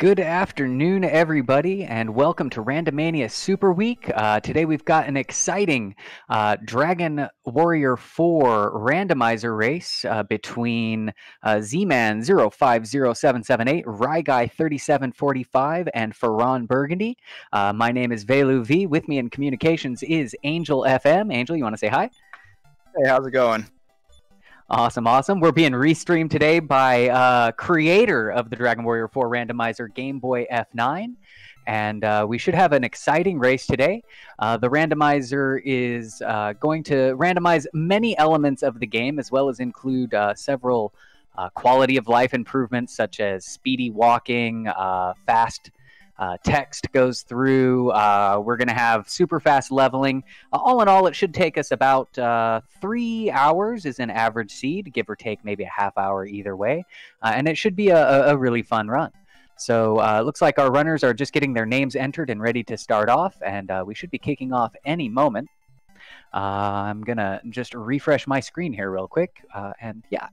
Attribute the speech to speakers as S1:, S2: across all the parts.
S1: Good afternoon, everybody, and welcome to Randomania Super Week. Today we've got an exciting Dragon Warrior 4 randomizer race between Z-Man 050778, Ryguy 3745, and Ferran Burgundy. My name is Velu V. With me in communications is Angel FM. Angel, you want to say hi?
S2: Hey, how's it going?
S1: Awesome. We're being restreamed today by creator of the Dragon Warrior 4 randomizer, Game Boy F9. And we should have an exciting race today. The randomizer is going to randomize many elements of the game, as well as include several quality of life improvements, such as speedy walking, fast text goes through. We're going to have super fast leveling. All in all, it should take us about 3 hours is an average seed, give or take maybe a half hour either way. And it should be a really fun run. So it looks like our runners are just getting their names entered and ready to start off. And we should be kicking off any moment. I'm going to just refresh my screen here real quick. And yeah.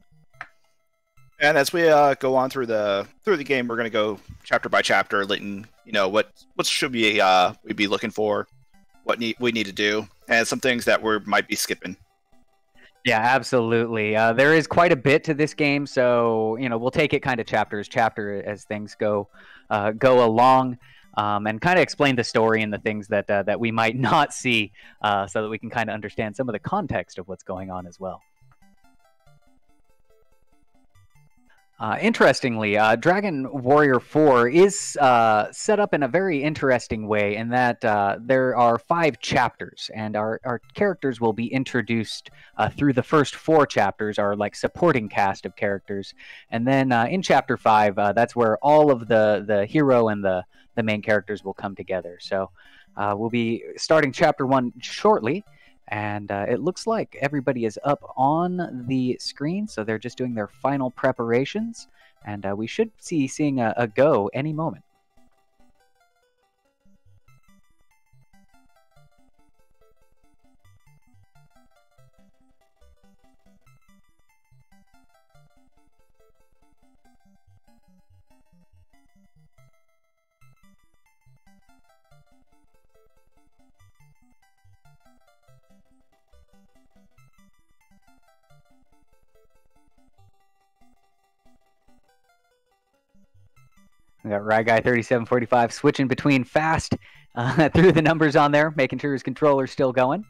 S2: And as we go on through the game, we're going to go chapter by chapter, letting you know what should we be looking for, what we need to do, and some things that we might be skipping.
S1: Yeah, absolutely. There is quite a bit to this game, so we'll take it kind of chapter as things go along, and kind of explain the story and the things that we might not see, so that we can kind of understand some of the context of what's going on as well. Interestingly, Dragon Warrior 4 is set up in a very interesting way in that there are 5 chapters, and our characters will be introduced through the first 4 chapters, our supporting cast of characters, and then in Chapter 5, that's where all of the hero and the main characters will come together. So we'll be starting Chapter 1 shortly. And it looks like everybody is up on the screen, so they're just doing their final preparations, and we should be seeing a go any moment. We got Ryguy 3745 switching between fast through the numbers on there, making sure his controller's still going.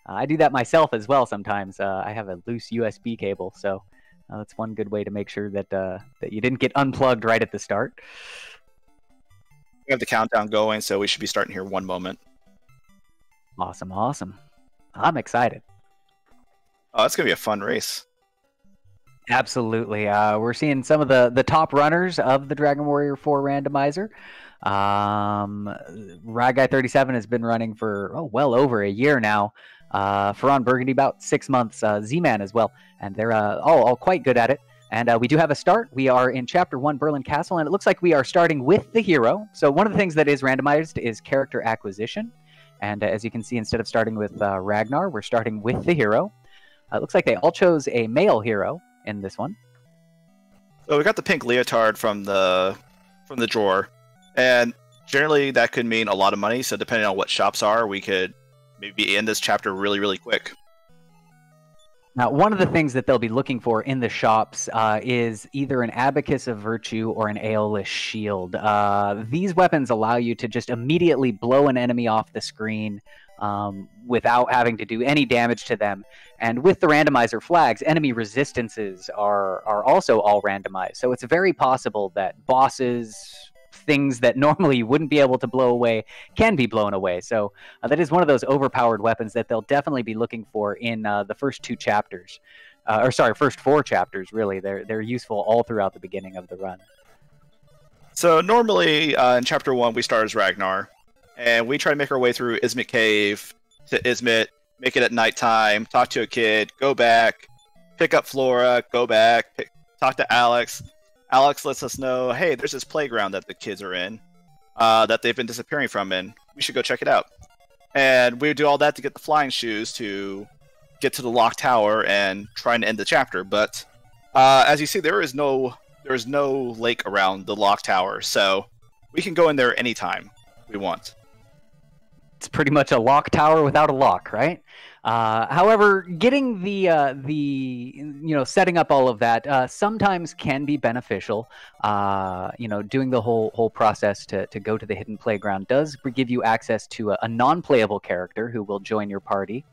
S1: I do that myself as well sometimes. I have a loose USB cable, so that's one good way to make sure that that you didn't get unplugged right at the start.
S2: We have the countdown going, so we should be starting here one moment.
S1: Awesome. I'm excited.
S2: Oh, it's going to be a fun race.
S1: Absolutely. We're seeing some of the top runners of the Dragon Warrior 4 randomizer. Ryguy 37 has been running for well over a year now. Ferran Burgundy about 6 months. Z-Man as well, and they're all quite good at it. And we do have a start. We are in Chapter 1, Berlin Castle, and it looks like we are starting with the hero. So one of the things that is randomized is character acquisition. And as you can see, instead of starting with Ragnar, we're starting with the hero. It looks like they all chose a male hero in this one.
S2: So we got the pink leotard from the drawer, and generally that could mean a lot of money. So depending on what shops are, we could maybe end this chapter really quick.
S1: Now, one of the things that they'll be looking for in the shops is either an Abacus of Virtue or an Aeolus Shield. These weapons allow you to just immediately blow an enemy off the screen without having to do any damage to them. And with the randomizer flags, enemy resistances are also all randomized. So it's very possible that bosses, things that normally you wouldn't be able to blow away, can be blown away. So that is one of those overpowered weapons that they'll definitely be looking for in the first 2 chapters. First 4 chapters, really. They're useful all throughout the beginning of the run.
S2: So normally in Chapter 1, we start as Ragnar, and we try to make our way through Izmit Cave to Izmit, make it at nighttime, talk to a kid, go back, pick up Flora, go back, talk to Alex. Alex lets us know, hey, there's this playground that the kids are in, that they've been disappearing from, and we should go check it out. And we do all that to get the flying shoes to get to the locked tower and try and end the chapter. But as you see, there's no there's no lake around the lock tower, so we can go in there anytime we want.
S1: It's pretty much a lock tower without a lock, right? However, getting the setting up all of that sometimes can be beneficial. Doing the whole process to go to the hidden playground does give you access to a non-playable character who will join your party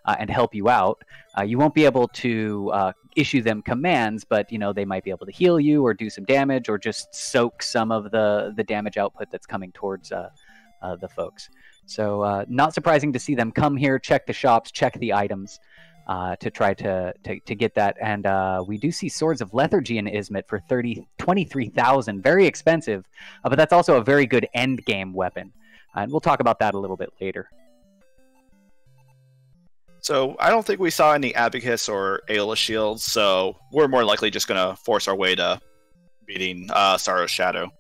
S1: and help you out. You won't be able to issue them commands, but they might be able to heal you or do some damage or just soak some of the damage output that's coming towards the folks. So not surprising to see them come here, check the shops, check the items to try to get that. And we do see Swords of Lethargy in Ismet for 23,000. Very expensive, but that's also a very good end game weapon. And we'll talk about that a little bit later.
S2: So I don't think we saw any Abacus or Aeolus shields, so we're more likely just going to force our way to beating Sorrow's Shadow.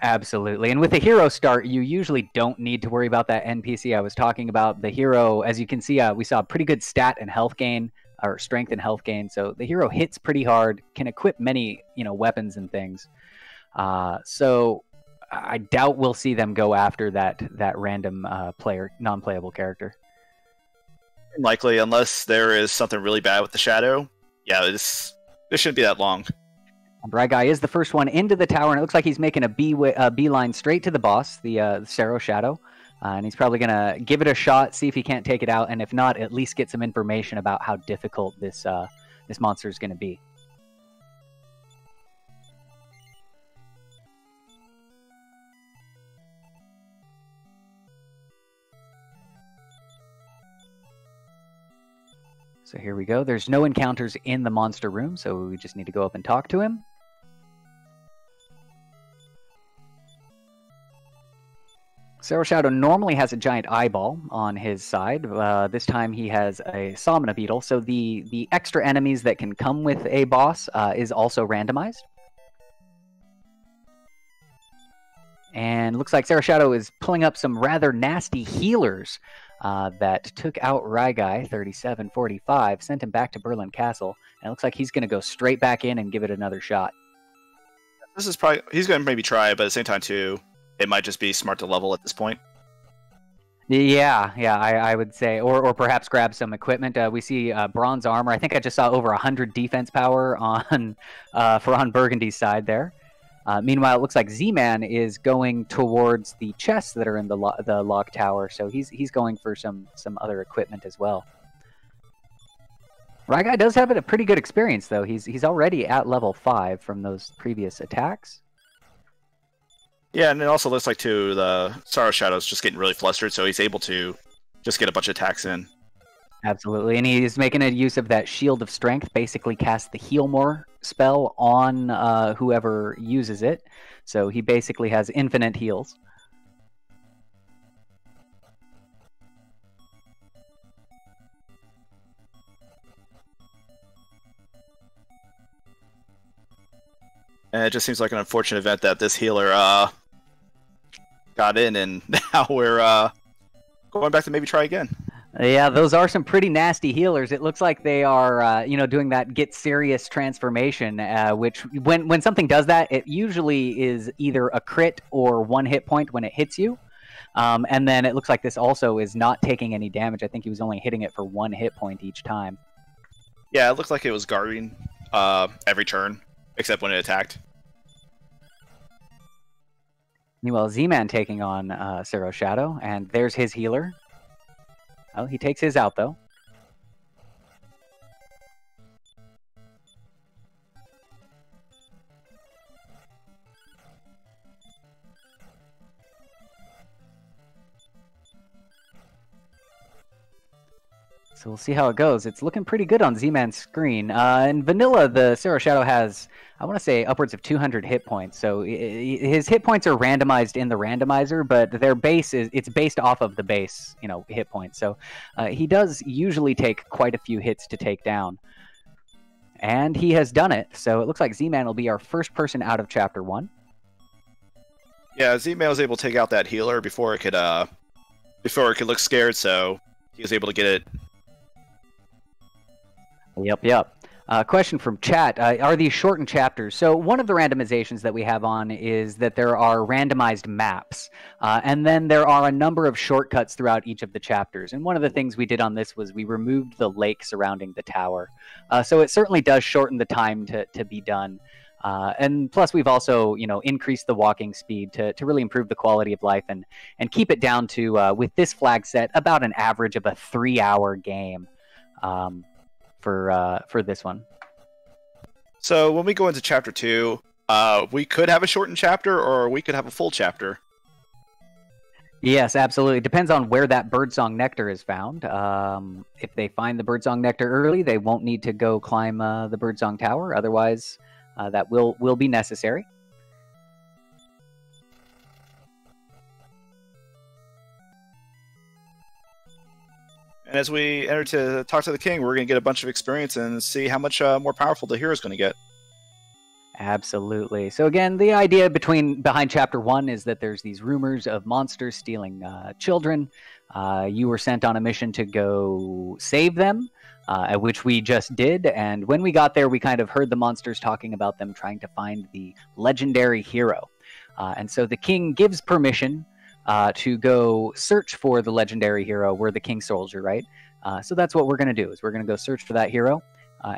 S1: Absolutely. And with the hero start, you usually don't need to worry about that NPC I was talking about. The hero, as you can see, we saw a pretty good stat and health gain, or strength and health gain. So the hero hits pretty hard, can equip many, weapons and things. So I doubt we'll see them go after that random non-playable character.
S2: Likely, unless there is something really bad with the Shadow. Yeah, this shouldn't be that long.
S1: Ragai is the first one into the tower, and it looks like he's making a beeline straight to the boss, the Sorrow Shadow. And he's probably going to give it a shot, see if he can't take it out, and if not, at least get some information about how difficult this monster is going to be. So here we go. There's no encounters in the monster room, so we just need to go up and talk to him. Sorrow Shadow normally has a giant eyeball on his side. This time he has a Samana Beetle, so the extra enemies that can come with a boss is also randomized. And looks like Sorrow Shadow is pulling up some rather nasty healers that took out Ragai, 37-45, sent him back to Berlin Castle, and it looks like he's going to go straight back in and give it another shot.
S2: This is probably... He's going to maybe try, but at the same time, too, it might just be smart to level at this point.
S1: Yeah, I would say. Or perhaps grab some equipment. We see bronze armor. I think I just saw over 100 defense power on Burgundy's side there. Meanwhile, it looks like Z-Man is going towards the chests that are in the log tower, so he's going for some other equipment as well. Ragai does have a pretty good experience, though. He's already at level 5 from those previous attacks.
S2: Yeah, and it also looks like, too, the Sorrow Shadow's just getting really flustered, so he's able to just get a bunch of attacks in.
S1: Absolutely, and he's making a use of that Shield of Strength, basically cast the Heal More spell on whoever uses it. So he basically has infinite heals.
S2: And it just seems like an unfortunate event that this healer got in, and now we're going back to maybe try again.
S1: Yeah, those are some pretty nasty healers. It looks like they are, doing that get serious transformation, which when something does that, it usually is either a crit or 1 hit point when it hits you. And then it looks like this also is not taking any damage. I think he was only hitting it for 1 hit point each time.
S2: Yeah, it looked like it was guarding every turn, except when it attacked.
S1: Meanwhile, Z-Man taking on Sorrow Shadow, and there's his healer. Oh, he takes his out, though. So we'll see how it goes. It's looking pretty good on Z-Man's screen. In Vanilla, the Sorrow Shadow has, I want to say, upwards of 200 hit points. So his hit points are randomized in the randomizer, but their base it's based off of the base, hit points. So he does usually take quite a few hits to take down. And he has done it. So it looks like Z-Man will be our first person out of Chapter 1.
S2: Yeah, Z-Man was able to take out that healer before it could look scared, so he was able to get it.
S1: Yep. Question from chat. Are these shortened chapters? So one of the randomizations that we have on is that there are randomized maps. And then there are a number of shortcuts throughout each of the chapters. And one of the things we did on this was we removed the lake surrounding the tower. So it certainly does shorten the time to be done. And plus, we've also, increased the walking speed to really improve the quality of life and keep it down to, with this flag set, about an average of a 3-hour game. For this one.
S2: So when we go into chapter 2, we could have a shortened chapter, or we could have a full chapter.
S1: Yes, absolutely. Depends on where that birdsong nectar is found. If they find the birdsong nectar early, they won't need to go climb the birdsong tower. Otherwise, that will be necessary.
S2: And as we enter to talk to the king, we're going to get a bunch of experience and see how much more powerful the hero is going to get.
S1: Absolutely. So again, the idea behind chapter 1 is that there's these rumors of monsters stealing children. You were sent on a mission to go save them, which we just did. And when we got there, we kind of heard the monsters talking about them trying to find the legendary hero. And so the king gives permission to go search for the legendary hero. We're the king soldier, right? So that's what we're going to do, is we're going to go search for that hero.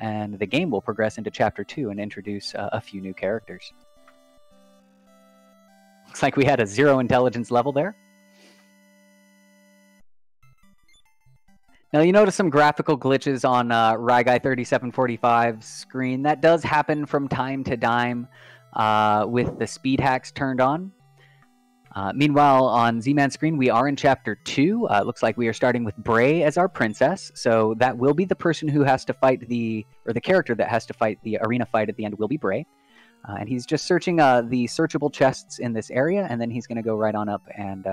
S1: And the game will progress into chapter 2 and introduce a few new characters. Looks like we had a 0 intelligence level there. Now you notice some graphical glitches on Ryguy 3745's screen. That does happen from time to time with the speed hacks turned on. Meanwhile, on Z-Man's screen, we are in Chapter 2. It looks like we are starting with Bray as our princess, so that will be the person who has to fight the character that has to fight the arena fight at the end will be Bray. And he's just searching the searchable chests in this area, and then he's going to go right on up and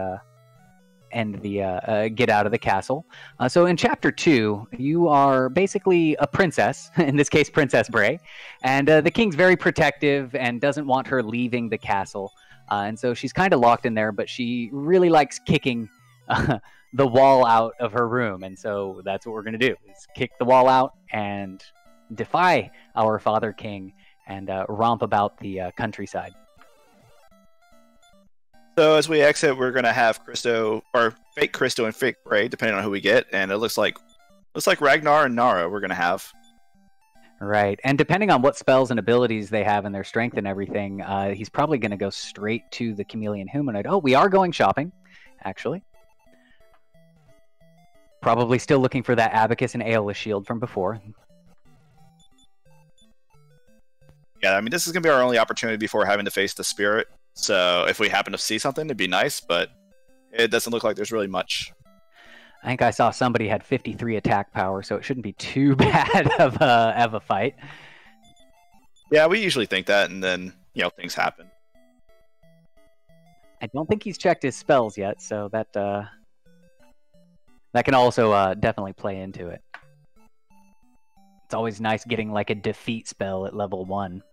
S1: get out of the castle. So in Chapter 2, you are basically a princess, in this case Princess Bray, and the king's very protective and doesn't want her leaving the castle. And so she's kind of locked in there, but she really likes kicking the wall out of her room. And so that's what we're going to do, is kick the wall out and defy our Father King and romp about the countryside.
S2: So as we exit, we're going to have Christo, or fake Christo and fake Bray, depending on who we get. And it looks like Ragnar and Nara we're going to have.
S1: Right, and depending on what spells and abilities they have and their strength and everything, he's probably going to go straight to the chameleon humanoid. Oh, we are going shopping, actually. Probably still looking for that Abacus and Aeolus shield from before.
S2: Yeah, I mean, this is going to be our only opportunity before having to face the spirit. So if we happen to see something, it'd be nice, but it doesn't look like there's really much.
S1: I think I saw somebody had 53 attack power, so it shouldn't be too bad of a fight.
S2: Yeah, we usually think that, and then, things happen.
S1: I don't think he's checked his spells yet, so that can also definitely play into it. It's always nice getting like a defeat spell at level 1.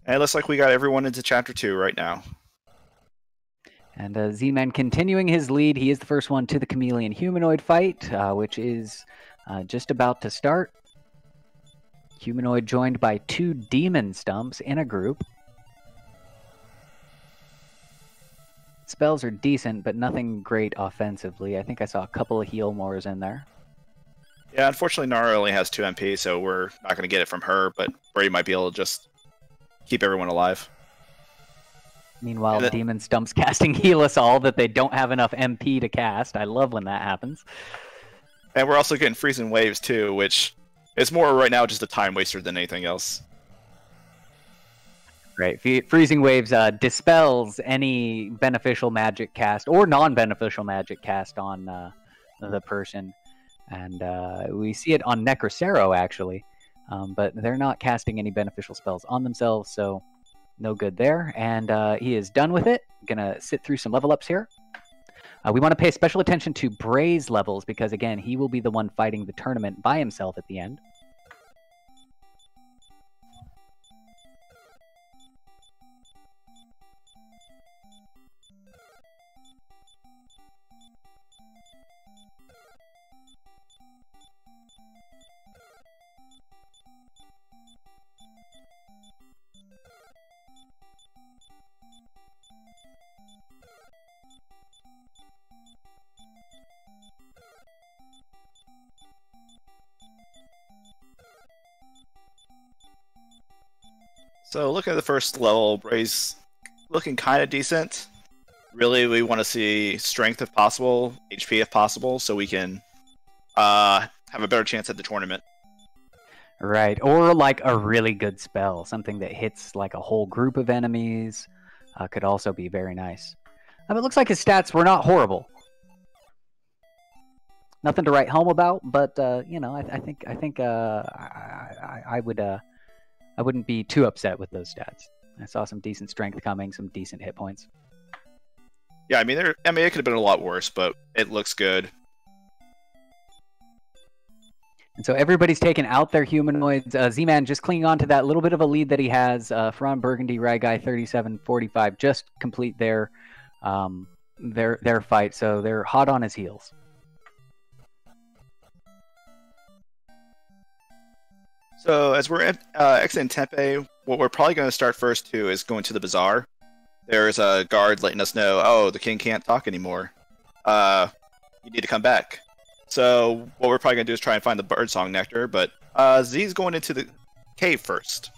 S2: And it looks like we got everyone into Chapter 2 right now.
S1: And Z-Man continuing his lead. He is the first one to the chameleon humanoid fight, which is just about to start. Humanoid joined by 2 demon stumps in a group. Spells are decent, but nothing great offensively. I think I saw a couple of heal mores in there.
S2: Yeah, unfortunately, Nara only has 2 MP, so we're not going to get it from her, but Bray might be able to just keep everyone alive.
S1: Meanwhile, the demon stumps casting heal us all that they don't have enough MP to cast. I love when that happens.
S2: And we're also getting freezing waves too, which is more right now just a time waster than anything else.
S1: Right. Freezing waves dispels any beneficial magic cast or non-beneficial magic cast on the person. And we see it on Necrocero, actually. But they're not casting any beneficial spells on themselves, so no good there. And he is done with it. Gonna sit through some level ups here. We want to pay special attention to Bray's levels because, again, he will be the one fighting the tournament by himself at the end.
S2: So looking at the first level, Bray's looking kind of decent. Really, we want to see strength if possible, HP if possible, so we can have a better chance at the tournament.
S1: Right, or like a really good spell, something that hits like a whole group of enemies, could also be very nice. It looks like his stats were not horrible. Nothing to write home about, but you know, I think I wouldn't be too upset with those stats. I saw some decent strength coming, some decent hit points.
S2: Yeah, I mean, it could have been a lot worse, but it looks good.
S1: And so everybody's taken out their humanoids. Z-Man just clinging on to that little bit of a lead that he has. Ferran Burgundy, Ragai 37-45 just complete their fight, so they're hot on his heels.
S2: So as we're exiting Tempe, what we're probably going to start first too is going to the bazaar. There's a guard letting us know, oh, the king can't talk anymore. You need to come back. So what we're probably going to do is try and find the birdsong nectar, but Z's going into the cave first.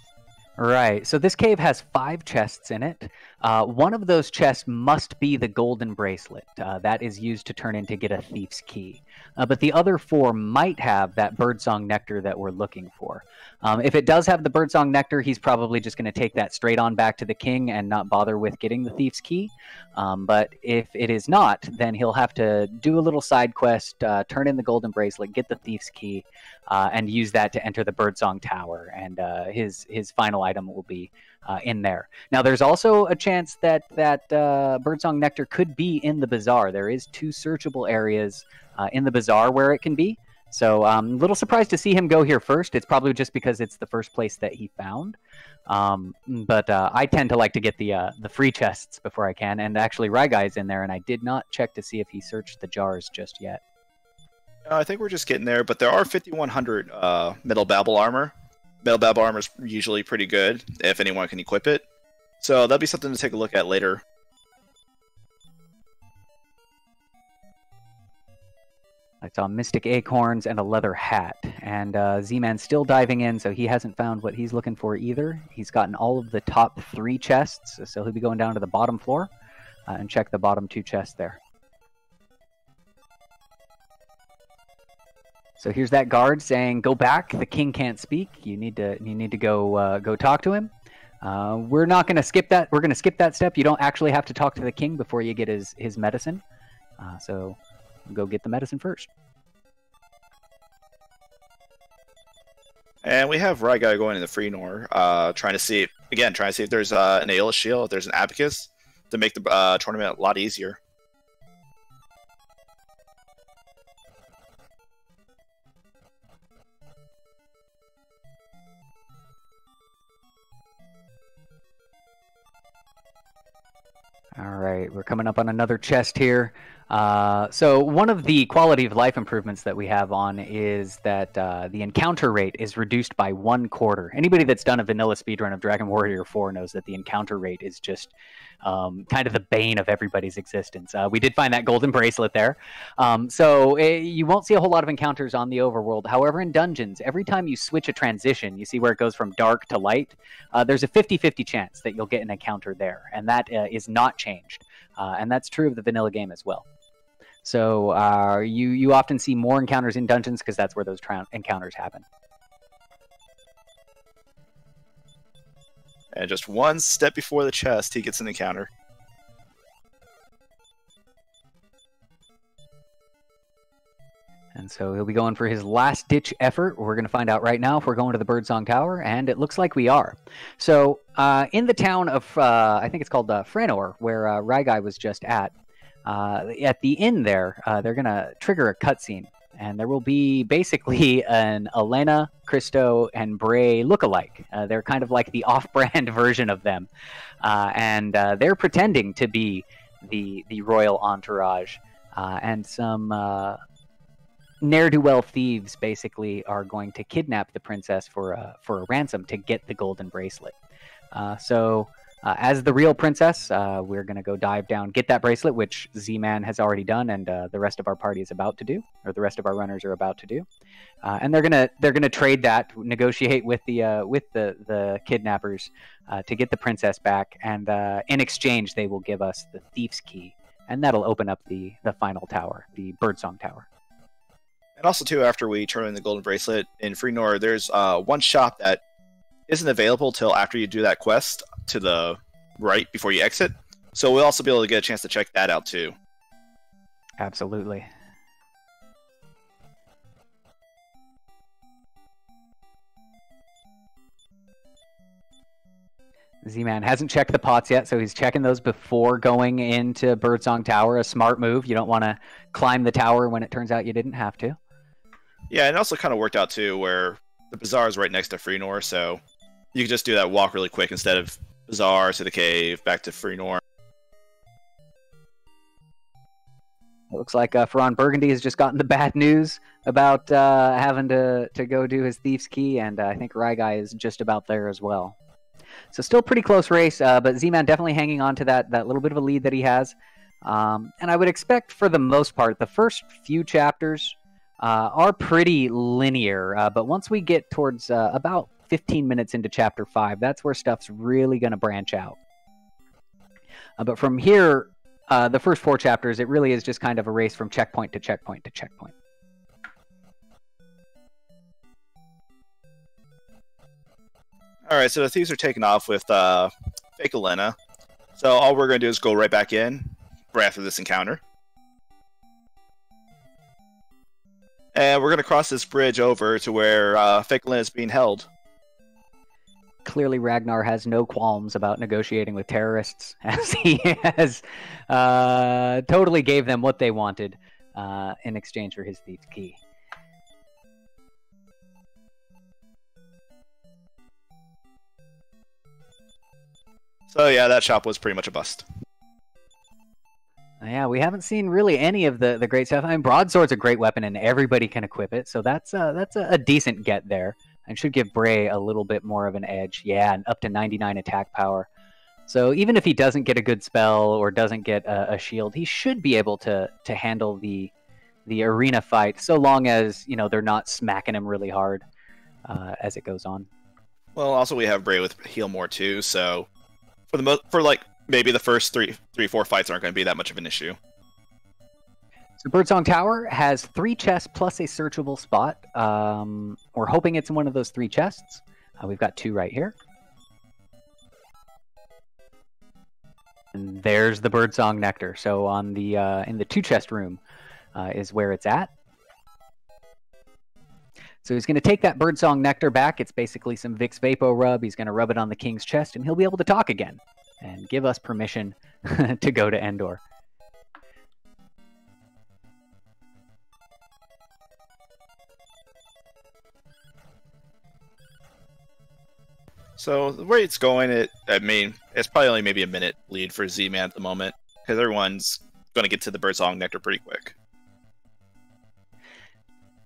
S1: Right, so this cave has 5 chests in it. One of those chests must be the golden bracelet. That is used to turn in to get a thief's key. But the other 4 might have that birdsong nectar that we're looking for. If it does have the birdsong nectar, he's probably just going to take that straight on back to the king and not bother with getting the thief's key. But if it is not, then he'll have to do a little side quest, turn in the golden bracelet, get the thief's key, and use that to enter the birdsong tower. And his final item will be in there. Now, there's also a chance that birdsong nectar could be in the bazaar. There is 2 searchable areas in the bazaar where it can be. So I'm a little surprised to see him go here first. It's probably just because it's the first place that he found. But I tend to like to get the free chests before I can. And actually, Rygai's in there, and I did not check to see if he searched the jars just yet.
S2: I think we're just getting there, but there are 5,100 Middle Babel armor. Middle Babel armor is usually pretty good if anyone can equip it. So that'll be something to take a look at later.
S1: I saw Mystic Acorns and a leather hat. And Z-Man's still diving in, so he hasn't found what he's looking for either. He's gotten all of the top 3 chests, so he'll be going down to the bottom floor and check the bottom 2 chests there. So here's that guard saying, "Go back. The king can't speak. You need to go talk to him." We're not going to skip that. We're going to skip that step. You don't actually have to talk to the king before you get his medicine. So go get the medicine first.
S2: And we have Ryguy going into Freenor, trying to see if there's an Aeolus shield, if there's an Abacus, to make the tournament a lot easier.
S1: All right, we're coming up on another chest here. So one of the quality of life improvements that we have on is that the encounter rate is reduced by 1/4. Anybody that's done a vanilla speedrun of Dragon Warrior 4 knows that the encounter rate is just kind of the bane of everybody's existence. We did find that golden bracelet there. So you won't see a whole lot of encounters on the overworld. However, in dungeons, every time you switch a transition, you see where it goes from dark to light, there's a 50-50 chance that you'll get an encounter there. And that is not changed. And that's true of the vanilla game as well. So you often see more encounters in dungeons because that's where those encounters happen.
S2: And just one step before the chest, he gets an encounter.
S1: And so he'll be going for his last-ditch effort. We're going to find out right now if we're going to the Birdsong Tower, and it looks like we are. So in the town of, I think it's called Freenor, where Ryguy was just at the inn there, they're going to trigger a cutscene. And there will be basically an Elena, Christo, and Bray lookalike. They're kind of like the off-brand version of them. And they're pretending to be the royal entourage. And some ne'er-do-well thieves basically are going to kidnap the princess for a ransom to get the golden bracelet. So As the real princess, we're going to go dive down, get that bracelet, which Z-Man has already done, and the rest of our party is about to do, or the rest of our runners are about to do. And they're gonna trade that, negotiate with the kidnappers to get the princess back, and in exchange they will give us the Thief's Key, and that'll open up the final tower, the Birdsong Tower.
S2: And also, too, after we turn in the golden bracelet in Freenor, there's one shop that isn't available till after you do that quest to the right before you exit. So we'll also be able to get a chance to check that out, too.
S1: Absolutely. Z-Man hasn't checked the pots yet, so he's checking those before going into Birdsong Tower. A smart move. You don't want to climb the tower when it turns out you didn't have to.
S2: Yeah, and it also kind of worked out, too, where the bazaar is right next to Freenor, so you can just do that walk really quick instead of bazaar to the cave, back to Freenor.
S1: It looks like Ferran Burgundy has just gotten the bad news about having to go do his Thief's Key, and I think Ryguy is just about there as well. So still pretty close race, but Z-Man definitely hanging on to that little bit of a lead that he has. And I would expect, for the most part, the first few chapters are pretty linear, but once we get towards about 15 minutes into Chapter 5, that's where stuff's really going to branch out. But from here, the first 4 chapters, it really is just kind of a race from checkpoint to checkpoint to checkpoint.
S2: Alright, so the thieves are taking off with fake Elena. So all we're going to do is go right back in right after this encounter. And we're going to cross this bridge over to where fake Elena is being held.
S1: Clearly, Ragnar has no qualms about negotiating with terrorists, as he has totally gave them what they wanted in exchange for his Thief's Key.
S2: So yeah, that shop was pretty much a bust.
S1: Yeah, we haven't seen really any of the great stuff. I mean, broadsword's a great weapon, and everybody can equip it, so that's a decent get there. And should give Bray a little bit more of an edge. Yeah, and up to 99 attack power. So even if he doesn't get a good spell or doesn't get a shield, he should be able to handle the arena fight, so long as they're not smacking him really hard as it goes on.
S2: Well, also we have Bray with heal more too, so for like maybe the first three, 4 fights aren't going to be that much of an issue.
S1: So Birdsong Tower has 3 chests plus a searchable spot. We're hoping it's in one of those 3 chests. We've got 2 right here. And there's the Birdsong Nectar. So on the in the 2 chest room is where it's at. So he's going to take that Birdsong Nectar back. It's basically some Vicks Vapo Rub. He's going to rub it on the king's chest, and he'll be able to talk again and give us permission to go to Endor.
S2: So the way it's going, it's probably only maybe a minute lead for Z-Man at the moment, because everyone's going to get to the Birdsong Nectar pretty quick.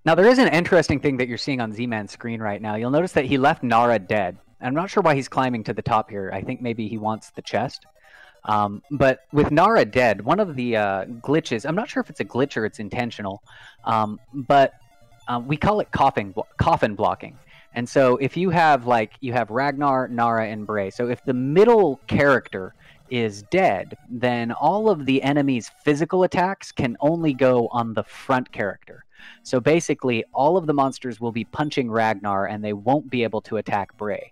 S1: Now, there is an interesting thing that you're seeing on Z-Man's screen right now. You'll notice that he left Nara dead. I'm not sure why he's climbing to the top here. I think maybe he wants the chest. But with Nara dead, one of the glitches, I'm not sure if it's a glitch or it's intentional, but we call it coffin blocking. And so if you have Ragnar, Nara, and Bray, so if the middle character is dead, then all of the enemy's physical attacks can only go on the front character. So basically, all of the monsters will be punching Ragnar, and they won't be able to attack Bray.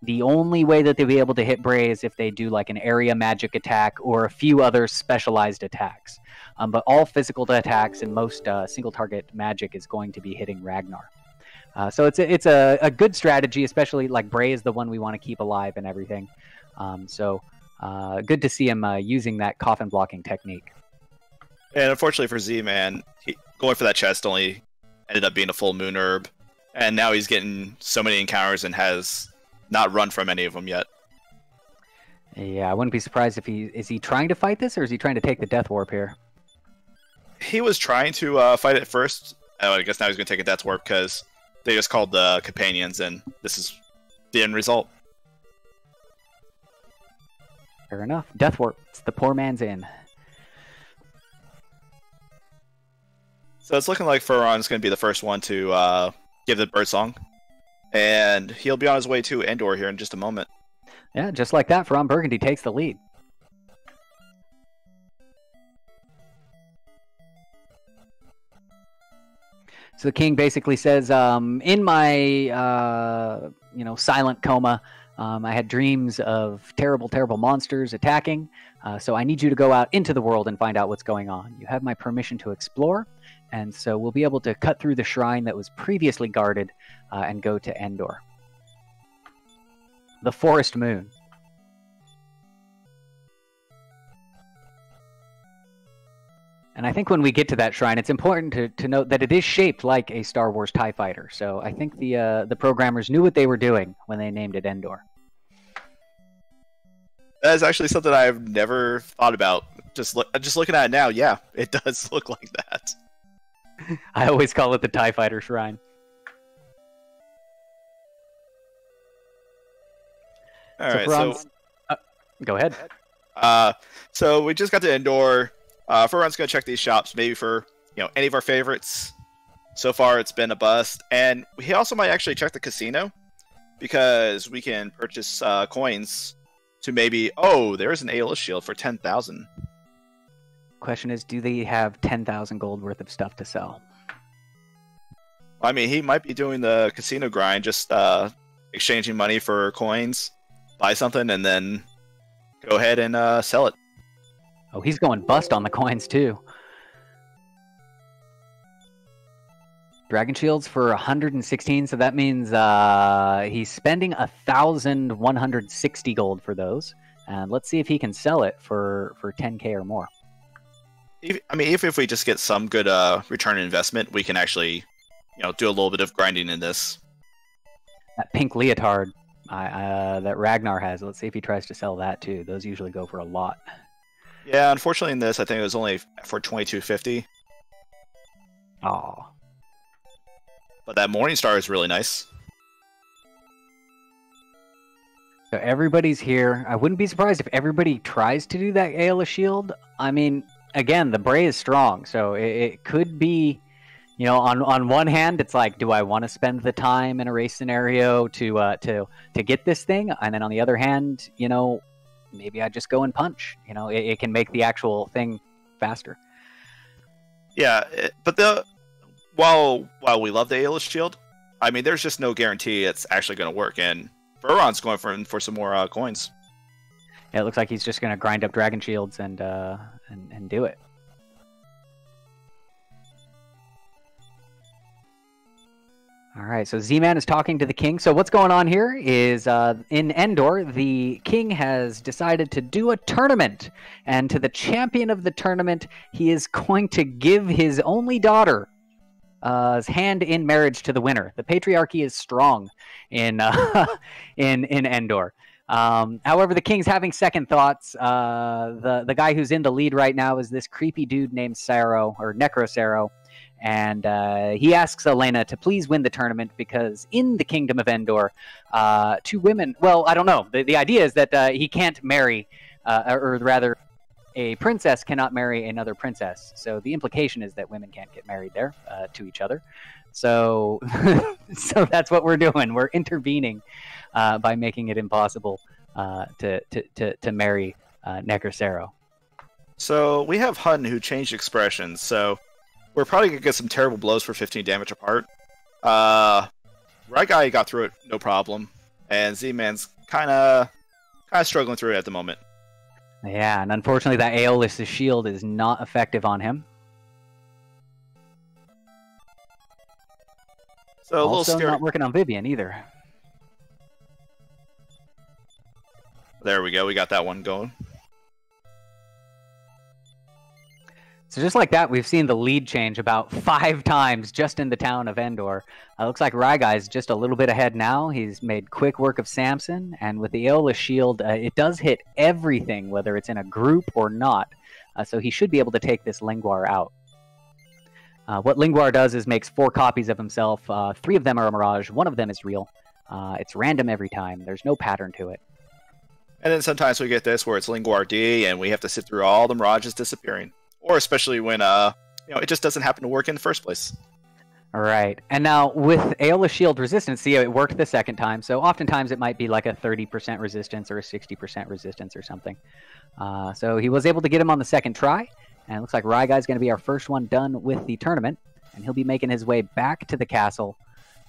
S1: The only way that they'll be able to hit Bray is if they do like an area magic attack or a few other specialized attacks. But all physical attacks and most single target magic is going to be hitting Ragnar. So it's a good strategy, especially like Bray is the one we want to keep alive and everything. So good to see him using that coffin blocking technique.
S2: And unfortunately for Z-Man, going for that chest only ended up being a full moon herb, and now he's getting so many encounters and has not run from any of them yet.
S1: Yeah, I wouldn't be surprised if is he trying to fight this, or is he trying to take the Death Warp here?
S2: He was trying to fight it first. I guess now he's going to take a Death Warp because they just called the companions, and this is the end result.
S1: Fair enough. Deathwort. It's the poor man's inn.
S2: So it's looking like Furon's going to be the first one to give the bird song. And he'll be on his way to Endor here in just a moment.
S1: Yeah, just like that, Furon Burgundy takes the lead. So the king basically says, in my, silent coma, I had dreams of terrible, terrible monsters attacking. So I need you to go out into the world and find out what's going on. You have my permission to explore. And so we'll be able to cut through the shrine that was previously guarded and go to Endor. The Forest Moon. And I think when we get to that shrine, it's important to note that it is shaped like a Star Wars TIE fighter. So I think the programmers knew what they were doing when they named it Endor.
S2: That is actually something I've never thought about. Just looking at it now, yeah, it does look like that.
S1: I always call it the TIE fighter shrine.
S2: All right, so
S1: go ahead.
S2: So we just got to Endor. Furon's gonna check these shops, maybe for any of our favorites. So far, it's been a bust, and he also might actually check the casino because we can purchase coins to maybe. Oh, there's an Aeolus shield for 10,000.
S1: Question is, do they have 10,000 gold worth of stuff to sell?
S2: I mean, he might be doing the casino grind, just exchanging money for coins, buy something, and then go ahead and sell it.
S1: Oh, he's going bust on the coins, too. Dragon Shields for 116, so that means he's spending 1,160 gold for those. And let's see if he can sell it for 10k or more.
S2: If we just get some good return on investment, we can actually, do a little bit of grinding in this.
S1: That pink leotard that Ragnar has, let's see if he tries to sell that, too. Those usually go for a lot.
S2: Yeah, unfortunately in this, I think it was only for 2250.
S1: Oh.
S2: But that Morningstar is really nice.
S1: So everybody's here. I wouldn't be surprised if everybody tries to do that Aeolus shield. I mean, again, the Bray is strong, so it could be, on one hand, it's like, do I want to spend the time in a race scenario to get this thing? And then on the other hand, maybe I just go and punch. It can make the actual thing faster.
S2: Yeah, but while we love the Aeolus shield, I mean, there's just no guarantee it's actually going to work. And Furon's going for some more coins.
S1: Yeah, it looks like he's just going to grind up Dragon Shields and do it. All right, so Z-Man is talking to the king. So what's going on here is in Endor, the king has decided to do a tournament. And to the champion of the tournament, he is going to give his only daughter hand in marriage to the winner. The patriarchy is strong in Endor. However, the king's having second thoughts. The guy who's in the lead right now is this creepy dude named Necrosero. And he asks Elena to please win the tournament because in the kingdom of Endor, two women... Well, I don't know. The idea is that he can't marry, or rather, a princess cannot marry another princess. So the implication is that women can't get married there to each other. So, so that's what we're doing. We're intervening by making it impossible to marry Necrosero.
S2: So we have Hun who changed expressions. So we're probably going to get some terrible blows for 15 damage apart. Right guy got through it, no problem. And Z-Man's kind of struggling through it at the moment.
S1: Yeah, and unfortunately that Aeolus' shield is not effective on him.
S2: So
S1: also not working on Vivian either.
S2: There we go, we got that one going.
S1: So just like that, we've seen the lead change about 5 times just in the town of Endor. Looks like Ryguy's just a little bit ahead now. He's made quick work of Samson, and with the Aeolus shield, it does hit everything, whether it's in a group or not. So he should be able to take this Lingwar out. What Lingwar does is makes 4 copies of himself. 3 of them are a mirage. 1 of them is real. It's random every time. There's no pattern to it.
S2: And then sometimes we get this where it's Linguar D, and we have to sit through all the mirages disappearing. Or especially when it just doesn't happen to work in the first place.
S1: All right. And now with Aeolus Shield resistance, see, it worked the second time. So oftentimes it might be like a 30% resistance or a 60% resistance or something. So he was able to get him on the second try. And it looks like Ryguy's going to be our first one done with the tournament. And he'll be making his way back to the castle,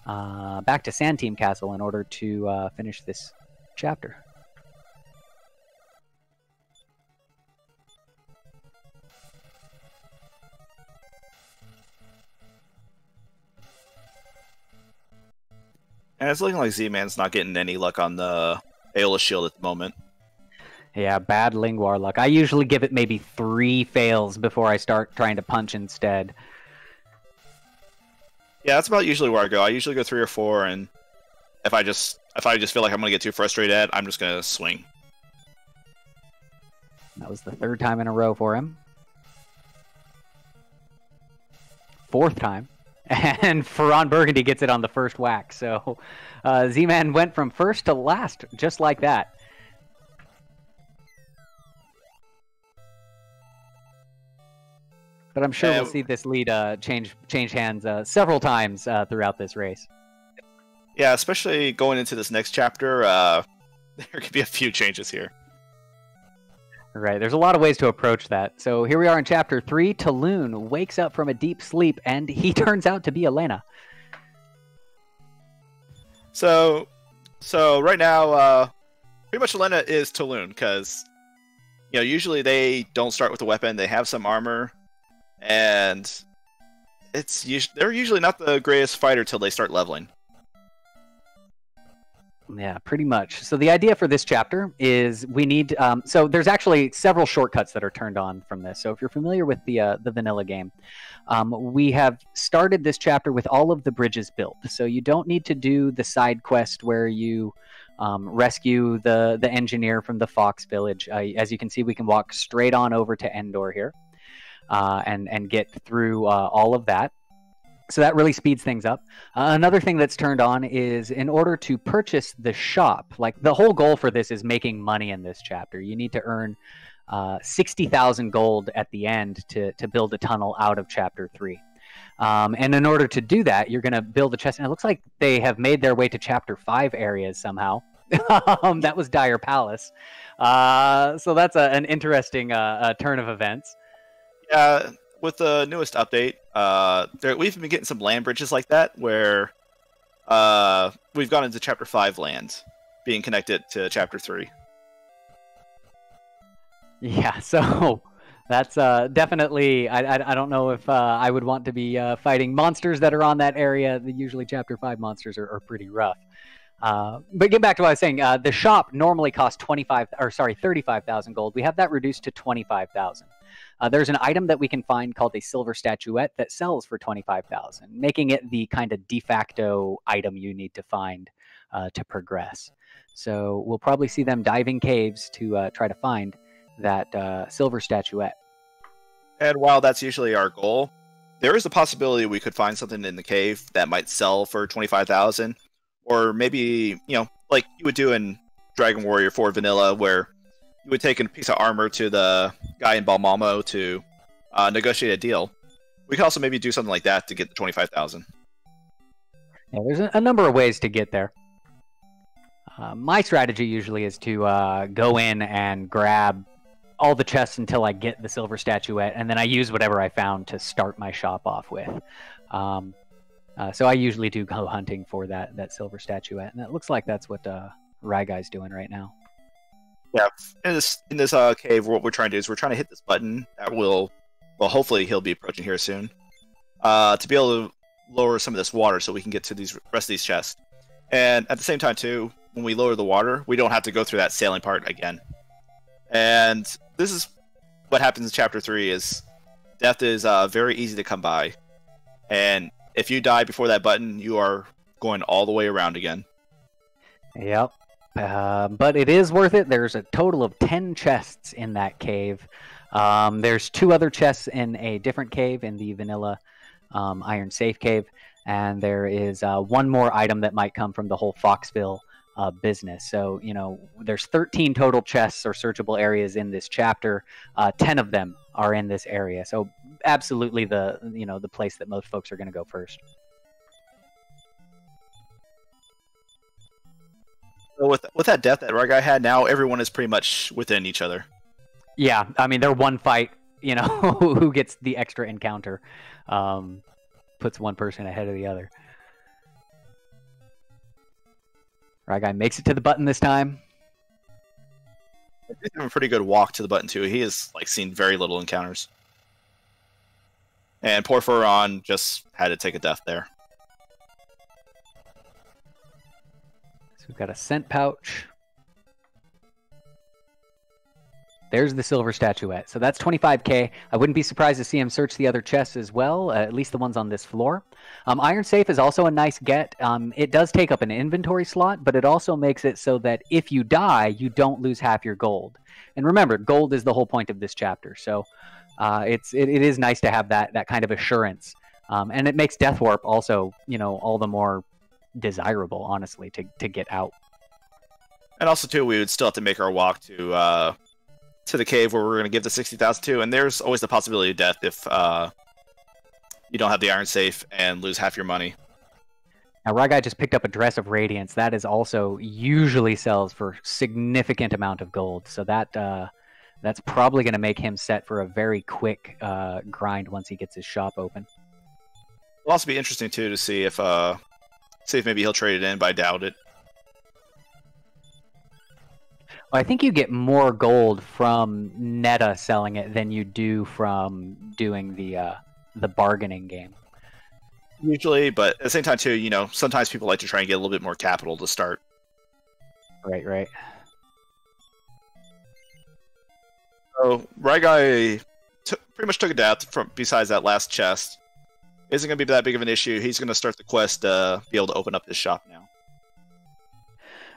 S1: back to Sand Team Castle in order to finish this chapter.
S2: And it's looking like Z-Man's not getting any luck on the Aeolus Shield at the moment.
S1: Yeah, bad Linguar luck. I usually give it maybe 3 fails before I start trying to punch instead.
S2: Yeah, that's about usually where I go. I usually go 3 or 4, and if I just feel like I'm gonna get too frustrated, I'm just gonna swing.
S1: That was the 3rd time in a row for him. 4th time. And Ferran Burgundy gets it on the first whack. So Z-Man went from first to last, just like that. But I'm sure we'll see this lead change hands several times throughout this race.
S2: Yeah, especially going into this next chapter, there could be a few changes here.
S1: Right, there's a lot of ways to approach that. So here we are in Chapter 3. Talon wakes up from a deep sleep, and he turns out to be Elena.
S2: So right now, pretty much Elena is Talon, because usually they don't start with a weapon. They have some armor, and they're usually not the greatest fighter till they start leveling.
S1: Yeah, pretty much. So the idea for this chapter is we need... so there's actually several shortcuts that are turned on from this. So if you're familiar with the vanilla game, we have started this chapter with all of the bridges built. So you don't need to do the side quest where you rescue the engineer from the Fox Village. As you can see, we can walk straight on over to Endor here and get through all of that. So that really speeds things up. Another thing that's turned on is in order to purchase the shop, like the whole goal for this is making money in this chapter. You need to earn 60,000 gold at the end to build a tunnel out of Chapter 3. And in order to do that, you're going to build a chest. And it looks like they have made their way to Chapter 5 areas somehow. That was Dire Palace. So that's an interesting turn of events.
S2: Yeah. With the newest update, we've been getting some land bridges like that, where we've gone into Chapter 5 land, being connected to Chapter 3.
S1: Yeah, so that's definitely... I don't know if I would want to be fighting monsters that are on that area. Usually Chapter 5 monsters are pretty rough. But get back to what I was saying. The shop normally costs 35,000 gold. We have that reduced to 25,000. There's an item that we can find called a silver statuette that sells for 25,000, making it the kind of de facto item you need to find to progress. So we'll probably see them diving caves to try to find that silver statuette.
S2: And while that's usually our goal, there is a possibility we could find something in the cave that might sell for 25,000, or maybe like you would do in Dragon Warrior 4 Vanilla, where you would take a piece of armor to the guy in Balmamo to negotiate a deal. We could also maybe do something like that to get the 25,000.
S1: Yeah, there's a number of ways to get there. My strategy usually is to go in and grab all the chests until I get the silver statuette, and then I use whatever I found to start my shop off with. So I usually do go hunting for that silver statuette, and it looks like that's what Ryguy's doing right now.
S2: Yeah, in this cave, what we're trying to do is we're trying to hit this button that will, hopefully he'll be approaching here soon, to be able to lower some of this water so we can get to these rest of these chests. And at the same time, too, when we lower the water, we don't have to go through that sailing part again. And this is what happens in Chapter 3, is death is very easy to come by. And if you die before that button, you are going all the way around again.
S1: Yep. But it is worth it. There's a total of 10 chests in that cave. There's 2 other chests in a different cave, in the vanilla Iron Safe cave. And there is one more item that might come from the whole Foxville business. So, there's 13 total chests or searchable areas in this chapter. 10 of them are in this area. So absolutely the place that most folks are going to go first.
S2: So with that death that Ragai had, now everyone is pretty much within each other.
S1: Yeah, I mean, they're one fight, who gets the extra encounter. Puts one person ahead of the other. Ragai makes it to the button this time.
S2: He's having a pretty good walk to the button too. He has seen very little encounters. And poor Furon just had to take a death there.
S1: So we've got a scent pouch. There's the silver statuette. So that's 25k. I wouldn't be surprised to see him search the other chests as well, at least the ones on this floor. Iron Safe is also a nice get. It does take up an inventory slot, but it also makes it so that if you die, you don't lose half your gold. And remember, gold is the whole point of this chapter. So it is nice to have that kind of assurance. And it makes Death Warp also, all the more desirable, honestly, to get out.
S2: And also, too, we would still have to make our walk to the cave where we're going to give the 60,000 to, and there's always the possibility of death if you don't have the Iron Safe and lose half your money.
S1: Now, Ragai just picked up a Dress of Radiance. That is also usually sells for significant amount of gold, so that's probably going to make him set for a very quick grind once he gets his shop open.
S2: It'll also be interesting, too, to see if maybe he'll trade it in, but I doubt it.
S1: I think you get more gold from Netta selling it than you do from doing the bargaining game.
S2: Usually, but at the same time too, sometimes people like to try and get a little bit more capital to start.
S1: Right.
S2: So Ragai pretty much took a death from besides that last chest. Isn't going to be that big of an issue. He's going to start the quest to be able to open up this shop now.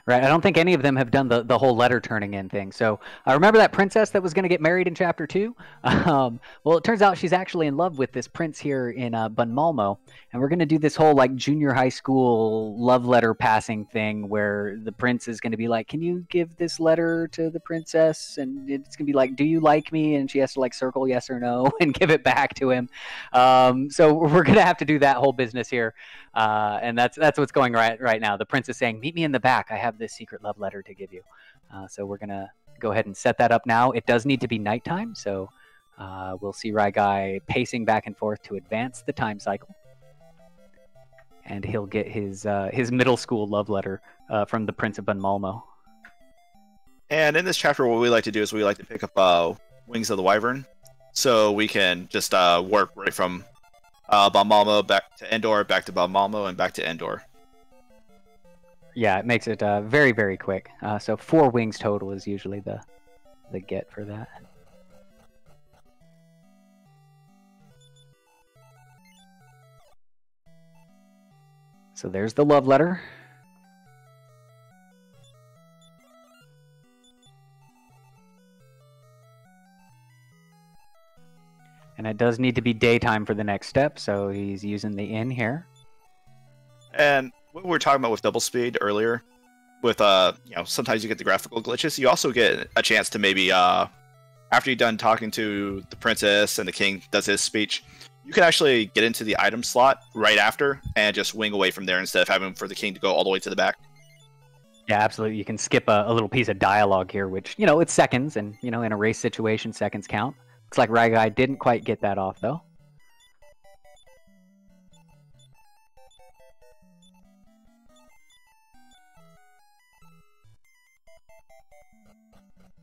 S1: Right, I don't think any of them have done the whole letter turning in thing. So I remember that princess that was going to get married in Chapter 2. Well, it turns out she's actually in love with this prince here in Bunmalmo. And we're going to do this whole junior high school love letter passing thing where the prince is going to be like, can you give this letter to the princess? And it's going to be like, do you like me? And she has to circle yes or no and give it back to him. So we're going to have to do that whole business here. And that's what's going right now. The prince is saying, meet me in the back. I have this secret love letter to give you. So we're going to go ahead and set that up now. It does need to be nighttime, so we'll see Ragai pacing back and forth to advance the time cycle. And he'll get his middle school love letter from the Prince of Bunmalmo.
S2: And in this chapter, what we like to do is we like to pick up Wings of the Wyvern, so we can just work right from Bunmalmo back to Endor, back to Bunmalmo, and back to Endor.
S1: Yeah, it makes it very, very quick. So 4 wings total is usually the get for that. So there's the love letter. And it does need to be daytime for the next step, so he's using the inn here.
S2: And what we were talking about with double speed earlier, with sometimes you get the graphical glitches. You also get a chance to maybe after you're done talking to the princess and the king does his speech, you can actually get into the item slot right after and just wing away from there instead of having for the king to go all the way to the back.
S1: Yeah, absolutely. You can skip a little piece of dialogue here, which it's seconds, and in a race situation, seconds count. Looks like Ragai didn't quite get that off though.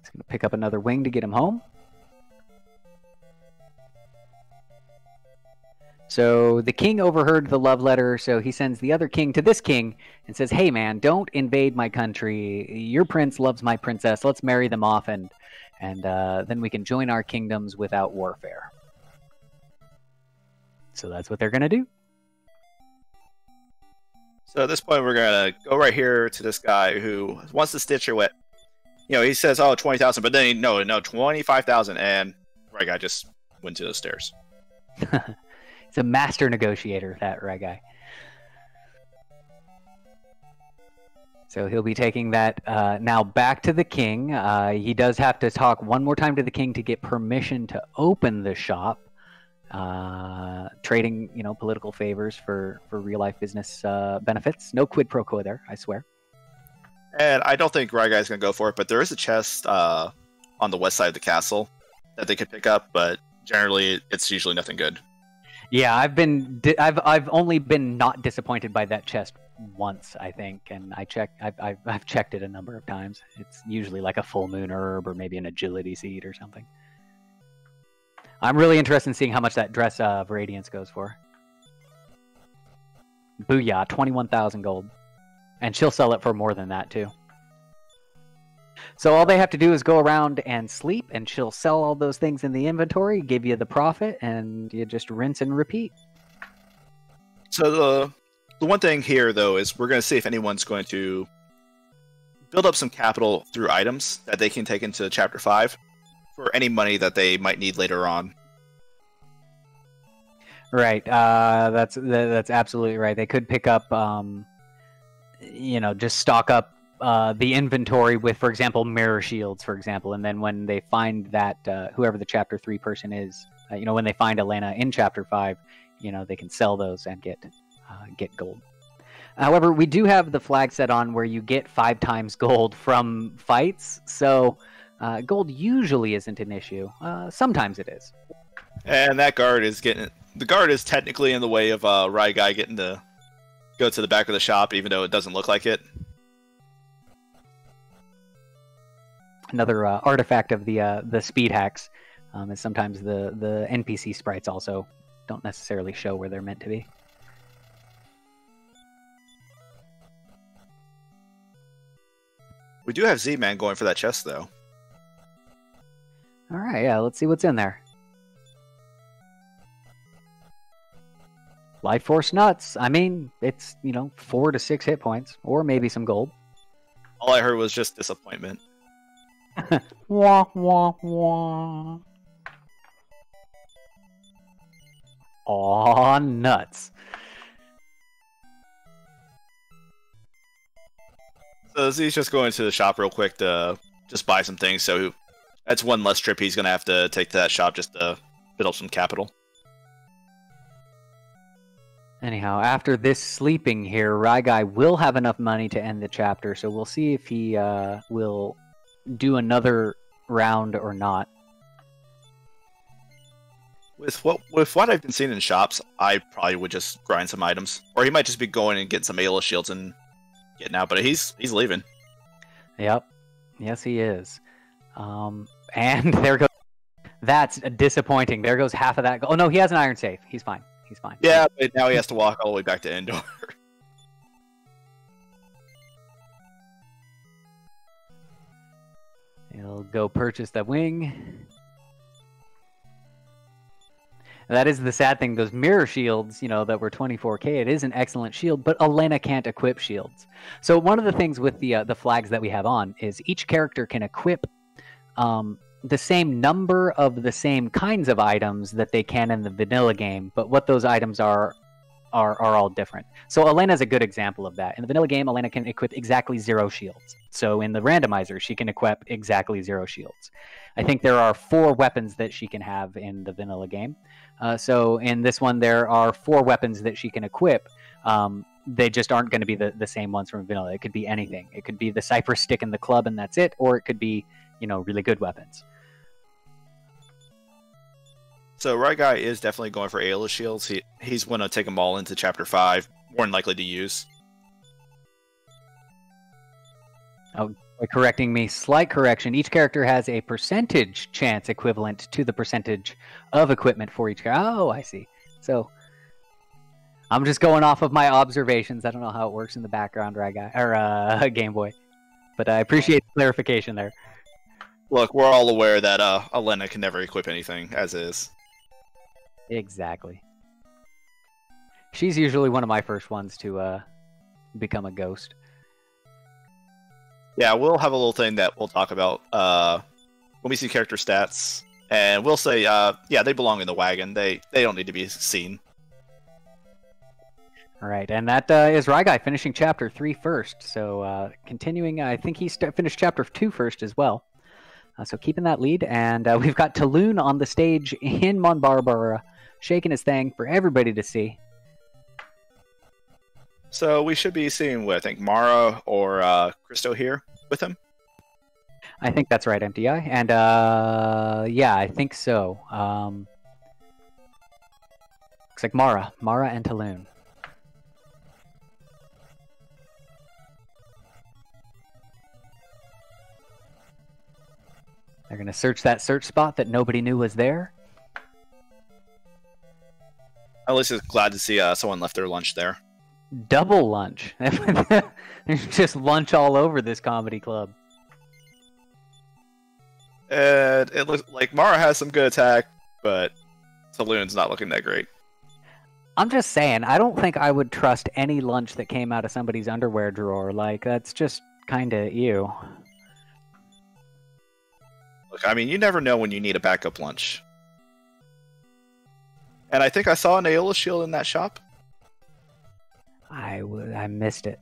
S1: He's going to pick up another wing to get him home. So the king overheard the love letter, so he sends the other king to this king and says, hey man, don't invade my country. Your prince loves my princess. Let's marry them off, and then we can join our kingdoms without warfare. So that's what they're going to do.
S2: So at this point, we're going to go right here to this guy who wants to stitch your wet. He says, oh, 20,000, but then no, 25,000, and Ragai just went to the stairs.
S1: It's a master negotiator, that Ragai. So he'll be taking that now back to the king. He does have to talk one more time to the king to get permission to open the shop. Trading, political favors for real life business benefits. No quid pro quo there, I swear.
S2: And I don't think Ryguy's going to go for it, but there is a chest on the west side of the castle that they could pick up, but generally it's usually nothing good.
S1: Yeah, I've only been not disappointed by that chest once, I think, and I've checked it a number of times. It's usually like a full moon herb or maybe an agility seed or something. I'm really interested in seeing how much that dress of Radiance goes for. Booyah, 21,000 gold. And she'll sell it for more than that, too. So all they have to do is go around and sleep, and she'll sell all those things in the inventory, give you the profit, and you just rinse and repeat.
S2: So the one thing here, though, is we're going to see if anyone's going to build up some capital through items that they can take into Chapter 5 for any money that they might need later on.
S1: Right. That's absolutely right. They could pick up, just stock up the inventory with, for example, mirror shields, for example, and then when they find that whoever the Chapter 3 person is, when they find Elena in Chapter 5, they can sell those and get gold. However, we do have the flag set on where you get 5 times gold from fights, so gold usually isn't an issue. Sometimes it is.
S2: And that guard is the guard is technically in the way of Ryguy getting to go to the back of the shop, even though it doesn't look like it.
S1: Another artifact of the speed hacks is sometimes the NPC sprites also don't necessarily show where they're meant to be.
S2: We do have Z-Man going for that chest, though.
S1: All right, yeah, let's see what's in there. Life Force nuts. I mean, it's, 4 to 6 hit points, or maybe some gold.
S2: All I heard was just disappointment.
S1: Wah, wah, wah. Aw, nuts.
S2: So Z's just going to the shop real quick to just buy some things, so that's one less trip he's going to have to take to that shop just to build up some capital.
S1: Anyhow, after this sleeping here, Ryguy will have enough money to end the chapter, so we'll see if he will do another round or not.
S2: With what I've been seeing in shops, I probably would just grind some items. Or he might just be going and getting some Ayla shields and getting out, but he's leaving.
S1: Yep. Yes, he is. And there goes... That's disappointing. There goes half of that. Oh, no, he has an iron safe. He's fine. He's fine.
S2: Yeah, but now he has to walk all the way back to Endor.
S1: He'll go purchase the wing. That is the sad thing. Those mirror shields, that were 24k, it is an excellent shield, but Elena can't equip shields. So one of the things with the flags that we have on is each character can equip the same number of the same kinds of items that they can in the vanilla game, but what those items are all different. So Elena's a good example of that. In the vanilla game, Elena can equip exactly 0 shields. So in the randomizer, she can equip exactly 0 shields. I think there are 4 weapons that she can have in the vanilla game. So in this one, there are 4 weapons that she can equip. They just aren't going to be the same ones from vanilla. It could be anything. It could be the cypress stick and the club, and that's it. Or it could be, really good weapons.
S2: So Ryguy is definitely going for Ayla shields. He's going to take them all into Chapter 5, more than likely to use.
S1: Oh, correcting me, slight correction. Each character has a percentage chance equivalent to the percentage of equipment for each character. Oh, I see. So I'm just going off of my observations. I don't know how it works in the background, Ryguy, or Game Boy. But I appreciate the clarification there.
S2: Look, we're all aware that Elena can never equip anything, as is.
S1: Exactly. She's usually one of my first ones to become a ghost.
S2: Yeah, we'll have a little thing that we'll talk about when we see character stats, and we'll say, yeah, they belong in the wagon. They don't need to be seen.
S1: All right, and that is Ryguy finishing chapter 3 first. So continuing, I think he finished chapter 2 first as well. So keeping that lead, and we've got Taloon on the stage in Mon Barbara, shaking his thing for everybody to see.
S2: So we should be seeing, I think, Mara or Christo here with him.
S1: I think that's right, MTI. And yeah, I think so. Looks like Mara and Taloon. They're going to search that search spot that nobody knew was there.
S2: At least it's glad to see someone left their lunch there.
S1: Double lunch. There's just lunch all over this comedy club.
S2: And it looks like Mara has some good attack, but Taloon's not looking that great.
S1: I'm just saying, I don't think I would trust any lunch that came out of somebody's underwear drawer. Like, that's just kind of ew.
S2: Look, I mean, you never know when you need a backup lunch. And I think I saw an Aeolus shield in that shop.
S1: I missed it.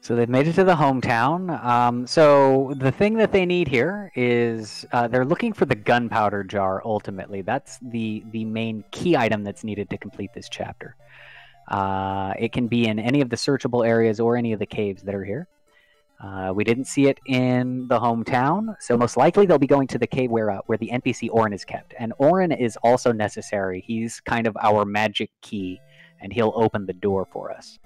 S1: So they've made it to the hometown. So the thing that they need here is they're looking for the gunpowder jar, ultimately. That's the main key item that's needed to complete this chapter. It can be in any of the searchable areas or any of the caves that are here. We didn't see it in the hometown, so most likely they'll be going to the cave where the NPC Orin is kept. And Orin is also necessary. He's kind of our magic key, and he'll open the door for us.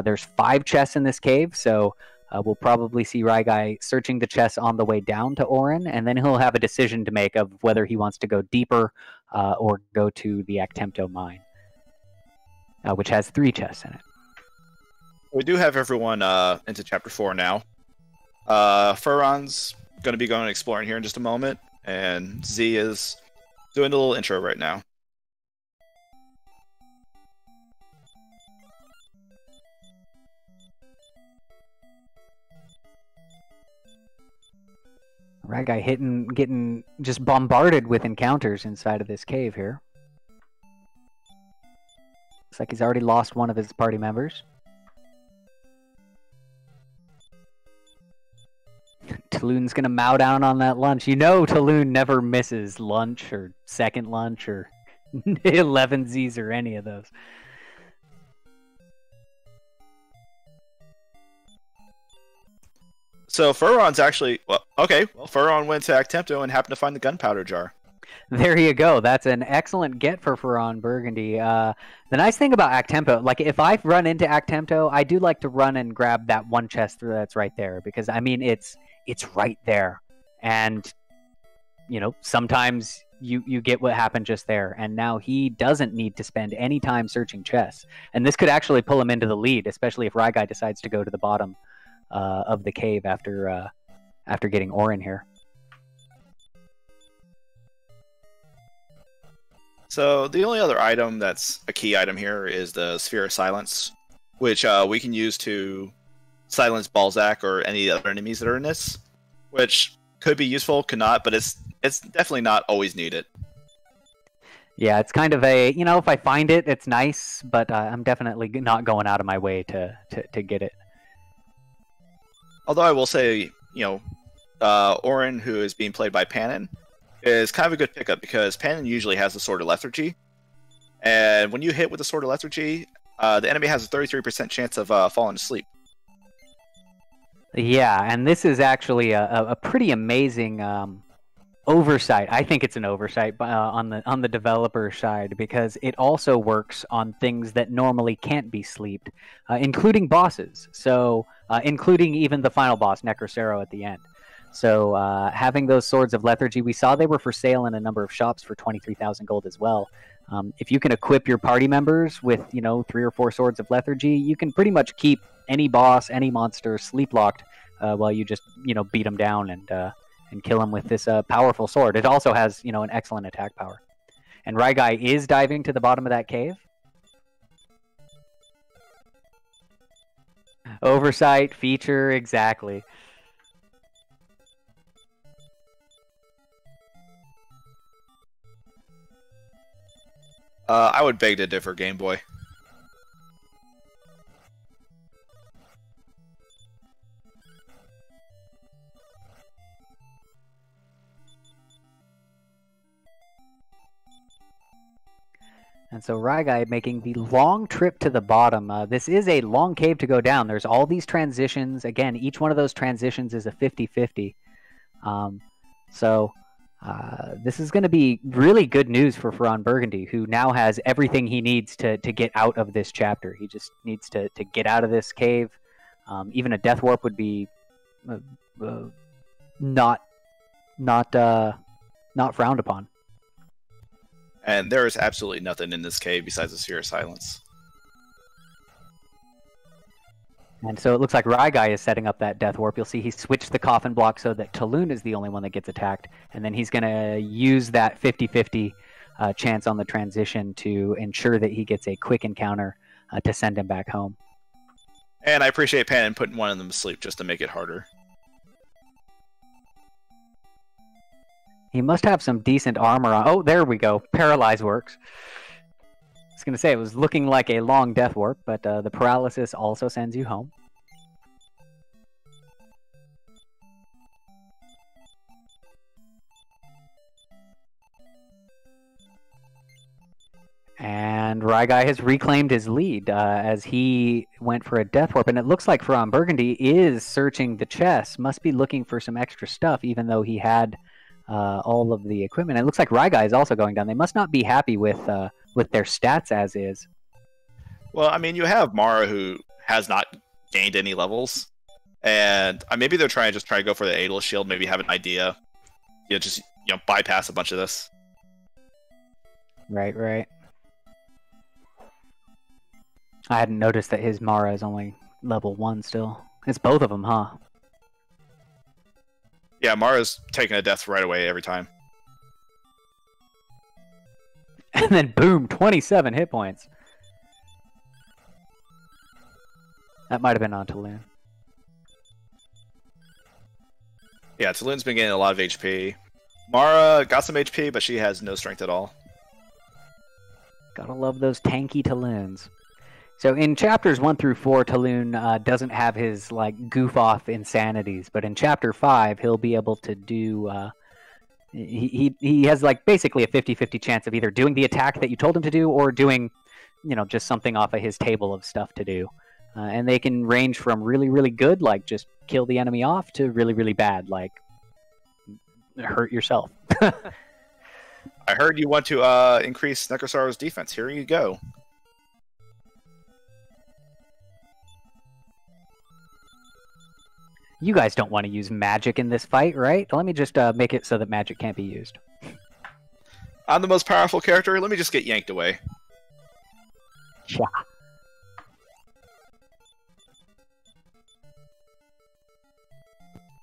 S1: There's 5 chests in this cave, so we'll probably see Ryguy searching the chests on the way down to Orin, and then he'll have a decision to make of whether he wants to go deeper or go to the Actemto mine, which has 3 chests in it.
S2: We do have everyone into Chapter 4 now. Furon's going to be going exploring here in just a moment, and Z is doing a little intro right now.
S1: Ryguy getting just bombarded with encounters inside of this cave here. Looks like he's already lost one of his party members. Taloon's gonna mow down on that lunch. You know Taloon never misses lunch or second lunch or 11Zs or any of those.
S2: So Furon's actually... Furon went to Actemto and happened to find the gunpowder jar.
S1: There you go. That's an excellent get for Furon Burgundy. The nice thing about Actemto, like if I run into Actemto, I do like to run and grab that one chest that's right there, because I mean it's right there, and you know sometimes you get what happened just there, and now he doesn't need to spend any time searching chests, and this could actually pull him into the lead, especially if Ryguy decides to go to the bottom of the cave after getting Orin here.
S2: So the only other item that's a key item here is the Sphere of Silence, which we can use to silence Balzac or any other enemies that are in this, which could be useful, could not, but it's definitely not always needed.
S1: Yeah, it's kind of a, you know, if I find it, it's nice, but I'm definitely not going out of my way to get it.
S2: Although I will say, you know, Orin, who is being played by Panin, is kind of a good pickup because Panin usually has the Sword of Lethargy. And when you hit with the Sword of Lethargy, the enemy has a 33% chance of falling asleep.
S1: Yeah, and this is actually a pretty amazing oversight. I think it's an oversight on the developer side, because it also works on things that normally can't be sleeped, including bosses. So, including even the final boss, Necrocero, at the end. So having those Swords of Lethargy, we saw they were for sale in a number of shops for 23,000 gold as well. If you can equip your party members with, you know, 3 or 4 Swords of Lethargy, you can pretty much keep any boss, any monster sleep locked while you just, you know, beat them down and kill them with this powerful sword. It also has, you know, an excellent attack power. And Ryguy is diving to the bottom of that cave. Oversight, feature, exactly.
S2: I would beg to differ, Game Boy.
S1: And so Ryguy making the long trip to the bottom. This is a long cave to go down. There's all these transitions. Again, each one of those transitions is a 50-50. So this is going to be really good news for Ferran Burgundy, who now has everything he needs to get out of this chapter. He just needs to get out of this cave. Even a death warp would be not frowned upon.
S2: And there is absolutely nothing in this cave besides the Sphere of Silence.
S1: And so it looks like Ryguy is setting up that death warp. You'll see he switched the coffin block so that Talon is the only one that gets attacked. And then he's going to use that 50-50 chance on the transition to ensure that he gets a quick encounter to send him back home.
S2: And I appreciate Pan putting one of them to sleep just to make it harder.
S1: He must have some decent armor on. Oh, there we go. Paralyze works. I was going to say, it was looking like a long death warp, but the paralysis also sends you home. And Ryguy has reclaimed his lead as he went for a death warp. And it looks like Ferran Burgundy is searching the chest, must be looking for some extra stuff, even though he had all of the equipment. It looks like Ryguy is also going down. They must not be happy with their stats as is.
S2: Well, I mean, you have Mara, who has not gained any levels, and maybe they're trying to go for the Aeolus Shield. Maybe have an idea, just bypass a bunch of this.
S1: Right. I hadn't noticed that his Mara is only level 1 still. It's both of them, huh?
S2: Yeah, Mara's taking a death right away every time.
S1: And then boom, 27 hit points. That might have been on Talon.
S2: Yeah, Talon's been getting a lot of HP. Mara got some HP, but she has no strength at all.
S1: Gotta love those tanky Talons. So in chapters 1 through 4, Talon doesn't have his goof off insanities, but in chapter 5 he'll be able to do. He has basically a 50-50 chance of either doing the attack that you told him to do or doing, just something off of his table of stuff to do, and they can range from really really good, like just kill the enemy off, to really really bad, like hurt yourself.
S2: I heard you want to increase Necrosaur's defense. Here you go.
S1: You guys don't want to use magic in this fight, right? Let me just make it so that magic can't be used.
S2: I'm the most powerful character. Let me just get yanked away.
S1: Yeah.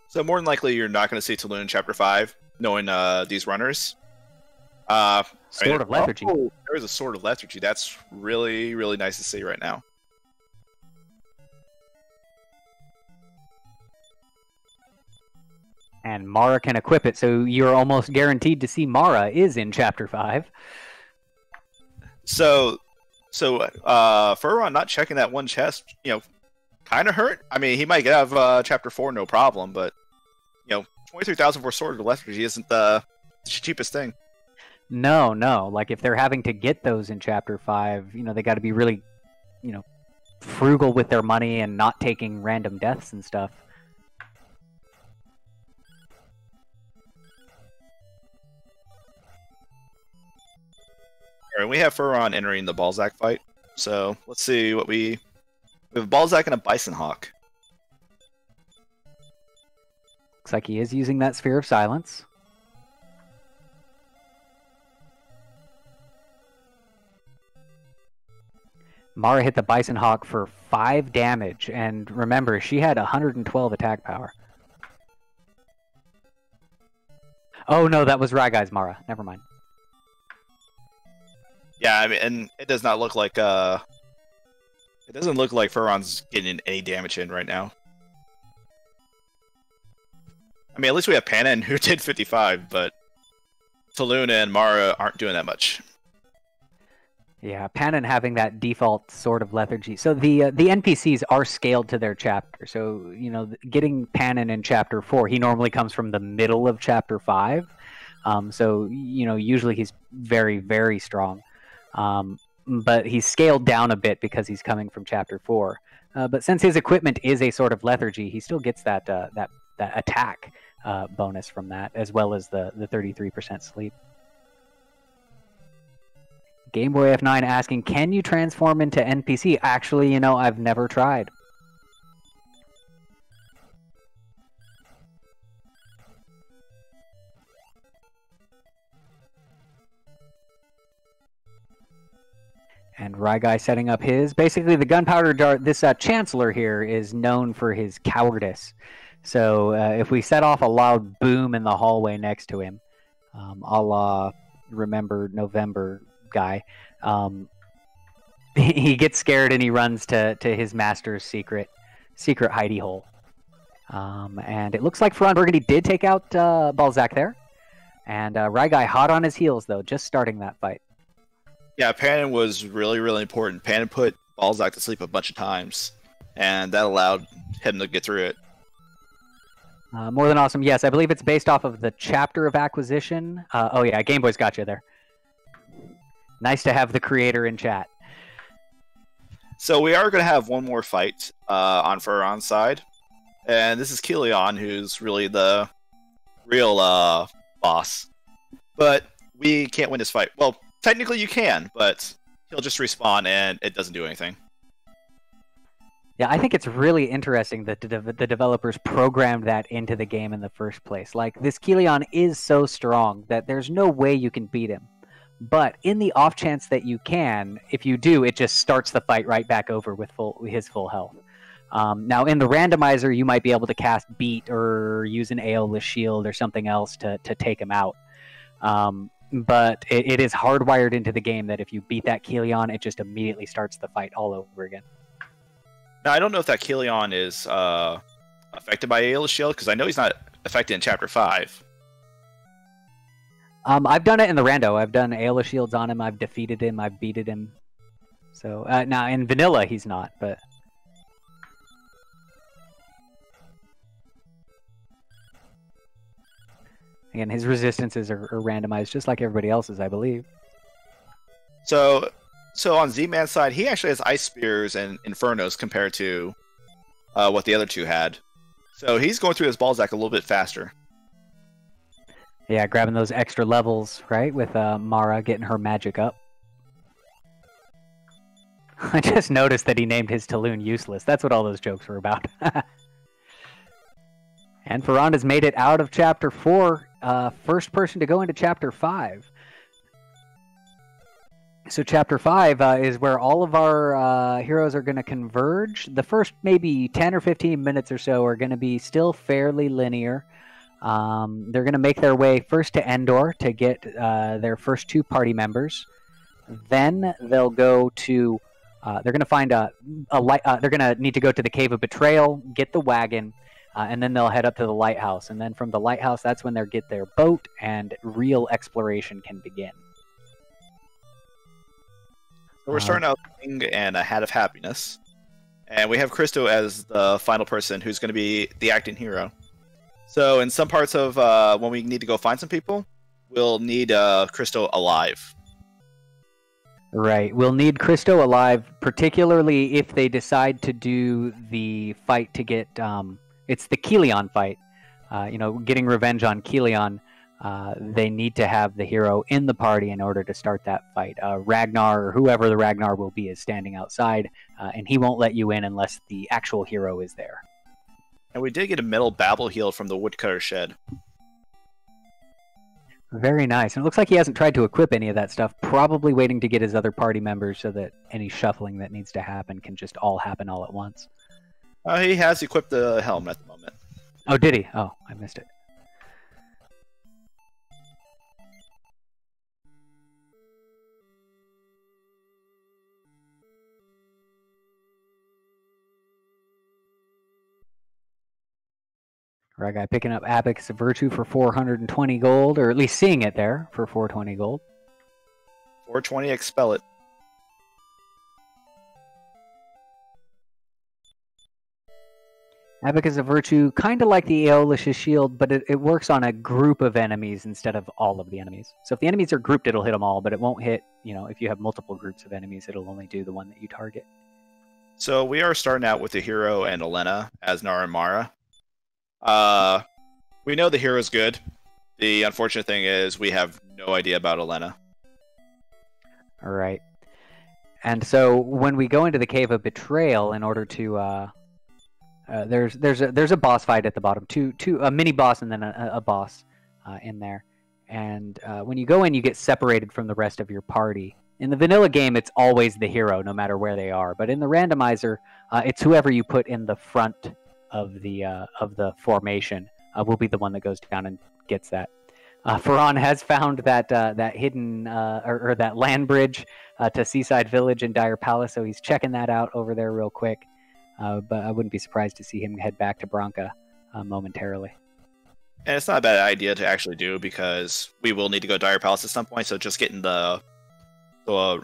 S2: So more than likely, you're not going to see Talon in Chapter 5, knowing these runners.
S1: Sword of Lethargy.
S2: Oh, there is a Sword of Lethargy. That's really, really nice to see right now.
S1: And Mara can equip it, so you're almost guaranteed to see Mara is in Chapter 5.
S2: So Ferran not checking that one chest, kind of hurt. I mean, he might get out of Chapter 4 no problem, but 23,000 for Sword of Lethargy isn't the cheapest thing.
S1: No. If they're having to get those in Chapter 5, they got to be really, frugal with their money and not taking random deaths and stuff.
S2: And we have Ferran entering the Balzac fight. So let's see what we have. A Balzac and a Bison Hawk.
S1: Looks like he is using that Sphere of Silence. Mara hit the Bison Hawk for 5 damage, and remember, she had 112 attack power. Oh no, that was Ryguy's Mara. Never mind.
S2: Yeah, I mean, and it does not look like it doesn't look like Ferran's getting any damage in right now. I mean, at least we have Panin, who did 55, but Talon and Mara aren't doing that much.
S1: Yeah, Panin having that default sort of lethargy. So the NPCs are scaled to their chapter. So getting Panin in chapter 4, he normally comes from the middle of chapter 5. So usually he's very, very strong. But he's scaled down a bit because he's coming from chapter 4. But since his equipment is a sort of lethargy, he still gets that attack bonus from that, as well as the 33% sleep. Game Boy F9 asking, can you transform into NPC? Actually, I've never tried. And Ryguy setting up his. Basically, the gunpowder dart, this Chancellor here is known for his cowardice. So if we set off a loud boom in the hallway next to him, a la Remember November guy, he gets scared and he runs to his master's secret hidey hole. And it looks like Ferran Burgundy did take out Balzac there. And Ryguy hot on his heels, though, just starting that fight.
S2: Yeah, Panin was really, really important. Panin put Balzac to sleep a bunch of times, and that allowed him to get through it.
S1: More than awesome. Yes, I believe it's based off of the chapter of acquisition. Oh yeah, Game Boy's got you there. Nice to have the creator in chat.
S2: So we are going to have one more fight on Ferran's side, and this is Kilian, who's really the real boss. But we can't win this fight. Well, technically you can, but he'll just respawn and it doesn't do anything.
S1: Yeah, I think it's really interesting that the developers programmed that into the game in the first place. Like, this Kilian is so strong that there's no way you can beat him. But in the off chance that you can, if you do, it just starts the fight right back over with his full health. Now, in the randomizer, you might be able to cast Beat or use an Aeolus Shield or something else to take him out. But it is hardwired into the game that if you beat that Kilian, it just immediately starts the fight all over again.
S2: Now, I don't know if that Kilian is affected by Aeolus Shield, because I know he's not affected in Chapter 5.
S1: I've done it in the rando. I've done Aeolus Shields on him. I've defeated him. I've beated him. So now in vanilla, he's not, but... Again, his resistances are randomized just like everybody else's, I believe.
S2: So on Z-Man's side, he actually has Ice Spears and Infernos compared to what the other two had. So he's going through his Balzac a little bit faster.
S1: Yeah, grabbing those extra levels, right? With Mara getting her magic up. I just noticed that he named his Talon useless. That's what all those jokes were about. And Ferran has made it out of Chapter 4. First person to go into Chapter 5. So Chapter 5 is where all of our heroes are going to converge. The first maybe 10 or 15 minutes or so are going to be still fairly linear. They're going to make their way first to Endor to get their first 2 party members. Then they'll go to... they're going to find a light... they're going to need to go to the Cave of Betrayal, get the wagon, and then they'll head up to the lighthouse. And then from the lighthouse, that's when they'll get their boat and real exploration can begin.
S2: So we're starting out with King and a Hat of Happiness. And we have Christo as the final person who's going to be the acting hero. So in some parts of when we need to go find some people, we'll need Christo alive.
S1: Right. We'll need Christo alive, particularly if they decide to do the fight to get... it's the Kilian fight. Getting revenge on Kilian. They need to have the hero in the party in order to start that fight. Ragnar, or whoever the Ragnar will be, is standing outside, and he won't let you in unless the actual hero is there.
S2: And we did get a metal Babel Heal from the Woodcutter Shed.
S1: Very nice. And it looks like he hasn't tried to equip any of that stuff, probably waiting to get his other party members so that any shuffling that needs to happen can just all happen all at once.
S2: He has equipped the helm at the moment.
S1: Oh, did he? Oh, I missed it. Right guy picking up Abacus of Virtue for 420 gold, or at least seeing it there for 420 gold.
S2: 420 expel it.
S1: Abacus of Virtue, kind of like the Aeolus's Shield, but it works on a group of enemies instead of all of the enemies. So if the enemies are grouped, it'll hit them all, but it won't hit, if you have multiple groups of enemies, it'll only do the one that you target.
S2: So we are starting out with the hero and Elena as Nara and Mara. We know the hero's good. The unfortunate thing is we have no idea about Elena.
S1: All right. And so when we go into the Cave of Betrayal, in order to there's a boss fight at the bottom, a mini boss and then a boss in there. And when you go in, you get separated from the rest of your party. In the vanilla game, it's always the hero, no matter where they are. But in the randomizer, it's whoever you put in the front of the formation will be the one that goes down and gets that. Ferran has found that hidden or that land bridge to Seaside Village and Dire Palace, so he's checking that out over there real quick. But I wouldn't be surprised to see him head back to Branca momentarily.
S2: And it's not a bad idea to actually do, because we will need to go to Dire Palace at some point, so just getting the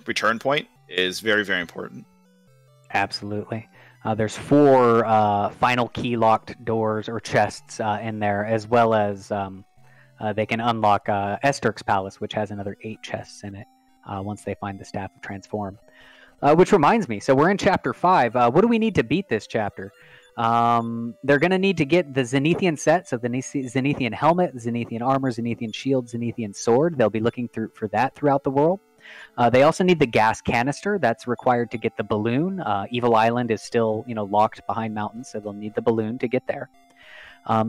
S2: return point is very, very important.
S1: Absolutely. There's 4 final key locked doors or chests in there, as well as they can unlock Esterk's Palace, which has another 8 chests in it once they find the Staff of Transform. Which reminds me, so we're in Chapter 5. What do we need to beat this chapter? They're going to need to get the Zenithian set, so the Zenithian helmet, Zenithian armor, Zenithian shield, Zenithian sword. They'll be looking for that throughout the world. They also need the gas canister. That's required to get the balloon. Evil Island is still, locked behind mountains, so they'll need the balloon to get there.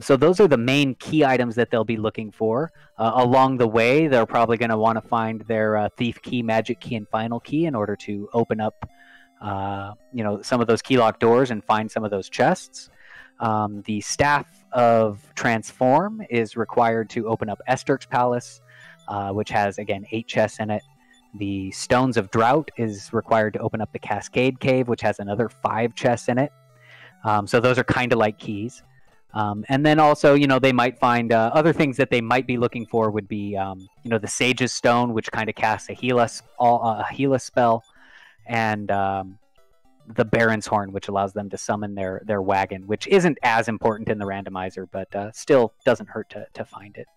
S1: So those are the main key items that they'll be looking for. Along the way, they're probably going to want to find their thief key, magic key, and final key in order to open up, some of those key lock doors and find some of those chests. The Staff of Transform is required to open up Esterk's Palace, which has, again, 8 chests in it. The Stones of Drought is required to open up the Cascade Cave, which has another 5 chests in it. So those are kind of like keys. And then also, they might find other things that they might be looking for would be, the Sage's Stone, which kind of casts a heal us spell, and the Baron's Horn, which allows them to summon their wagon, which isn't as important in the randomizer, but still doesn't hurt to find it.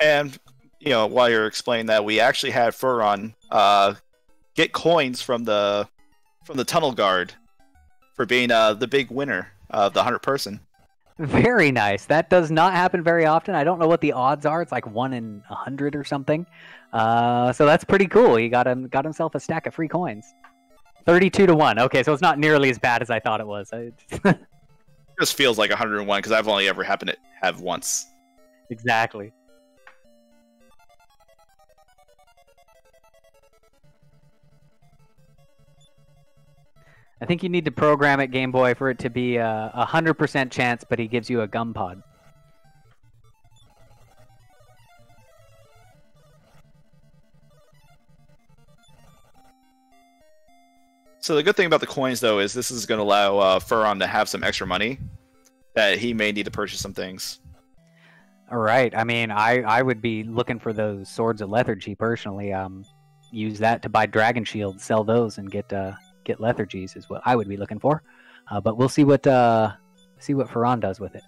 S2: And while you're explaining that, we actually had Ferran get coins from the Tunnel Guard for being the big winner of the 100-person.
S1: Very nice. That does not happen very often. I don't know what the odds are. It's like 1 in 100 or something. So that's pretty cool. He got himself a stack of free coins. 32-1. Okay, so it's not nearly as bad as I thought it was.
S2: It just feels like 101 because I've only ever happened to have once.
S1: Exactly. I think you need to program it, Game Boy, for it to be a 100% chance, but he gives you a gum pod.
S2: So the good thing about the coins, though, is this is going to allow Ferran to have some extra money that he may need to purchase some things.
S1: All right. I mean, I would be looking for those Swords of Lethargy personally. Use that to buy Dragon Shields, sell those, and get lethargies is what I would be looking for. But we'll see what Ferran does with it.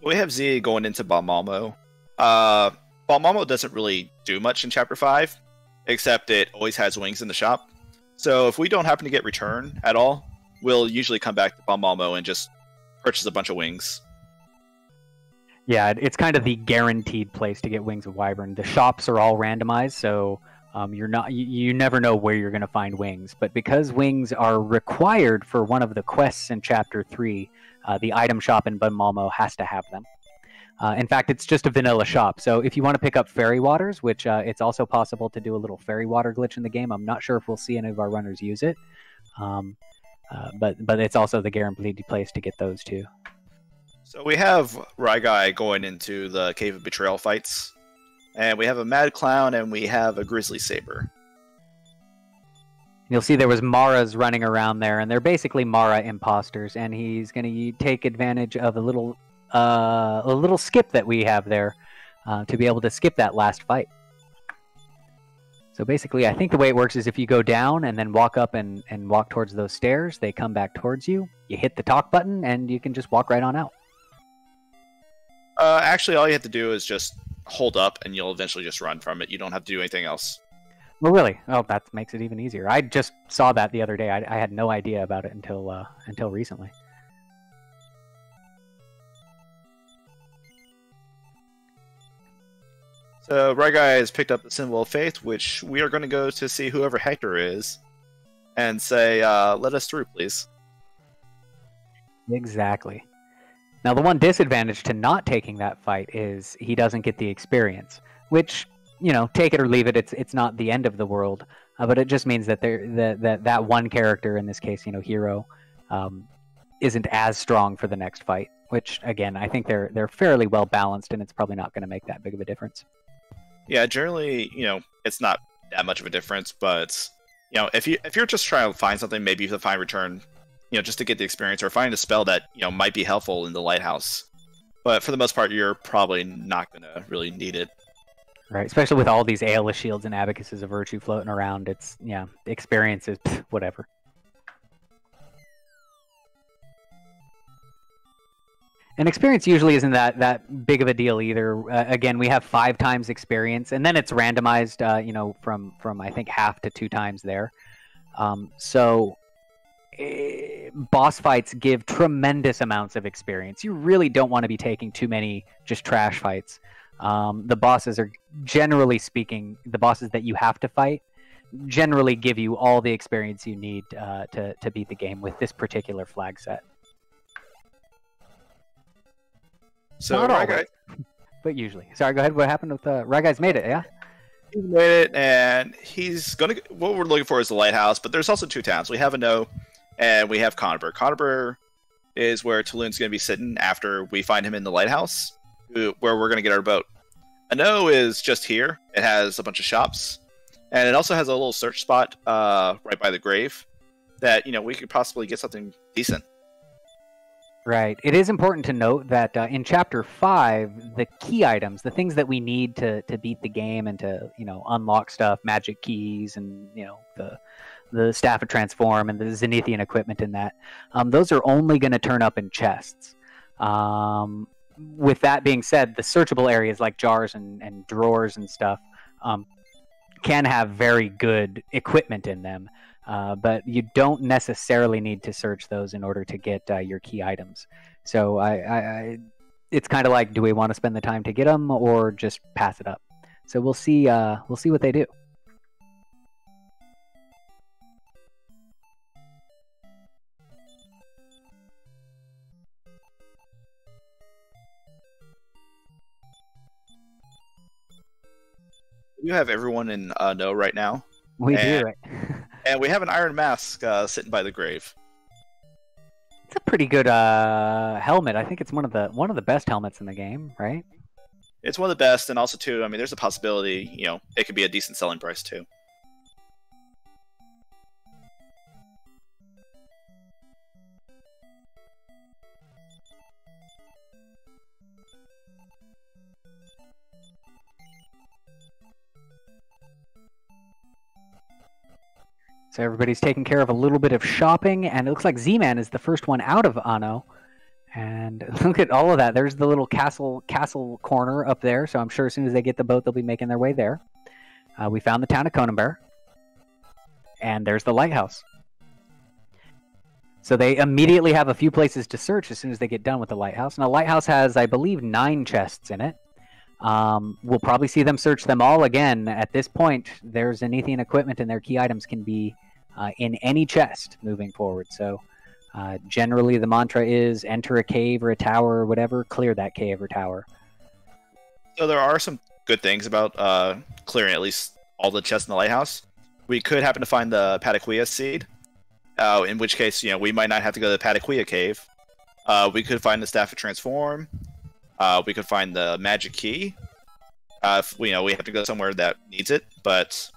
S2: We have Z going into Balmamo. Balmamo doesn't really do much in Chapter 5, except it always has wings in the shop. So if we don't happen to get return at all, we'll usually come back to Balmamo and just purchase a bunch of wings.
S1: Yeah, it's kind of the guaranteed place to get Wings of Wyvern. The shops are all randomized, so you never know where you're going to find wings. But because wings are required for one of the quests in Chapter 3, the item shop in Balmamo has to have them. In fact, it's just a vanilla shop. So if you want to pick up fairy waters, which it's also possible to do a little fairy water glitch in the game. I'm not sure if we'll see any of our runners use it. But it's also the guaranteed place to get those too.
S2: So we have Rygai going into the Cave of Betrayal fights. And we have a Mad Clown and we have a Grizzly Saber.
S1: You'll see there was Mara's running around there, and they're basically Mara imposters, and he's going to take advantage of a little skip that we have there to be able to skip that last fight. So basically, I think the way it works is if you go down and then walk up and walk towards those stairs, they come back towards you. You hit the talk button, and you can just walk right on out.
S2: Actually, all you have to do is just hold up, and you'll eventually just run from it. You don't have to do anything else.
S1: Well, really? Oh, that makes it even easier. I just saw that the other day. I had no idea about it until recently.
S2: So Ryguy has picked up the Symbol of Faith, which we are going to go to see whoever Hector is, and say, let us through, please.
S1: Exactly. Now, the one disadvantage to not taking that fight is he doesn't get the experience, which, you know, take it or leave it, it's not the end of the world, but it just means that that one character, in this case, you know, Hero, isn't as strong for the next fight, which, again, I think they're fairly well balanced, and it's probably not going to make that big of a difference.
S2: Yeah, generally, you know, it's not that much of a difference, but, you know, if you're just trying to find something, maybe to find return, you know, just to get the experience, or find a spell that, you know, might be helpful in the lighthouse. But for the most part, you're probably not going to really need it.
S1: Right, especially with all these Aeolus shields and Abacuses of Virtue floating around, it's, yeah, experience is whatever. And experience usually isn't that big of a deal either. Again, we have 5 times experience, and then it's randomized, you know, from I think half to 2 times there. So boss fights give tremendous amounts of experience. You really don't want to be taking too many just trash fights. The bosses are, generally speaking, the bosses that you have to fight generally give you all the experience you need to beat the game with this particular flag set.
S2: So
S1: Not
S2: Ryguy,
S1: always, but usually. Sorry, go ahead. What happened with Ryguy's made it? Yeah.
S2: he's made it, and he's gonna. What we're looking for is the lighthouse, but there's also 2 towns. We have Ano, and we have Conover. Conover is where Tulun's gonna be sitting after we find him in the lighthouse, where we're gonna get our boat. Ano is just here. It has a bunch of shops, and it also has a little search spot right by the grave that, you know, we could possibly get something decent.
S1: Right. It is important to note that in Chapter 5, the key items, the things that we need to beat the game and to, you know, unlock stuff, magic keys and, you know, the Staff of Transform and the Zenithian equipment in that, those are only going to turn up in chests. With that being said, the searchable areas like jars and drawers and stuff can have very good equipment in them. But you don't necessarily need to search those in order to get your key items. So it's kind of like, do we want to spend the time to get them or just pass it up? So we'll see what they do.
S2: You have everyone in No right now.
S1: We do, right?
S2: And we have an iron mask sitting by the grave.
S1: It's a pretty good helmet. I think it's one of the best helmets in the game, right?
S2: It's one of the best, and also too, I mean, there's a possibility, you know, it could be a decent selling price too.
S1: So everybody's taking care of a little bit of shopping, and it looks like Z-Man is the first one out of Ano. And look at all of that. There's the little castle corner up there, so I'm sure as soon as they get the boat, they'll be making their way there. We found the town of Conenbear, and there's the lighthouse. So they immediately have a few places to search as soon as they get done with the lighthouse. And the lighthouse has, I believe, 9 chests in it. We'll probably see them search them all again. At this point, their Zenithian equipment and their key items can be in any chest moving forward. So generally the mantra is enter a cave or a tower or whatever, clear that cave or tower.
S2: So there are some good things about clearing at least all the chests in the lighthouse. We could happen to find the Pataquia seed, in which case, you know, we might not have to go to the Pataquia cave. We could find the Staff of Transform. We could find the magic key. If, you know, we have to go somewhere that needs it, but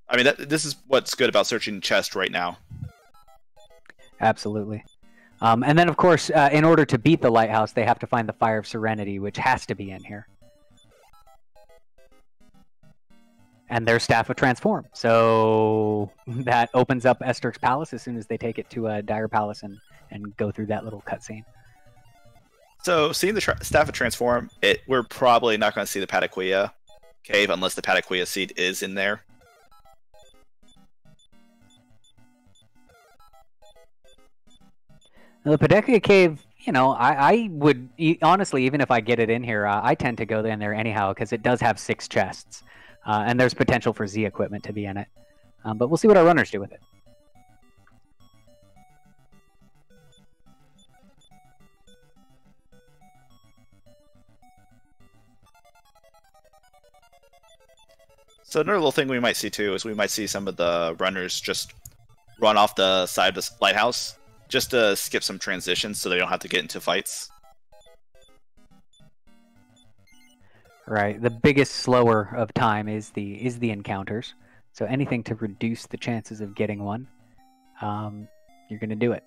S2: I mean, this is what's good about searching chests right now.
S1: Absolutely. And then, of course, in order to beat the lighthouse, they have to find the Fire of Serenity, which has to be in here. and their Staff of Transform. So that opens up Esteric's Palace as soon as they take it to Dire Palace and go through that little cutscene.
S2: So seeing the Staff of Transform, we're probably not going to see the Pataquilla cave unless the Pataquilla seed is in there.
S1: The Pataquilla cave, you know, I would honestly, even if I get it in here, I tend to go in there anyhow because it does have 6 chests, and there's potential for Z equipment to be in it. But we'll see what our runners do with it.
S2: So another little thing we might see too is we might see some of the runners just run off the side of the lighthouse just to skip some transitions so they don't have to get into fights.
S1: Right. The biggest slower of time is the encounters. So anything to reduce the chances of getting one, you're going to do it.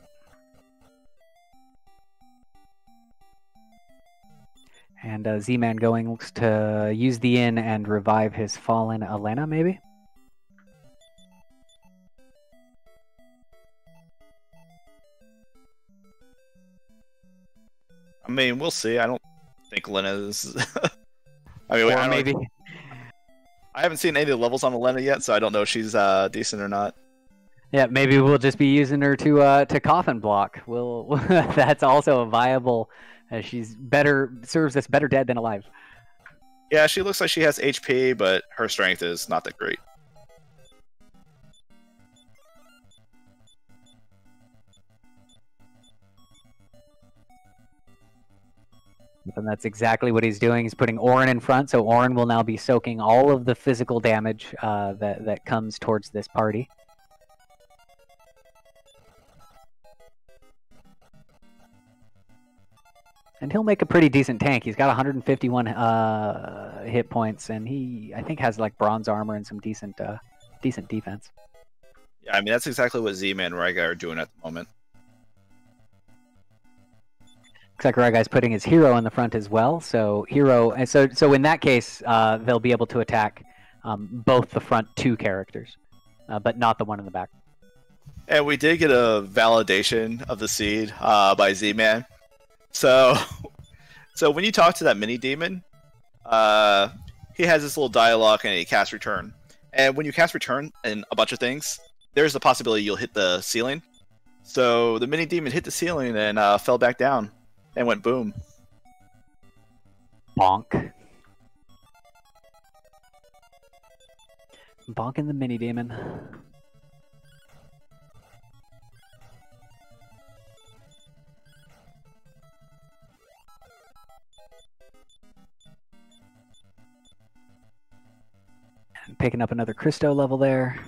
S1: And Z-Man going to use the inn and revive his fallen Elena, maybe?
S2: I mean, we'll see. I don't think Elena is... I mean,
S1: or maybe...
S2: I haven't seen any of the levels on Elena yet, so I don't know if she's decent or not.
S1: Yeah, maybe we'll just be using her to coffin block. That's also a viable... she's better, serves us better dead than alive.
S2: Yeah, she looks like she has HP, but her strength is not that great.
S1: And that's exactly what he's doing. He's putting Orin in front, so Orin will now be soaking all of the physical damage that comes towards this party. And he'll make a pretty decent tank. He's got 151 hit points, and he, I think, has like bronze armor and some decent defense.
S2: Yeah, I mean, that's exactly what Z-Man and Ryguy are doing at the moment.
S1: Looks like Ryguy's putting his hero in the front as well. So so in that case, they'll be able to attack both the front 2 characters, but not the one in the back.
S2: And we did get a validation of the seed by Z-Man. So when you talk to that mini demon, he has this little dialogue and he casts return. And when you cast return and a bunch of things, there's the possibility you'll hit the ceiling. So the mini demon hit the ceiling and fell back down and went boom.
S1: Bonk. Bonking the mini demon. Picking up another Christo level there,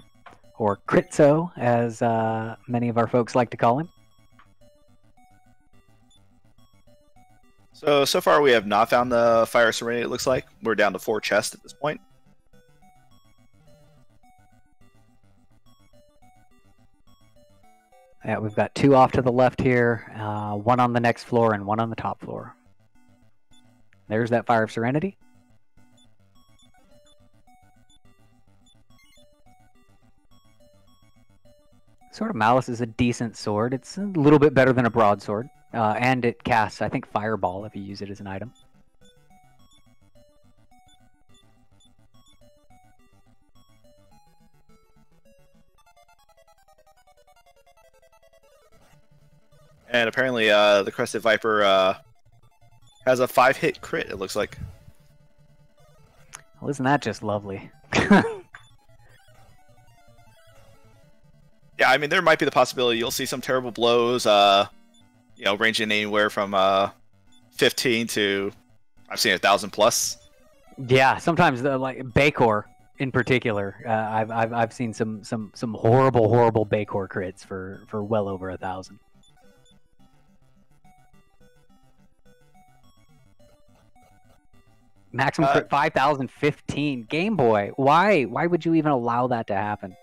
S1: or Critzo, as many of our folks like to call him.
S2: So far we have not found the Fire Serenity, it looks like. We're down to 4 chests at this point.
S1: Yeah, we've got 2 off to the left here, 1 on the next floor and 1 on the top floor. There's that Fire of Serenity. Sword of Malice is a decent sword. It's a little bit better than a broadsword. And it casts, I think, Fireball if you use it as an item.
S2: And apparently the Crested Viper has a 5-hit crit, it looks like.
S1: Well, isn't that just lovely?
S2: Yeah, I mean, there might be the possibility you'll see some terrible blows, ranging anywhere from 15 to, I've seen 1,000 plus.
S1: Yeah, sometimes like Bakor in particular, I've seen some horrible Bakor crits for well over 1,000. Maximum crit 5,015. Game Boy, why would you even allow that to happen?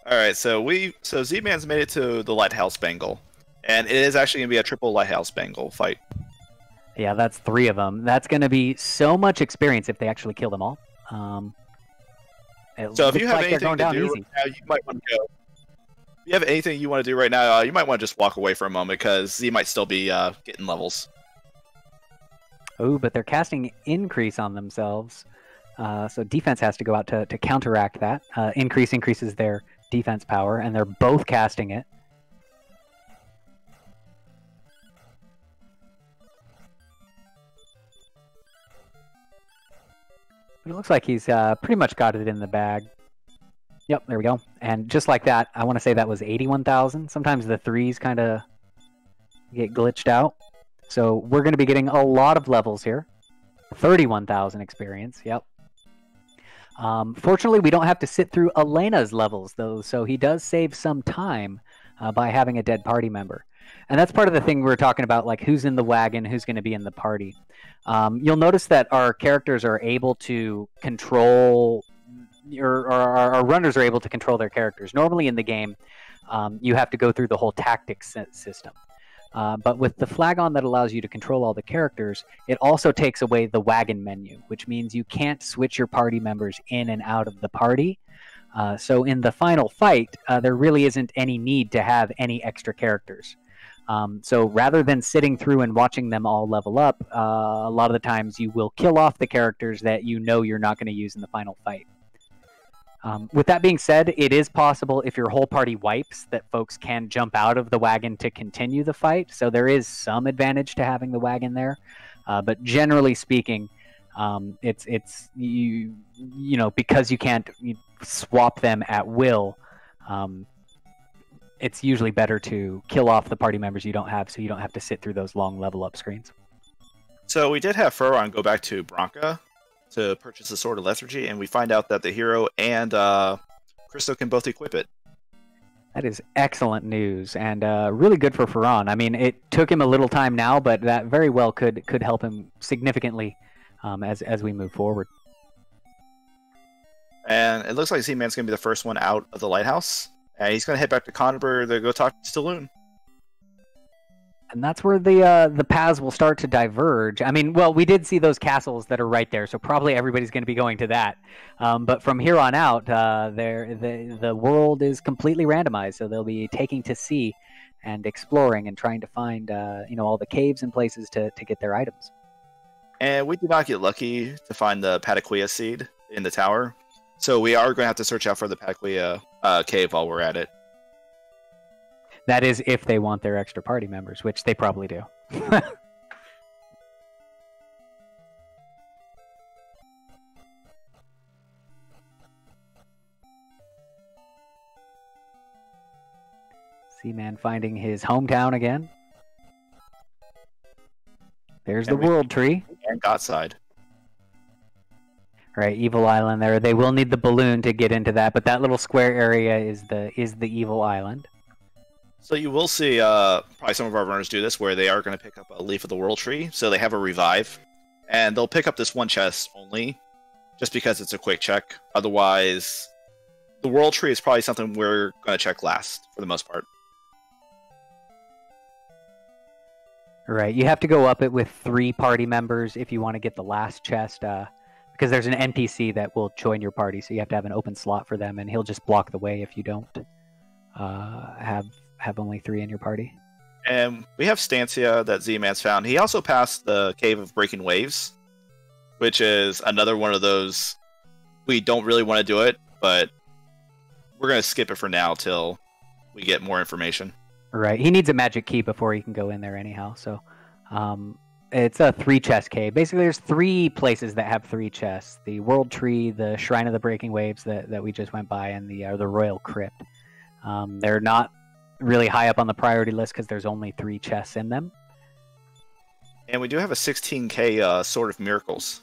S2: Alright, so Z-Man's made it to the Lighthouse Bangle. And it is actually going to be a triple Lighthouse Bangle fight.
S1: Yeah, that's 3 of them. That's going to be so much experience if they actually kill them all.
S2: So if you have
S1: like
S2: anything to do right now, you might want to go. If you have anything you want to do right now, you might want to just walk away for a moment because Z might still be getting levels.
S1: Oh, but they're casting increase on themselves. So defense has to go out to counteract that. Increases their defense power, and they're both casting it. But it looks like he's pretty much got it in the bag. Yep, there we go. And just like that, I want to say that was 81,000. Sometimes the 3s kind of get glitched out. So we're going to be getting a lot of levels here. 31,000 experience, yep. Fortunately, we don't have to sit through Elena's levels, though, so he does save some time by having a dead party member. And that's part of the thing we were talking about, like who's in the wagon, who's going to be in the party. You'll notice that our characters are able to control, or our runners are able to control their characters. Normally in the game, you have to go through the whole tactics system. But with the flag-on that allows you to control all the characters, it also takes away the wagon menu, which means you can't switch your party members in and out of the party. So in the final fight, there really isn't any need to have any extra characters. So rather than sitting through and watching them all level up, a lot of the times you will kill off the characters that you know you're not going to use in the final fight. With that being said, it is possible if your whole party wipes that folks can jump out of the wagon to continue the fight. So there is some advantage to having the wagon there. But generally speaking, it's you know, because you can't swap them at will, it's usually better to kill off the party members you don't have so you don't have to sit through those long level up screens.
S2: So we did have Furon go back to Bronca to purchase the Sword of Lethargy, and we find out that the hero and Crystal can both equip it.
S1: That is excellent news, and really good for Furon. I mean, it took him a little time now, but that very well could help him significantly as we move forward.
S2: And it looks like Z-Man's going to be the first one out of the lighthouse, and he's going to head back to Conver to go talk to Staloon.
S1: And that's where the paths will start to diverge. I mean, well, we did see those castles that are right there, so probably everybody's going to be going to that. But from here on out, the world is completely randomized, so they'll be taking to sea and exploring and trying to find all the caves and places to get their items.
S2: And we did not get lucky to find the Pataquia seed in the tower, so we are going to have to search out for the Pataquia cave while we're at it.
S1: That is if they want their extra party members, which they probably do. Z-Man finding his hometown again. There's the world tree.
S2: And Godside.
S1: Right, Evil Island there. They will need the balloon to get into that, but that little square area is the Evil Island.
S2: So you will see probably some of our runners do this, where they are going to pick up a leaf of the World Tree, so they have a revive, and they'll pick up this one chest only, just because it's a quick check. Otherwise, the World Tree is probably something we're going to check last, for the most part.
S1: Right, you have to go up it with 3 party members if you want to get the last chest, because there's an NPC that will join your party, so you have to have an open slot for them, and he'll just block the way if you don't have only 3 in your party.
S2: And we have Stancia that Z-Man's found. He also passed the Cave of Breaking Waves, which is another one of those, we don't really want to do it, but we're going to skip it for now till we get more information.
S1: Right, he needs a magic key before he can go in there anyhow, so it's a 3-chest cave. Basically, there's 3 places that have 3 chests. The World Tree, the Shrine of the Breaking Waves that we just went by, and the Royal Crypt. They're not really high up on the priority list because there's only 3 chests in them.
S2: And we do have a 16k Sword of Miracles.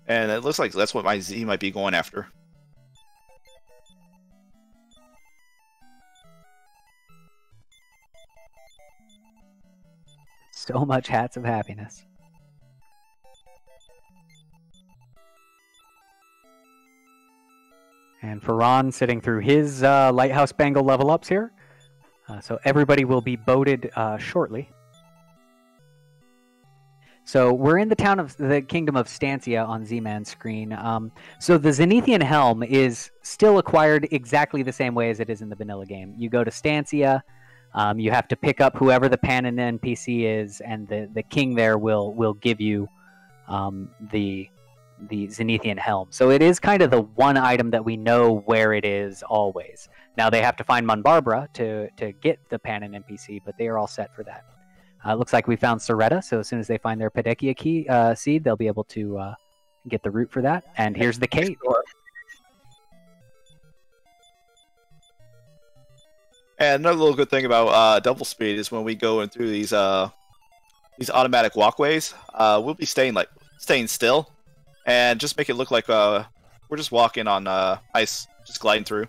S2: And it looks like that's what my Z might be going after.
S1: So much Hats of Happiness. And Furon sitting through his Lighthouse Bangle level ups here. So everybody will be boated shortly. So we're in the kingdom of Stancia on Z-Man's screen. So the Zenithian Helm is still acquired exactly the same way as it is in the vanilla game. You go to Stancia, you have to pick up whoever the Panin NPC is, and the king there will give you the Zenithian Helm. So it is kind of the one item that we know where it is always. Now they have to find Munbarbara to get the Panin NPC, but they are all set for that. Looks like we found Soretta, so as soon as they find their Pedekkia key seed, they'll be able to get the root for that. And here's the cave.
S2: And another little good thing about double speed is when we go in through these automatic walkways, we'll be staying still, and just make it look like we're just walking on ice, just gliding through.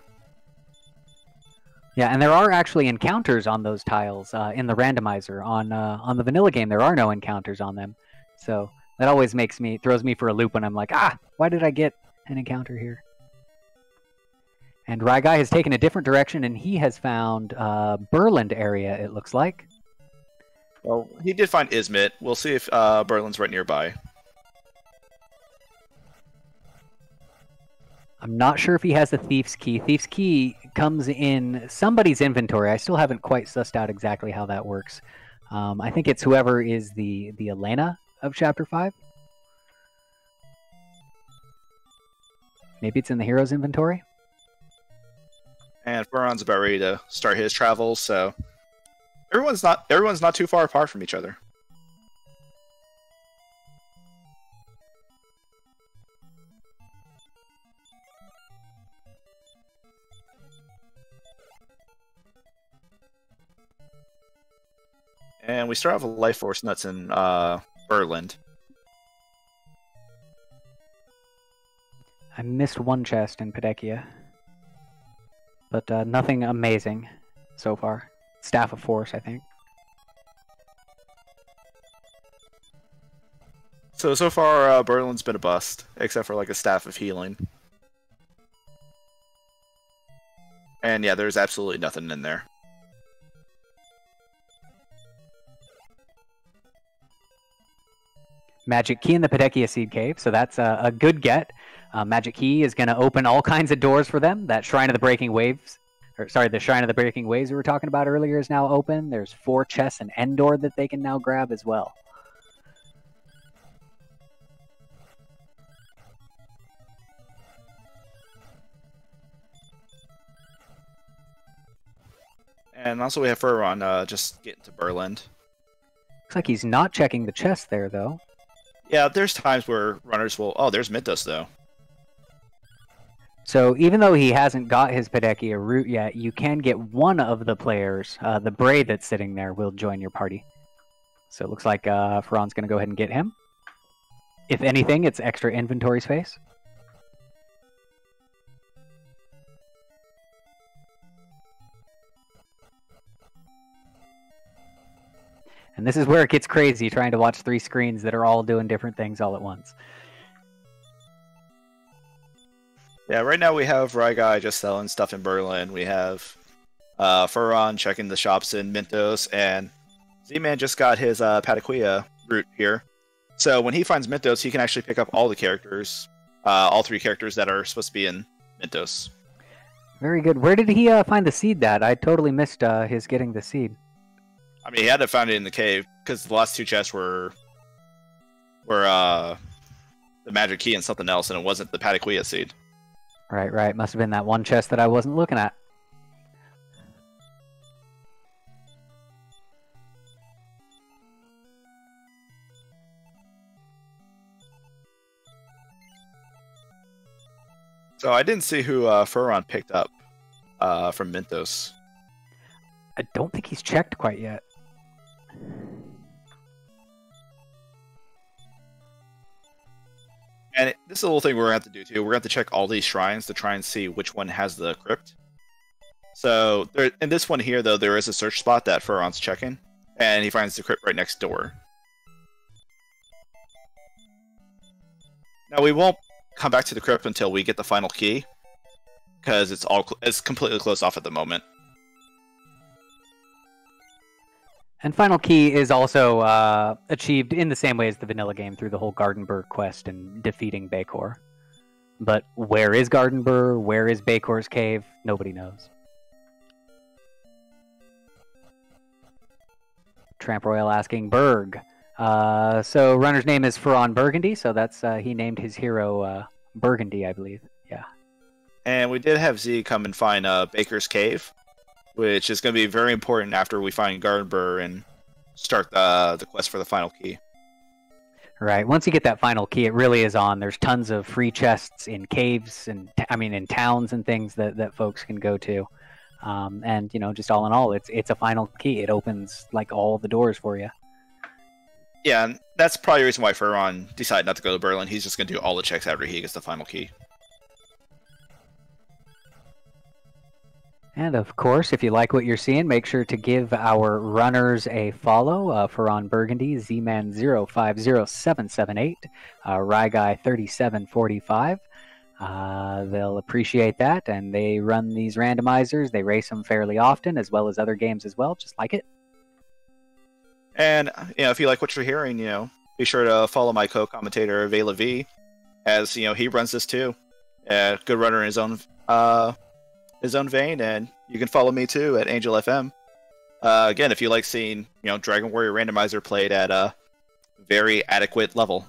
S1: Yeah, and there are actually encounters on those tiles in the randomizer. On the vanilla game, there are no encounters on them, so that always throws me for a loop when I'm like, why did I get an encounter here? And Ryguy has taken a different direction, and he has found Burland area, it looks like.
S2: Well, he did find Izmit. We'll see if Berlin's right nearby.
S1: I'm not sure if he has a Thief's Key. Thief's Key comes in somebody's inventory. I still haven't quite sussed out exactly how that works. I think it's whoever is the Elena of Chapter 5. Maybe it's in the hero's inventory.
S2: And Furon's about ready to start his travels, so everyone's not too far apart from each other. And we start off with Life Force Nuts in Burland.
S1: I missed one chest in Pedekkia, but nothing amazing so far. Staff of Force, I think.
S2: So far, Burland's been a bust, except for like a Staff of Healing. And yeah, there's absolutely nothing in there.
S1: Magic Key in the Pedekkia Seed Cave, so that's a good get. Magic Key is going to open all kinds of doors for them. That Shrine of the Breaking Waves, the Shrine of the Breaking Waves we were talking about earlier is now open. There's 4 chests and Endor that they can now grab as well.
S2: And also we have Furon just getting to Burland.
S1: Looks like he's not checking the chest there, though.
S2: Yeah, there's times where runners will... Oh, there's Mintos, though.
S1: So even though he hasn't got his Pedekkia root yet, you can get one of the players, the Bray that's sitting there, will join your party. So it looks like Furon's going to go ahead and get him. If anything, it's extra inventory space. And this is where it gets crazy, trying to watch 3 screens that are all doing different things all at once.
S2: Yeah, right now we have Ryguy just selling stuff in Berlin. We have Furon checking the shops in Mintos, and Z-Man just got his Pataquilla route here. So when he finds Mintos, he can actually pick up all the characters, all 3 characters that are supposed to be in Mintos.
S1: Very good. Where did he find the seed at? I totally missed his getting the seed.
S2: I mean, he had to find it in the cave, because the last 2 chests were the Magic Key and something else, and it wasn't the Pataquilla seed.
S1: Right. Must have been that one chest that I wasn't looking at.
S2: So I didn't see who Furon picked up from Mintos.
S1: I don't think he's checked quite yet.
S2: And this is a little thing we're going to have to do too. We're going to have to check all these shrines to try and see which one has the crypt. So in this one here, though, there is a search spot that Furon's checking, and he finds the crypt right next door. Now we won't come back to the crypt until we get the final key, because it's completely closed off at the moment.
S1: And final key is also achieved in the same way as the vanilla game through the whole Gardenburg quest and defeating Bakor. But where is Gardenburg? Where is Bakor's cave? Nobody knows. Tramp Royal asking Berg. So runner's name is Ferran Burgundy, so that's he named his hero Burgundy, I believe. Yeah.
S2: And we did have Z come and find Baker's Cave, which is going to be very important after we find Gardenburg and start the quest for the final key.
S1: Right. Once you get that final key, it really is on. There's tons of free chests in caves and in towns and things that folks can go to. And just all in all, it's a final key. It opens like all the doors for you.
S2: Yeah, and that's probably the reason why Ferran decided not to go to Berlin. He's just going to do all the checks after he gets the final key.
S1: And of course, if you like what you're seeing, make sure to give our runners a follow. Ferran Burgundy, Z-Man050778, Ryguy3745. They'll appreciate that, and they run these randomizers. They race them fairly often, as well as other games as well, just like it.
S2: And if you like what you're hearing, be sure to follow my co-commentator Vela V, as he runs this too. Good runner in his own vein, and you can follow me too at Angel FM. Again, if you like seeing Dragon Warrior Randomizer played at a very adequate level.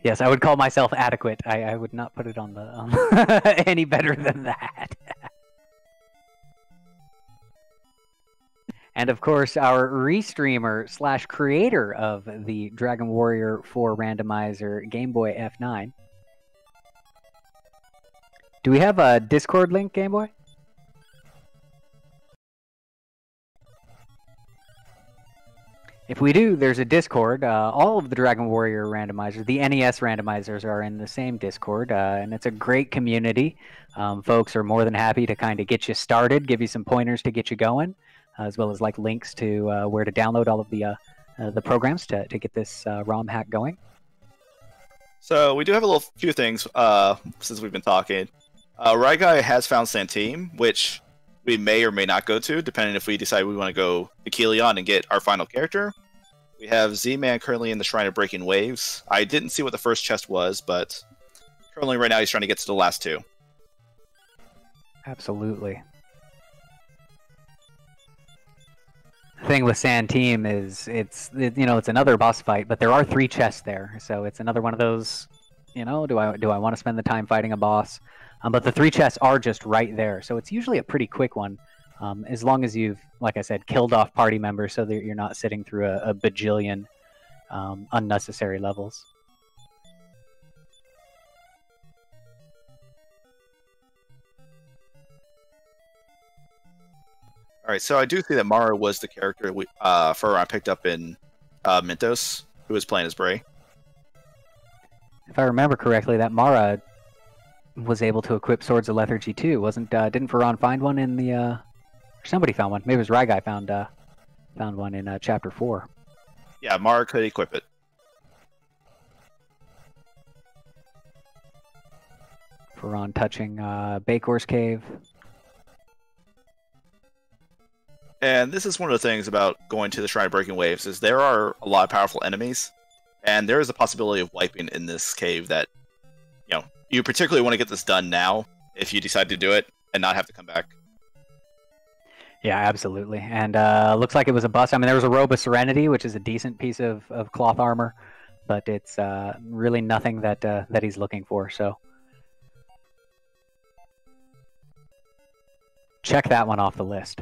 S1: Yes, I would call myself adequate. I would not put it on the any better than that. And of course, our restreamer / creator of the Dragon Warrior 4 Randomizer Game Boy F9. Do we have a Discord link, Game Boy? If we do, there's a Discord. All of the Dragon Warrior randomizers, the NES randomizers, are in the same Discord, and it's a great community. Folks are more than happy to kind of get you started, give you some pointers to get you going, as well as like links to where to download all of the programs to get this ROM hack going.
S2: So we do have a few things since we've been talking. Ryguy has found Santim, which we may or may not go to, depending if we decide we want to go to Kelion and get our final character. We have Z-Man currently in the Shrine of Breaking Waves. I didn't see what the first chest was, but currently right now he's trying to get to the last two.
S1: Absolutely. The thing with Santim is it's another boss fight, but there are 3 chests there, so it's another one of those. Do I want to spend the time fighting a boss? But the 3 chests are just right there, so it's usually a pretty quick one, as long as you've, like I said, killed off party members so that you're not sitting through a bajillion unnecessary levels.
S2: All right, so I do see that Mara was the character Ferran picked up in Mintos, who was playing as Bray.
S1: If I remember correctly, that Mara was able to equip Swords of Lethargy too. Didn't Ferran find one in the? Or somebody found one. Maybe it was Ryguy found one in Chapter 4.
S2: Yeah, Mara could equip it.
S1: Ferran touching Bakor's cave.
S2: And this is one of the things about going to the Shrine of Breaking Waves, is there are a lot of powerful enemies, and there is a possibility of wiping in this cave that, you particularly want to get this done now if you decide to do it and not have to come back.
S1: Yeah, absolutely. And looks like it was a bust. I mean, there was a Robe of Serenity, which is a decent piece of cloth armor, but it's really nothing that he's looking for, so check that one off the list.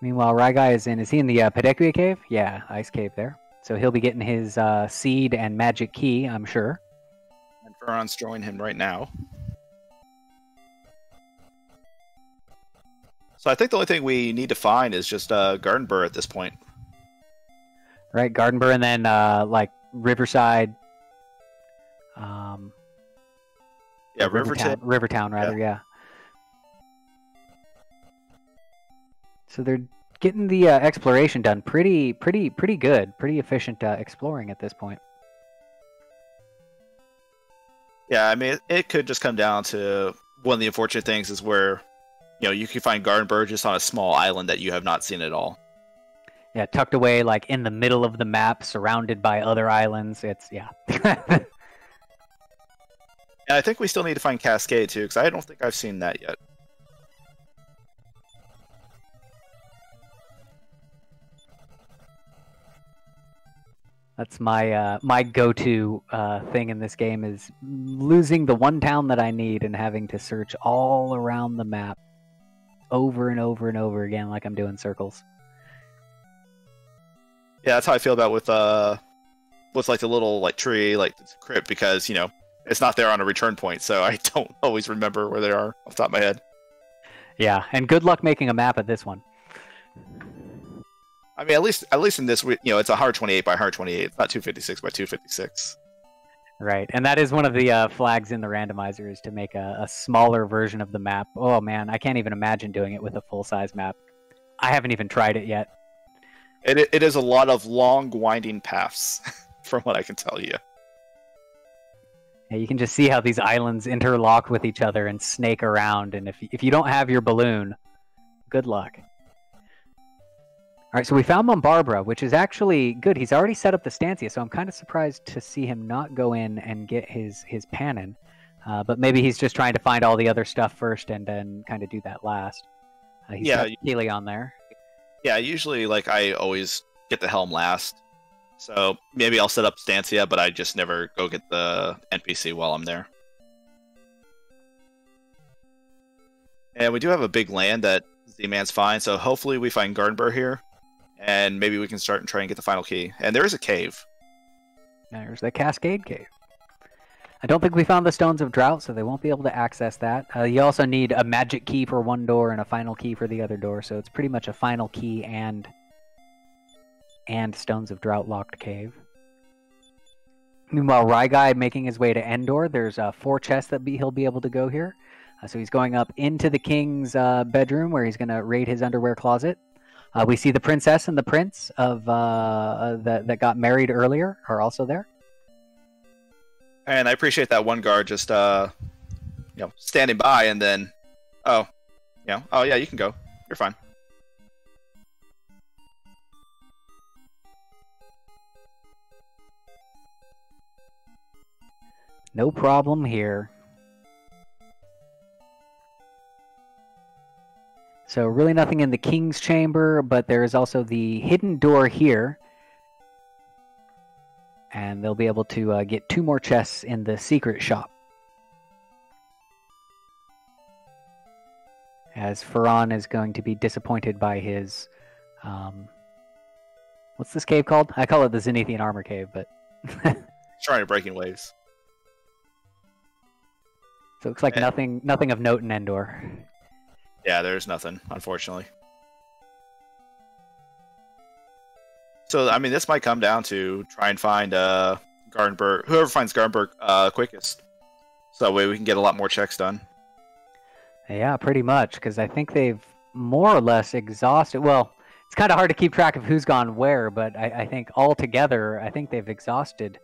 S1: Meanwhile, Ryguy is he in the Pedekuya cave? Yeah, ice cave there. So he'll be getting his seed and magic key, I'm sure.
S2: And Ferran's joining him right now. So I think the only thing we need to find is just Gardenburg at this point.
S1: Right, Gardenburg, and then like Riverside.
S2: Yeah,
S1: Rivertown, rather, yeah. So they're getting the exploration done pretty good, pretty efficient exploring at this point.
S2: Yeah, I mean, it could just come down to one of the unfortunate things is where, you can find Gardenburg just on a small island that you have not seen at all.
S1: Yeah, tucked away like in the middle of the map, surrounded by other islands. Yeah.
S2: And I think we still need to find Cascade too, because I don't think I've seen that yet.
S1: That's my go-to thing in this game is losing the one town that I need and having to search all around the map over and over and over again like I'm doing circles.
S2: Yeah, that's how I feel about with like the little like tree, like crypt, because it's not there on a return point, so I don't always remember where they are off the top of my head.
S1: Yeah, and good luck making a map of this one.
S2: I mean, at least in this, it's 128 by 128. It's not 256 by 256.
S1: Right, and that is one of the flags in the randomizer is to make a smaller version of the map. Oh man, I can't even imagine doing it with a full-size map. I haven't even tried it yet.
S2: It is a lot of long, winding paths, from what I can tell you.
S1: Yeah, you can just see how these islands interlock with each other and snake around, and if you don't have your balloon, good luck. All right, so we found Mombarbara, which is actually good. He's already set up the Stancia, so I'm kind of surprised to see him not go in and get his Pannon. But maybe he's just trying to find all the other stuff first and then kind of do that last. He's got Helion there.
S2: Yeah, usually I always get the helm last. So maybe I'll set up Stancia, but I just never go get the NPC while I'm there. And we do have a big land that Z-Man's fine, so hopefully we find Gardenburg here. And maybe we can start and try and get the final key. And there is a cave.
S1: There's the Cascade Cave. I don't think we found the Stones of Drought, so they won't be able to access that. You also need a magic key for one door and a final key for the other door, so it's pretty much a final key and Stones of Drought locked cave. Meanwhile, Ryguy making his way to Endor. There's 4 chests that he'll be able to go here. So he's going up into the king's bedroom where he's going to raid his underwear closet. We see the princess and the prince of that got married earlier are also there.
S2: And I appreciate that one guard just standing by and then, oh yeah, you can go. You're fine.
S1: No problem here. So really nothing in the king's chamber, but there is also the hidden door here. And they'll be able to get 2 more chests in the secret shop. As Ferran is going to be disappointed by his... what's this cave called? I call it the Zenithian Armor Cave, but...
S2: Trying to breaking waves.
S1: So it looks like nothing of note in Endor.
S2: Yeah, there's nothing, unfortunately. So, I mean, this might come down to try and find Gardenburg, whoever finds Gardenburg quickest. So that way we can get a lot more checks done.
S1: Yeah, pretty much, because I think they've more or less exhausted... Well, it's kind of hard to keep track of who's gone where, but I think altogether, I think they've exhausted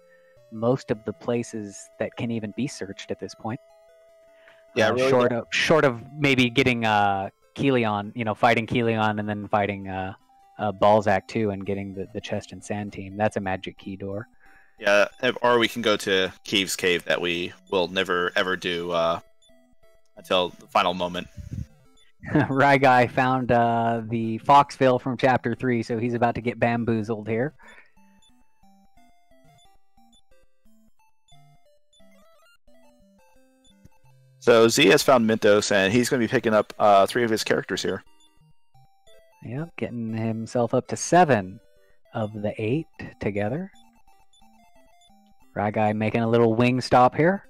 S1: most of the places that can even be searched at this point.
S2: Yeah, really
S1: short of maybe getting Kelion, fighting Kelion and then fighting Balzac too, and getting the chest and sand team. That's a magic key door.
S2: Yeah, or we can go to Keeve's cave that we will never ever do until the final moment.
S1: Ryguy found the Foxville from Chapter 3, so he's about to get bamboozled here.
S2: So Z has found Mintos, and he's going to be picking up 3 of his characters here.
S1: Yep, getting himself up to 7 of the 8 together. Ryguy making a little wing stop here.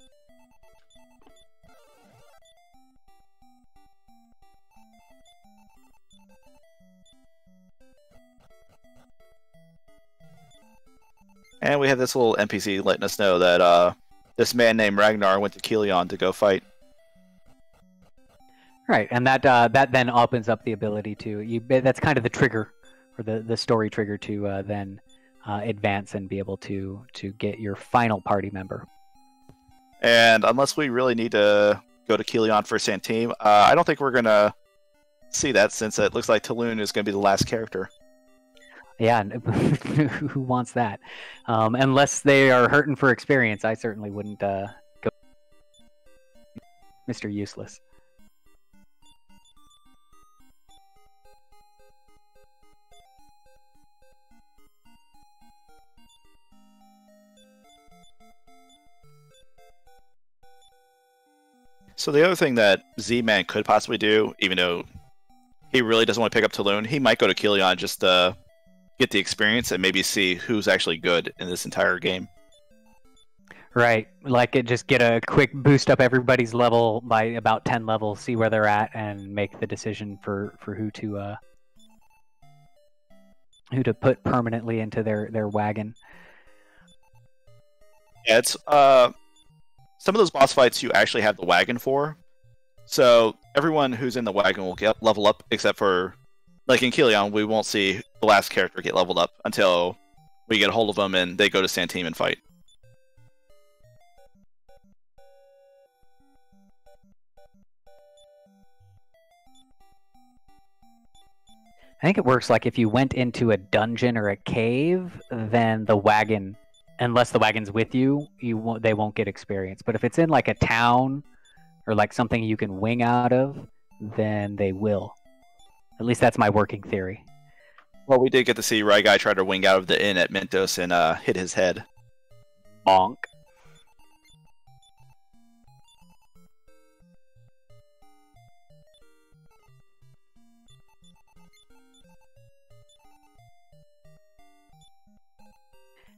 S2: And we have this little NPC letting us know that this man named Ragnar went to Kelion to go fight.
S1: Right, and that then opens up the ability to that's kind of the trigger, or the story trigger to then advance and be able to get your final party member.
S2: And unless we really need to go to Kilion for Santeem, I don't think we're going to see that since it looks like Taloon is going to be the last character.
S1: Yeah, who wants that? Unless they are hurting for experience, I certainly wouldn't go Mr. Useless.
S2: So the other thing that Z-Man could possibly do, even though he really doesn't want to pick up Taloon, he might go to Kilion just to get the experience and maybe see who's actually good in this entire game.
S1: Right, like it just get a quick boost up everybody's level by about 10 levels, see where they're at, and make the decision for who to put permanently into their wagon.
S2: Yeah, it's some of those boss fights you actually have the wagon for. So everyone who's in the wagon will get level up, except for, like in Kilion, we won't see the last character get leveled up until we get a hold of them and they go to Santeem and fight.
S1: I think it works like if you went into a dungeon or a cave, then the wagon, unless the wagon's with you, they won't get experience. But if it's in like a town or like something you can wing out of, then they will. At least that's my working theory.
S2: Well, we did get to see Raigai try to wing out of the inn at Mentos and hit his head.
S1: Bonk.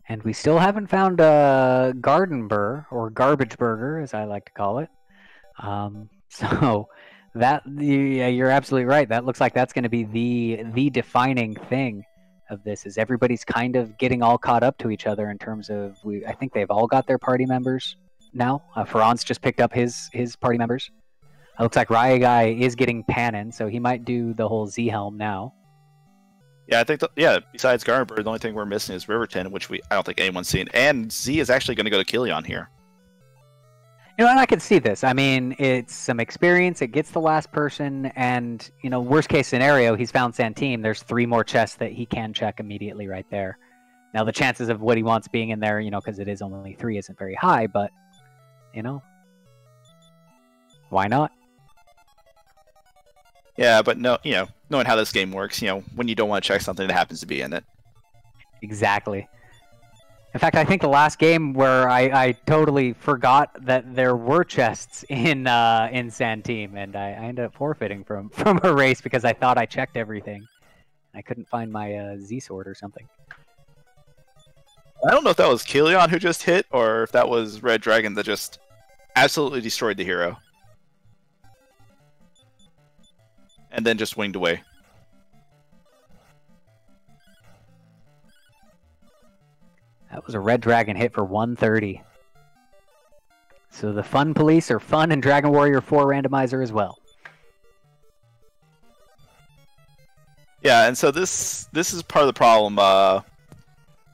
S1: And we still haven't found a garden burr, or garbage burger, as I like to call it. So that you're absolutely right. That looks like that's going to be the defining thing of this. Is everybody's kind of getting all caught up to each other in terms of I think they've all got their party members now. Ferran's just picked up his party members. It looks like Raigai is getting Panin, so he might do the whole Z helm now.
S2: Yeah, I think, besides Gardenburg, the only thing we're missing is Riverton, which I don't think anyone's seen. And Z is actually going to go to Kilion here.
S1: You know, and I can see this. I mean, it's some experience. It gets the last person, and, you know, worst case scenario, he's found Santeem. There's 3 more chests that he can check immediately right there. Now, the chances of what he wants being in there, you know, because it is only 3, isn't very high, but, you know, why not?
S2: Yeah, but no, you know, knowing how this game works, you know, when you don't want to check something that happens to be in it.
S1: Exactly. In fact, I think the last game where I totally forgot that there were chests in Santeem, and I ended up forfeiting from a race because I thought I checked everything. I couldn't find my Z sword or something.
S2: I don't know if that was Kilion who just hit, or if that was Red Dragon that just absolutely destroyed the hero. And then just winged away.
S1: That was a Red Dragon hit for 130. So the Fun Police are fun in Dragon Warrior 4 randomizer as well.
S2: Yeah, and so this is part of the problem.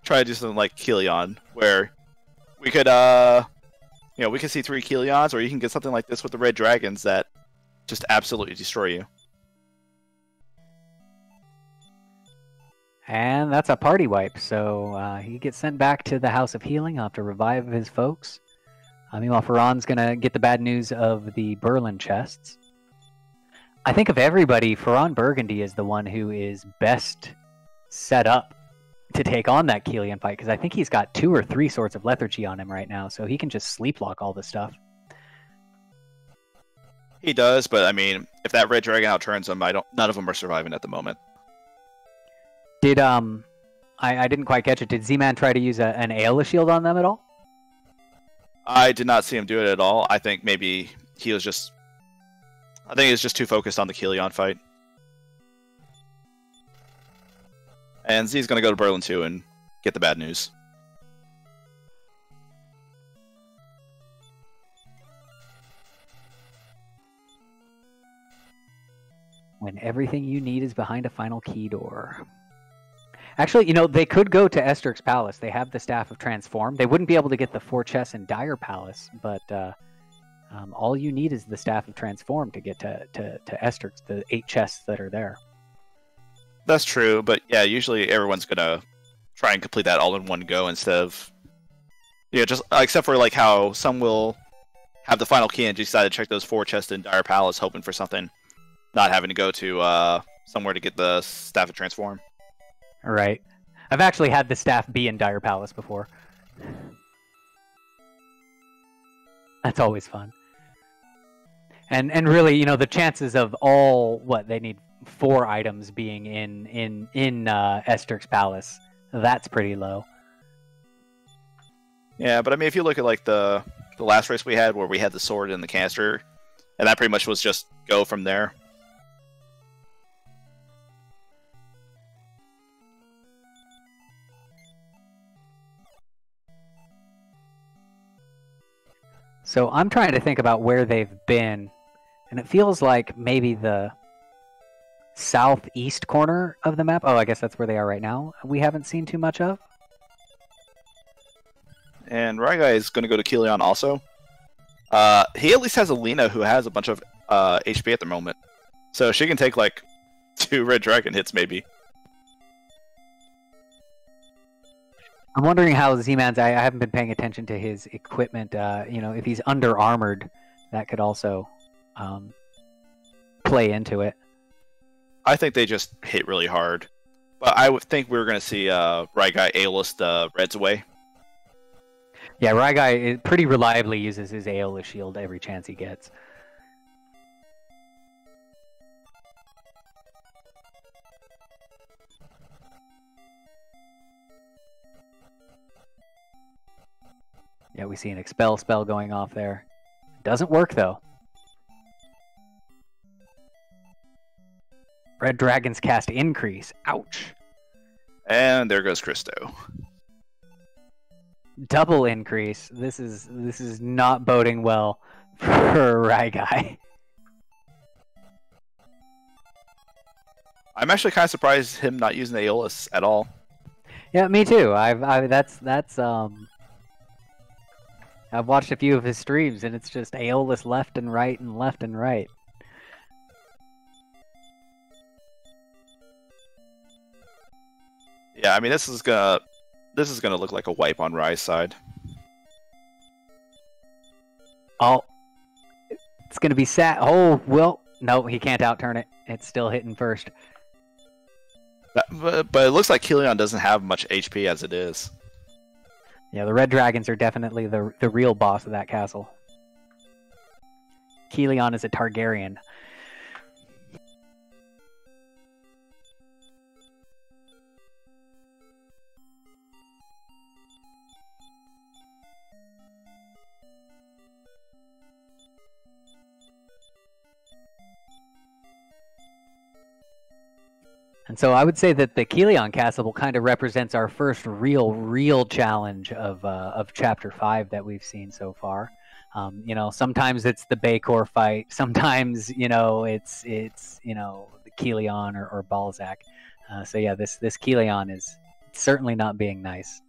S2: Try to do something like Kilion, where we could you know, we could see 3 Kilions, or you can get something like this with the Red Dragons that just absolutely destroy you.
S1: And that's a party wipe, so he gets sent back to the House of Healing. He'll have to revive his folks. Meanwhile, Ferran's going to get the bad news of the Berlin chests. I think of everybody, Ferran Burgundy is the one who is best set up to take on that Kilian fight, because I think he's got 2 or 3 sorts of lethargy on him right now, so he can just sleep lock all this stuff.
S2: He does, but I mean, if that Red Dragon outturns him, none of them are surviving at the moment.
S1: Did I didn't quite catch it. Did Z-Man try to use an Aeolus shield on them at all?
S2: I did not see him do it at all. I think maybe he was just... I think he was just too focused on the Kilion fight. And Z's going to go to Berlin too and get the bad news.
S1: When everything you need is behind a final key door. Actually, they could go to Esteric's Palace. They have the Staff of Transform. They wouldn't be able to get the 4 chests in Dire Palace, but all you need is the Staff of Transform to get to Esteric's, the 8 chests that are there.
S2: That's true, but yeah, usually everyone's gonna try and complete that all in one go instead of, just except for like how some will have the final key and decide to check those 4 chests in Dire Palace, hoping for something, not having to go to somewhere to get the Staff of Transform.
S1: Right. I've actually had the staff be in Dire Palace before. That's always fun. And really, the chances of all they need 4 items being in Esteric's Palace, that's pretty low.
S2: Yeah, but I mean, if you look at like the last race we had where we had the sword and the canister, and that pretty much was just go from there.
S1: So I'm trying to think about where they've been, and it feels like maybe the southeast corner of the map. Oh, I guess that's where they are right now. We haven't seen too much of.
S2: And Ryguy is going to go to Kilion also. He at least has Alina, who has a bunch of HP at the moment. So she can take like 2 Red Dragon hits maybe.
S1: I'm wondering how Z-Man's... I haven't been paying attention to his equipment. If he's under-armored, that could also play into it.
S2: I think they just hit really hard. But I would think we were going to see Ryguy A-list the Reds away.
S1: Yeah, Ryguy pretty reliably uses his Aeolus shield every chance he gets. Yeah, we see an Expel spell going off there. Doesn't work, though. Red Dragons cast Increase. Ouch.
S2: And there goes Christo.
S1: Double Increase. This is not boding well for Ryguy.
S2: I'm actually kind of surprised him not using Aeolus at all.
S1: Yeah, me too. I've watched a few of his streams, and it's just Aeolus left and right and left and right.
S2: Yeah, I mean this is gonna look like a wipe on Rye's side.
S1: Oh, it's gonna be sad. Oh, well, no, he can't outturn it. It's still hitting first.
S2: But it looks like Kilion doesn't have much HP as it is.
S1: Yeah, the Red Dragons are definitely the real boss of that castle. Kilion is a Targaryen. And so I would say that the Kilion Castle kind of represents our first real challenge of Chapter 5 that we've seen so far. Sometimes it's the Bakor fight. Sometimes, it's the Kilion or Balzac. So yeah, this Kilion is certainly not being nice.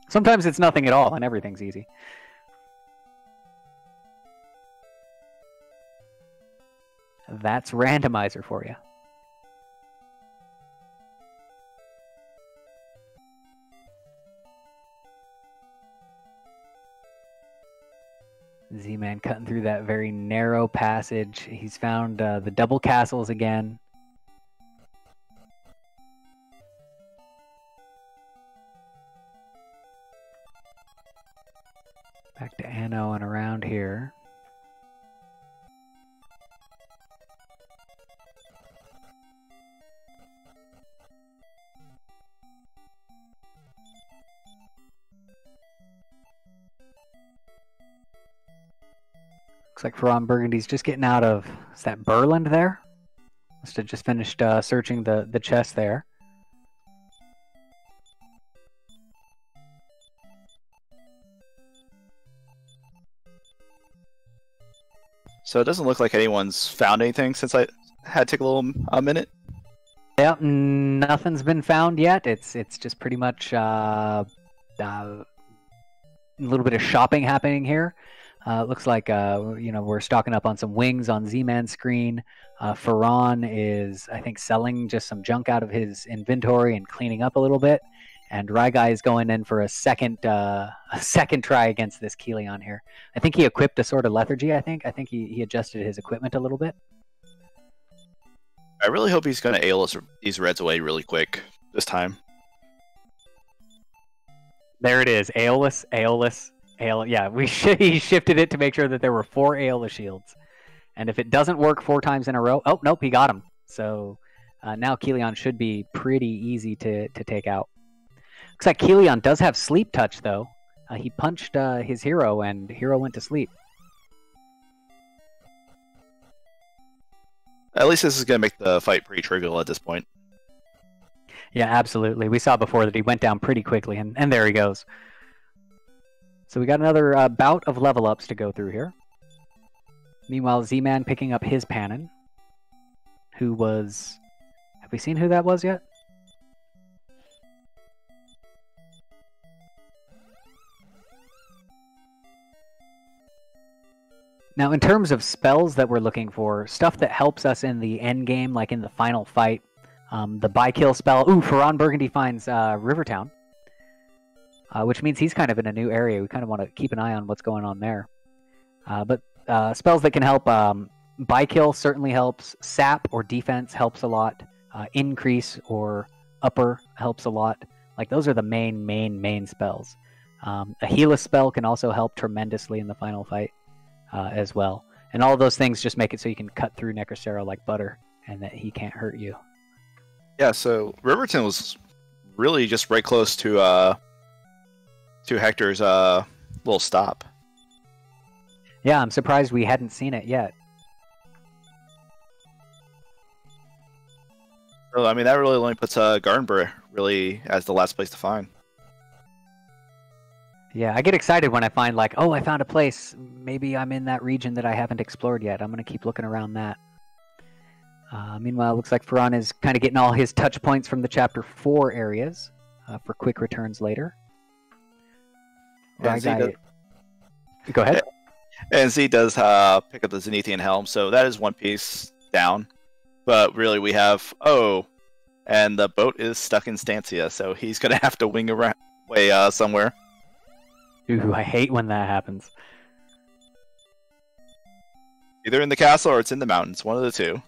S1: Sometimes it's nothing at all and everything's easy. That's Randomizer for you. Z-Man cutting through that very narrow passage. He's found the double castles again. Back to Anno and around here. Looks like Ferran Burgundy's just getting out of... Is that Burland there? Must have just finished searching the chest there.
S2: So it doesn't look like anyone's found anything since had to take a little a minute.
S1: Yeah, nothing's been found yet. It's just pretty much a little bit of shopping happening here. Looks like we're stocking up on some wings on Z-Man's screen. Ferran is, I think, selling just some junk out of his inventory and cleaning up a little bit. And Ryguy is going in for a second try against this Kilian here. I think he equipped a Sword of Lethargy. I think he adjusted his equipment a little bit.
S2: I really hope he's going to AL these reds away really quick this time.
S1: There it is. Aeolus. Yeah, he shifted it to make sure that there were 4 Aeolus shields. And if it doesn't work 4 times in a row... Oh, nope, he got him. So now Kilian should be pretty easy to take out. Looks like Kilian does have Sleep Touch, though. He punched his hero, and hero went to sleep.
S2: At least this is going to make the fight pretty trivial at this point.
S1: Yeah, absolutely. We saw before that he went down pretty quickly, and there he goes. So we got another bout of level ups to go through here. Meanwhile, Z-Man picking up his Panin, who was... Have we seen who that was yet? Now, in terms of spells that we're looking for, stuff that helps us in the end game, like in the final fight, the buy-kill spell. Ooh, Ferran Burgundy finds Rivertown, which means he's kind of in a new area. We kind of want to keep an eye on what's going on there. But spells that can help, buy-kill certainly helps. Sap or defense helps a lot. Increase or upper helps a lot. Like, those are the main spells. A Healer spell can also help tremendously in the final fight. As well. And all of those things just make it so you can cut through Necrocero like butter and that he can't hurt you.
S2: Yeah, so Riverton was really just right close to Hector's little stop.
S1: Yeah, I'm surprised we hadn't seen it yet.
S2: I mean, that really only puts Gardenborough really as the last place to find.
S1: Yeah, I get excited when I find, like, oh, I found a place. Maybe I'm in that region that I haven't explored yet. I'm going to keep looking around that. Meanwhile, it looks like Ferran is kind of getting all his touch points from the Chapter 4 areas for quick returns later.
S2: And
S1: Go ahead.
S2: And Z does pick up the Zenithian Helm, so that is one piece down. But really, we have... Oh, and the boat is stuck in Stancia, so he's going to have to wing around way somewhere.
S1: Ooh, I hate when that happens.
S2: Either in the castle or it's in the mountains, one of the two.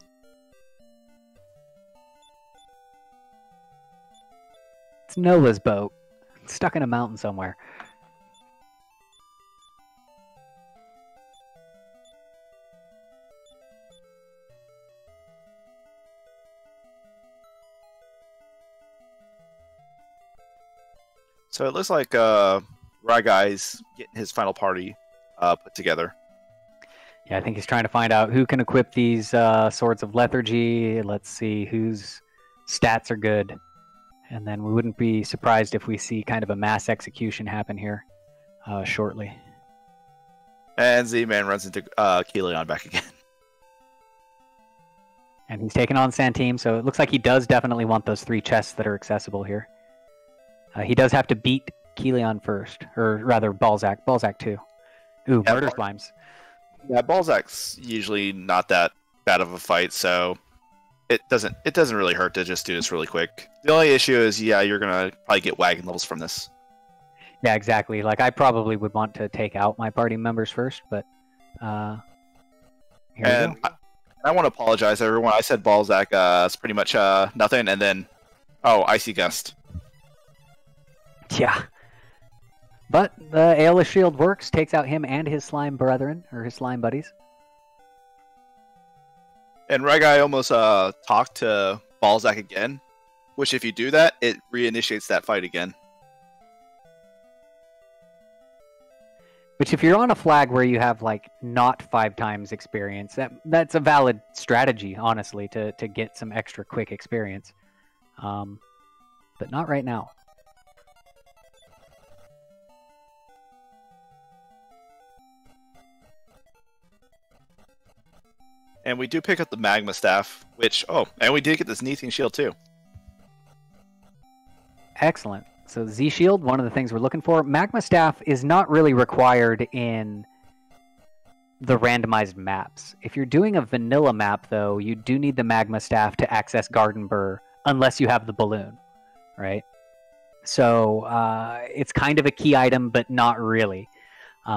S1: It's Nola's boat. It's stuck in a mountain somewhere.
S2: So it looks like Ryguy's getting his final party put together.
S1: Yeah, I think he's trying to find out who can equip these Swords of Lethargy. Let's see whose stats are good. And then we wouldn't be surprised if we see kind of a mass execution happen here shortly.
S2: And Z-Man runs into Kilian back again.
S1: And he's taking on Santeem, so it looks like he does definitely want those 3 chests that are accessible here. He does have to beat Kilian first, or rather Balzac. Balzac too. Ooh,
S2: yeah,
S1: murder slimes.
S2: Yeah, Balzac's usually not that bad of a fight, so it doesn't really hurt to just do this really quick. The only issue is, yeah, you're gonna probably get wagon levels from this.
S1: Yeah, exactly. Like, I probably would want to take out my party members first, but here we go.
S2: I want to apologize, everyone. I said Balzac is pretty much nothing, and then Icy Gust.
S1: Yeah. But the Aeolus Shield works, takes out him and his slime brethren, or his slime buddies.
S2: And Ryguy almost talked to Balzac again, which if you do that, it reinitiates that fight again.
S1: Which if you're on a flag where you have, like, not 5 times experience, that's a valid strategy, honestly, to get some extra quick experience. But not right now.
S2: And we do pick up the Magma Staff, which, and we did get this Zenithian Shield too.
S1: Excellent. So Z Shield, one of the things we're looking for. Magma Staff is not really required in the randomized maps. If you're doing a vanilla map, though, you do need the Magma Staff to access Garden Burr, unless you have the balloon, right? So it's kind of a key item, but not really.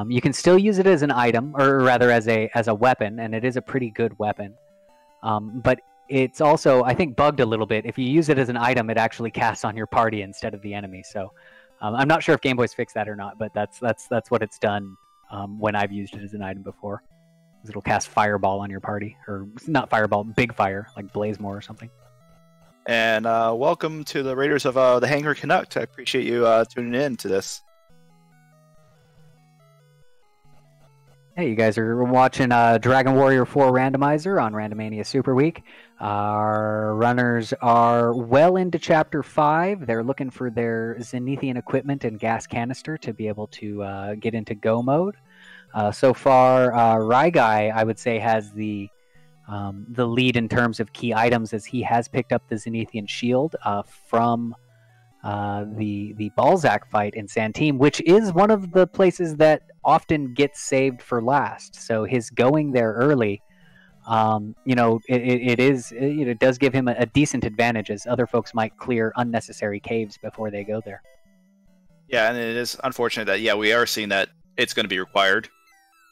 S1: You can still use it as an item, or rather as a weapon, and it is a pretty good weapon. But it's also, I think, bugged a little bit. If you use it as an item, it actually casts on your party instead of the enemy. So I'm not sure if Game Boy's fixed that or not, but that's what it's done when I've used it as an item before. It'll cast Fireball on your party, or not Fireball, Big Fire, like Blazemore or something.
S2: And welcome to the Raiders of the Hangar Canuck. I appreciate you tuning in to this.
S1: Hey, you guys are watching Dragon Warrior 4 Randomizer on Randomania Superweek. Our runners are well into Chapter 5. They're looking for their Zenithian equipment and gas canister to be able to get into go mode. So far, Ryguy, I would say, has the lead in terms of key items, as he has picked up the Zenithian Shield from the Balzac fight in Santeem, which is one of the places that often gets saved for last. So his going there early, it does give him a decent advantage, as other folks might clear unnecessary caves before they go there.
S2: Yeah, and it is unfortunate that we are seeing that it's going to be required,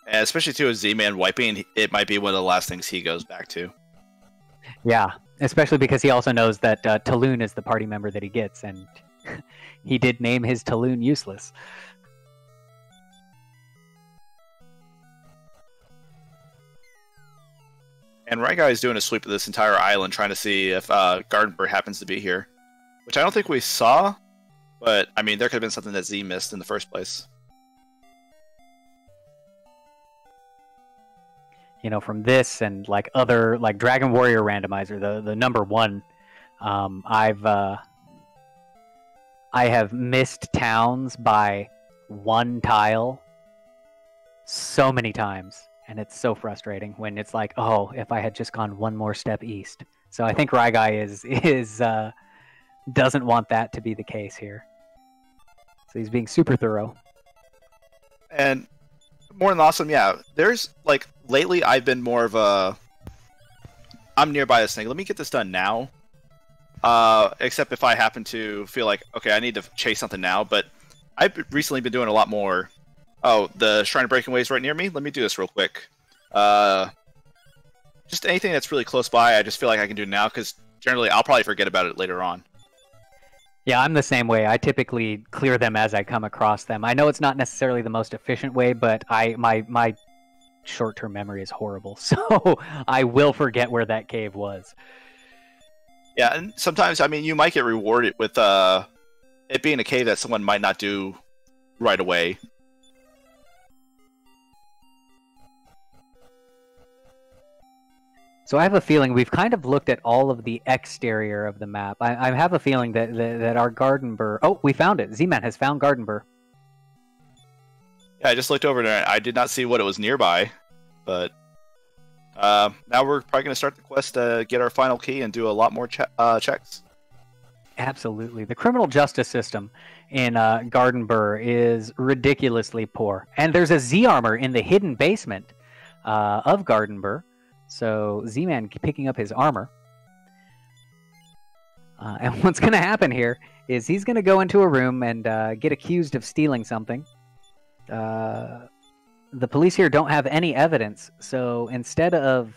S2: and especially to a Z-Man wiping, it might be one of the last things he goes back to.
S1: Yeah, especially because he also knows that Talon is the party member that he gets, and he did name his Talon useless.
S2: And Ryguy is doing a sweep of this entire island, trying to see if Gardenburg happens to be here, which I don't think we saw, but I mean, there could have been something that Z missed in the first place.
S1: From this and other Dragon Warrior Randomizer, the number one, I have missed towns by one tile so many times, and it's so frustrating when it's like, oh, if I had just gone one more step east. So I think Ryguy doesn't want that to be the case here. So he's being super thorough.
S2: And more than awesome, yeah. There's lately I've been more of a I'm nearby this thing. Let me get this done now. Except if I happen to feel like, okay, I need to chase something now. But I've recently been doing a lot more. Oh, the Shrine of Breaking Away is right near me. Let me do this real quick. Just anything that's really close by, I just feel like I can do now, because generally I'll probably forget about it later on.
S1: Yeah, I'm the same way. I typically clear them as I come across them. I know it's not necessarily the most efficient way, but my short-term memory is horrible, so I will forget where that cave was.
S2: Yeah, and sometimes, I mean, you might get rewarded with it being a cave that someone might not do right away.
S1: So I have a feeling we've kind of looked at all of the exterior of the map. I have a feeling that our Garden Burr... Oh, we found it. Z-Man has found Garden Burr.
S2: Yeah, I just looked over there. I did not see what it was nearby, but now we're probably going to start the quest to get our final key and do a lot more checks.
S1: Absolutely. The criminal justice system in Garden Burr is ridiculously poor. And there's a Z-armor in the hidden basement of Garden Burr. So Z-Man picking up his armor. And what's going to happen here is he's going to go into a room and get accused of stealing something. The police here don't have any evidence, so instead of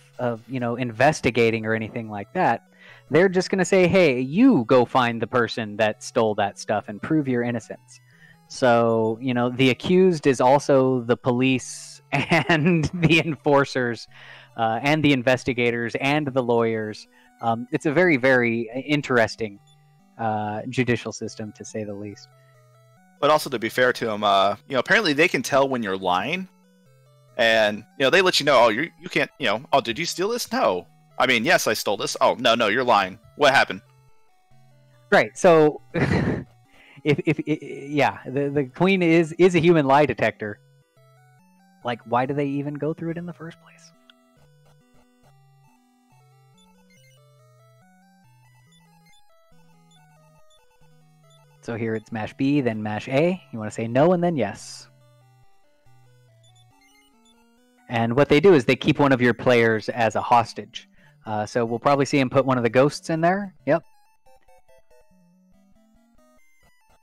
S1: investigating or anything like that, they're just going to say, hey, you go find the person that stole that stuff and prove your innocence. So, the accused is also the police and the enforcers and the investigators and the lawyers. It's a very, very interesting judicial system, to say the least.
S2: But also, to be fair to them, apparently they can tell when you're lying. And, they let you know, oh, you can't, oh, did you steal this? No. I mean, yes, I stole this. Oh, no, you're lying. What happened? Right.
S1: So, the Queen is a human lie detector. Why do they even go through it in the first place? So here it's mash B, then mash A. You want to say no and then yes. And what they do is they keep one of your players as a hostage. So we'll probably see him put one of the ghosts in there. Yep.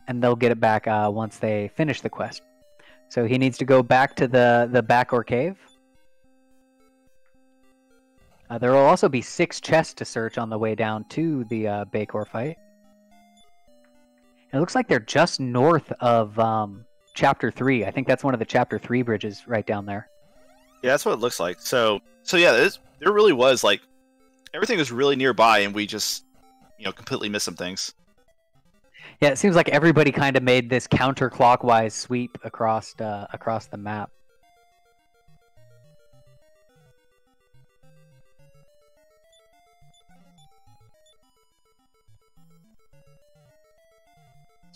S1: And they'll get it back once they finish the quest. So he needs to go back to the Backor cave. There will also be 6 chests to search on the way down to the Backor fight. It looks like they're just north of Chapter 3. I think that's one of the Chapter 3 bridges right down there.
S2: Yeah, that's what it looks like. So yeah, there really was, like, everything was really nearby, and we just, completely missed some things.
S1: Yeah, it seems like everybody kind of made this counterclockwise sweep across the map.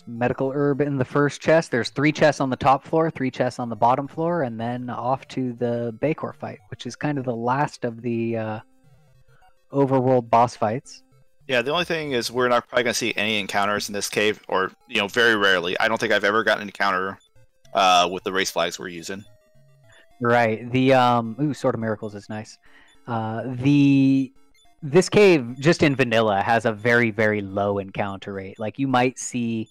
S1: Medical herb in the first chest. There's 3 chests on the top floor, 3 chests on the bottom floor, and then off to the Backor fight, which is kind of the last of the overworld boss fights.
S2: Yeah, the only thing is we're not probably going to see any encounters in this cave, or, very rarely. I don't think I've ever gotten an encounter with the race flags we're using.
S1: Right. The Sword of Miracles is nice. This cave, just in vanilla, has a very, very low encounter rate. Like, you might see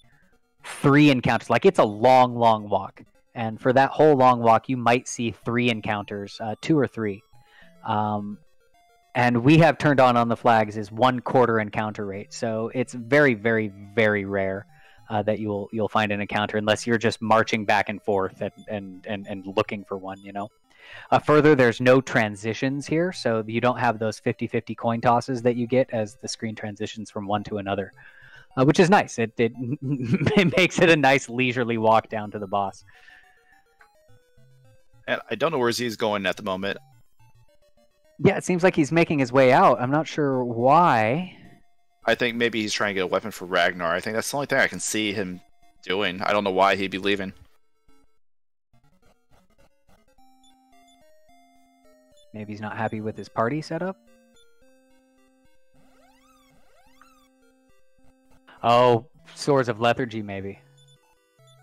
S1: 3 encounters. Like, it's a long, long walk. And for that whole long walk, you might see 3 encounters, 2 or 3. And we have turned on the flags is 1/4 encounter rate. So it's very, very, very rare that you'll find an encounter unless you're just marching back and forth and looking for one, Further, there's no transitions here, so you don't have those 50-50 coin tosses that you get as the screen transitions from one to another, which is nice. It it makes it a nice leisurely walk down to the boss.
S2: And I don't know where Z's going at the moment.
S1: Yeah, it seems like he's making his way out. I'm not sure why.
S2: I think maybe he's trying to get a weapon for Ragnar. I think that's the only thing I can see him doing. I don't know why he'd be leaving.
S1: Maybe he's not happy with his party setup. Oh, Swords of Lethargy, maybe.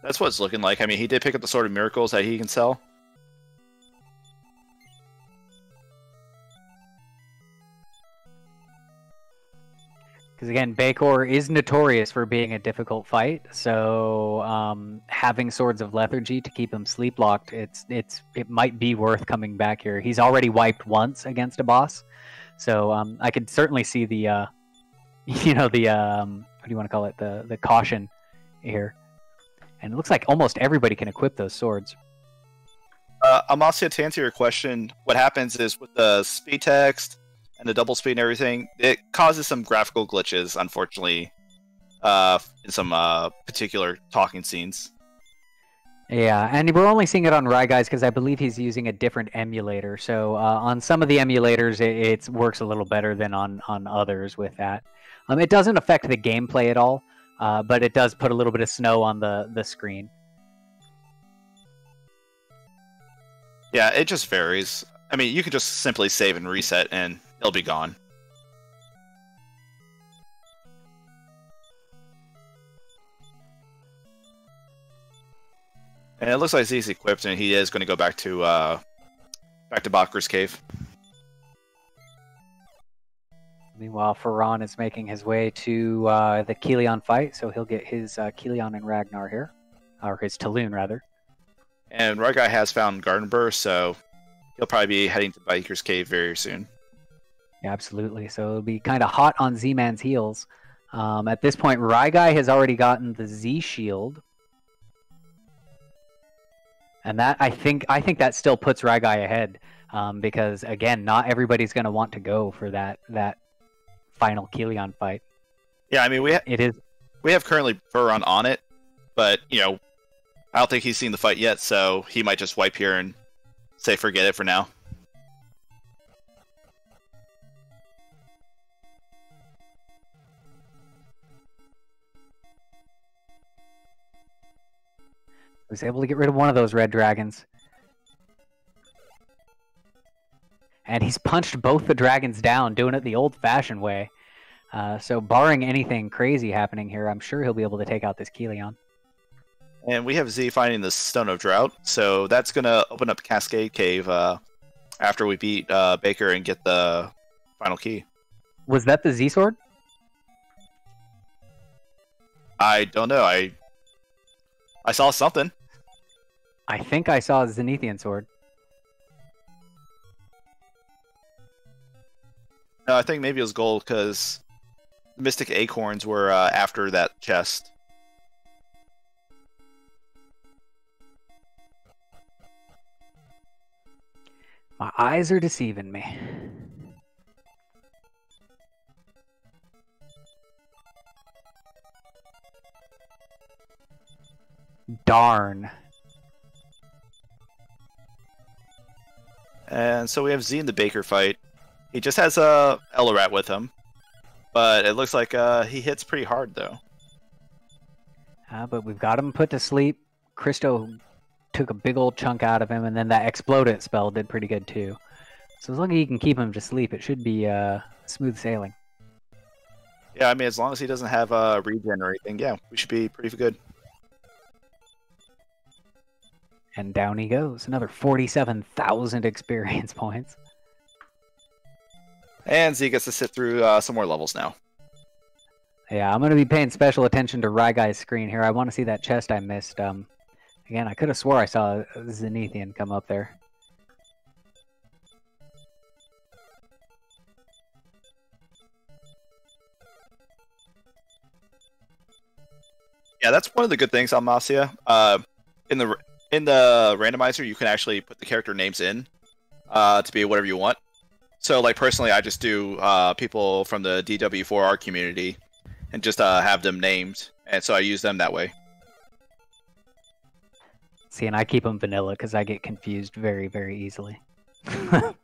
S2: That's what it's looking like. I mean, he did pick up the Sword of Miracles that he can sell.
S1: Because again, Backor is notorious for being a difficult fight, so having Swords of Lethargy to keep him sleep locked, it might be worth coming back here. He's already wiped once against a boss, so I could certainly see the, what do you want to call it, the caution here. And it looks like almost everybody can equip those swords.
S2: Amasia, to answer your question, what happens is with the speed text and the double speed and everything, it causes some graphical glitches, unfortunately, in some particular talking scenes.
S1: Yeah, and we're only seeing it on Ryguy's because I believe he's using a different emulator. So on some of the emulators, it works a little better than on others with that. It doesn't affect the gameplay at all, but it does put a little bit of snow on the screen.
S2: Yeah, it just varies. I mean, you can just simply save and reset, and it'll be gone. And it looks like he's equipped, and he is going to go back to Bakker's cave.
S1: Meanwhile, Ferran is making his way to the Kilian fight, so he'll get his Kilian and Ragnar here, or his Talon rather.
S2: And Ryguy has found Gardenburr, so he'll probably be heading to Biker's cave very soon.
S1: Yeah, absolutely. So it'll be kind of hot on Z-Man's heels. At this point, Ryguy has already gotten the Z shield. And that I think that still puts Ryguy ahead. Because again, not everybody's gonna want to go for that final Kilian fight.
S2: Yeah, I mean we have currently Ferran on it, but I don't think he's seen the fight yet, so he might just wipe here and say forget it for now.
S1: Was able to get rid of one of those red dragons. And he's punched both the dragons down, doing it the old-fashioned way. So barring anything crazy happening here, I'm sure he'll be able to take out this Keleon.
S2: And we have Z finding the Stone of Drought, so that's going to open up Cascade Cave after we beat Baker and get the final key.
S1: Was that the Z sword?
S2: I don't know. I saw something.
S1: I think I saw a Zenithian sword.
S2: No, I think maybe it was gold because the Mystic Acorns were after that chest.
S1: My eyes are deceiving me. Darn.
S2: And so we have Z in the Baker fight. He just has a Ellerat with him, but it looks like he hits pretty hard though.
S1: But we've got him put to sleep. Christo took a big old chunk out of him, and then that Explode It spell did pretty good too. So as long as you can keep him to sleep, it should be smooth sailing.
S2: Yeah, I mean, as long as he doesn't have regen or anything, yeah, we should be pretty good.
S1: And down he goes. Another 47,000 experience points.
S2: And Z gets to sit through some more levels now.
S1: Yeah, I'm going to be paying special attention to Ryguy's screen here. I want to see that chest I missed. Again, I could have swore I saw a Zenithian come up there.
S2: Yeah, that's one of the good things on Masia. In the randomizer, you can actually put the character names in to be whatever you want. So, like, personally, I just do people from the DW4R community and just have them named, and so I use them that way.
S1: See, and I keep them vanilla because I get confused very, very easily.
S2: Well,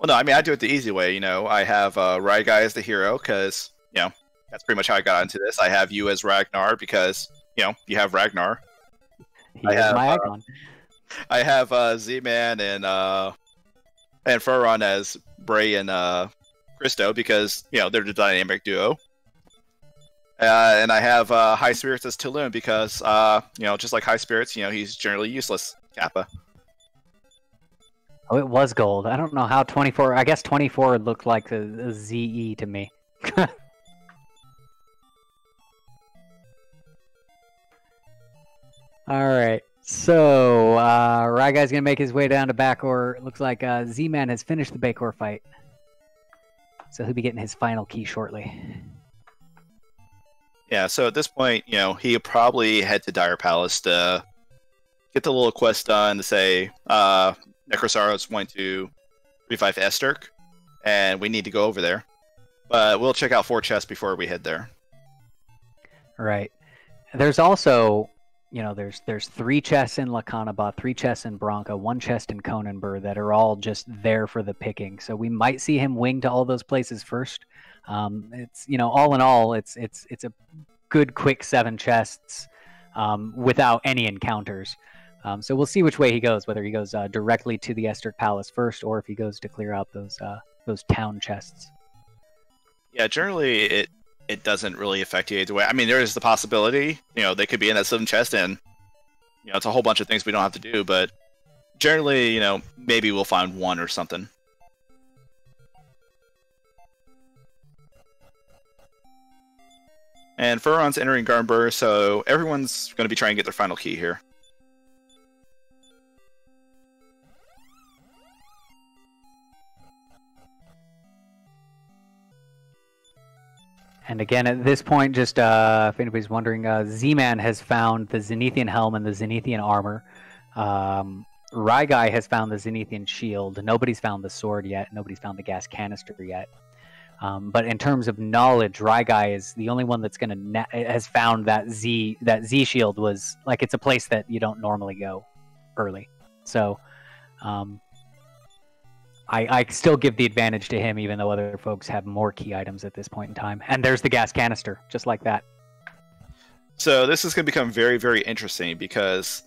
S2: no, I mean, I do it the easy way, you know. I have Ryguy as the hero because, you know, that's pretty much how I got into this. I have you as Ragnar because, you know, you have Ragnar.
S1: He is my icon.
S2: I have Z-Man and Furon as Bray and Christo because, you know, they're the dynamic duo. And I have High Spirits as Tulum because, you know, just like High Spirits, you know, he's generally useless. Kappa.
S1: Oh, it was gold. I don't know how 24... I guess 24 looked like a ZE to me. Alright, so Ryguy's going to make his way down to Backor. It looks like Z-Man has finished the Backor fight. So he'll be getting his final key shortly.
S2: Yeah, so at this point, you know, he'll probably head to Dire Palace to get the little quest done to say Necrosaurus went to revive Esterk, and we need to go over there. But we'll check out 4 chests before we head there.
S1: Right. There's also... You know, there's 3 chests in Lakanabah, 3 chests in Bronca, 1 chest in Conanbur that are all just there for the picking. So we might see him wing to all those places first. It's, you know, all in all, it's a good quick 7 chests without any encounters. So we'll see which way he goes, whether he goes directly to the Esterk Palace first, or if he goes to clear out those town chests.
S2: Yeah, generally it doesn't really affect you either way. I mean, there is the possibility, you know, they could be in that 7 chest, and, you know, it's a whole bunch of things we don't have to do, but generally, you know, maybe we'll find 1 or something. And Furon's entering Garnbur, so everyone's going to be trying to get their final key here.
S1: And again, at this point, just if anybody's wondering, Z-Man has found the Zenithian helm and the Zenithian armor. Ryguy has found the Zenithian shield. Nobody's found the sword yet. Nobody's found the gas canister yet. But in terms of knowledge, Ryguy is the only one that's has found that Z shield was like it's a place that you don't normally go early. So I still give the advantage to him, even though other folks have more key items at this point in time. And there's the gas canister, just like that.
S2: So this is going to become very, very interesting because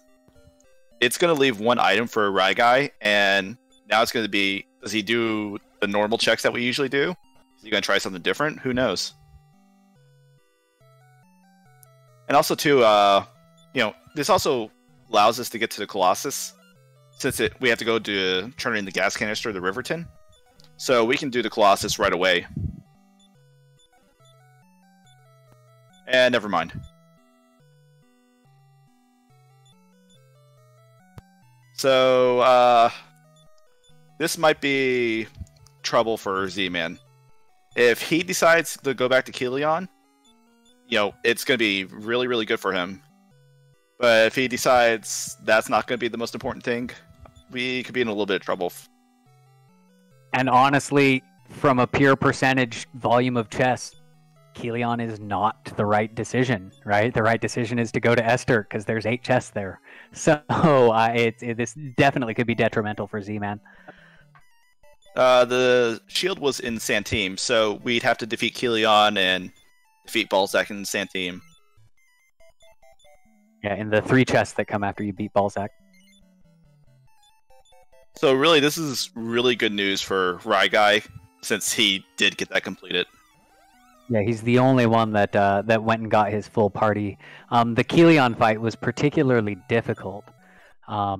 S2: it's going to leave 1 item for Ryguy, and now it's going to be, does he do the normal checks that we usually do? Is he going to try something different? Who knows? And also, too, this also allows us to get to the Colossus, since we have to go to turn in the gas canister, the Riverton. So we can do the Colossus right away. And never mind. So, this might be trouble for Z-Man. If he decides to go back to Kilion, it's going to be really, really good for him. But if he decides that's not going to be the most important thing, we could be in a little bit of trouble.
S1: And honestly, from a pure percentage volume of chess, Kilion is not the right decision, right? The right decision is to go to Esther because there's 8 chests there. So this definitely could be detrimental for Z-Man.
S2: The shield was in Santeem, so we'd have to defeat Kilion and defeat Balzac in Santeem.
S1: Yeah, in the 3 chests that come after you beat Balzac.
S2: So really, this is really good news for Ryguy, since he did get that completed.
S1: Yeah, he's the only one that went and got his full party. The Kilion fight was particularly difficult. I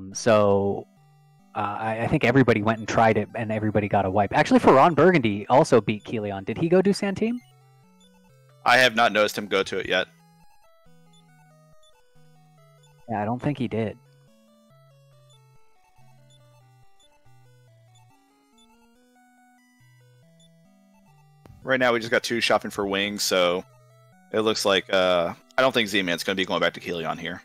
S1: think everybody went and tried it, and everybody got a wipe. Actually, Ferran Burgundy also beat Kilion. Did he go do Santeem?
S2: I have not noticed him go to it yet.
S1: Yeah, I don't think he did.
S2: Right now, we just got 2 shopping for wings, so it looks like I don't think Z-Man's going to be going back to Kilion here.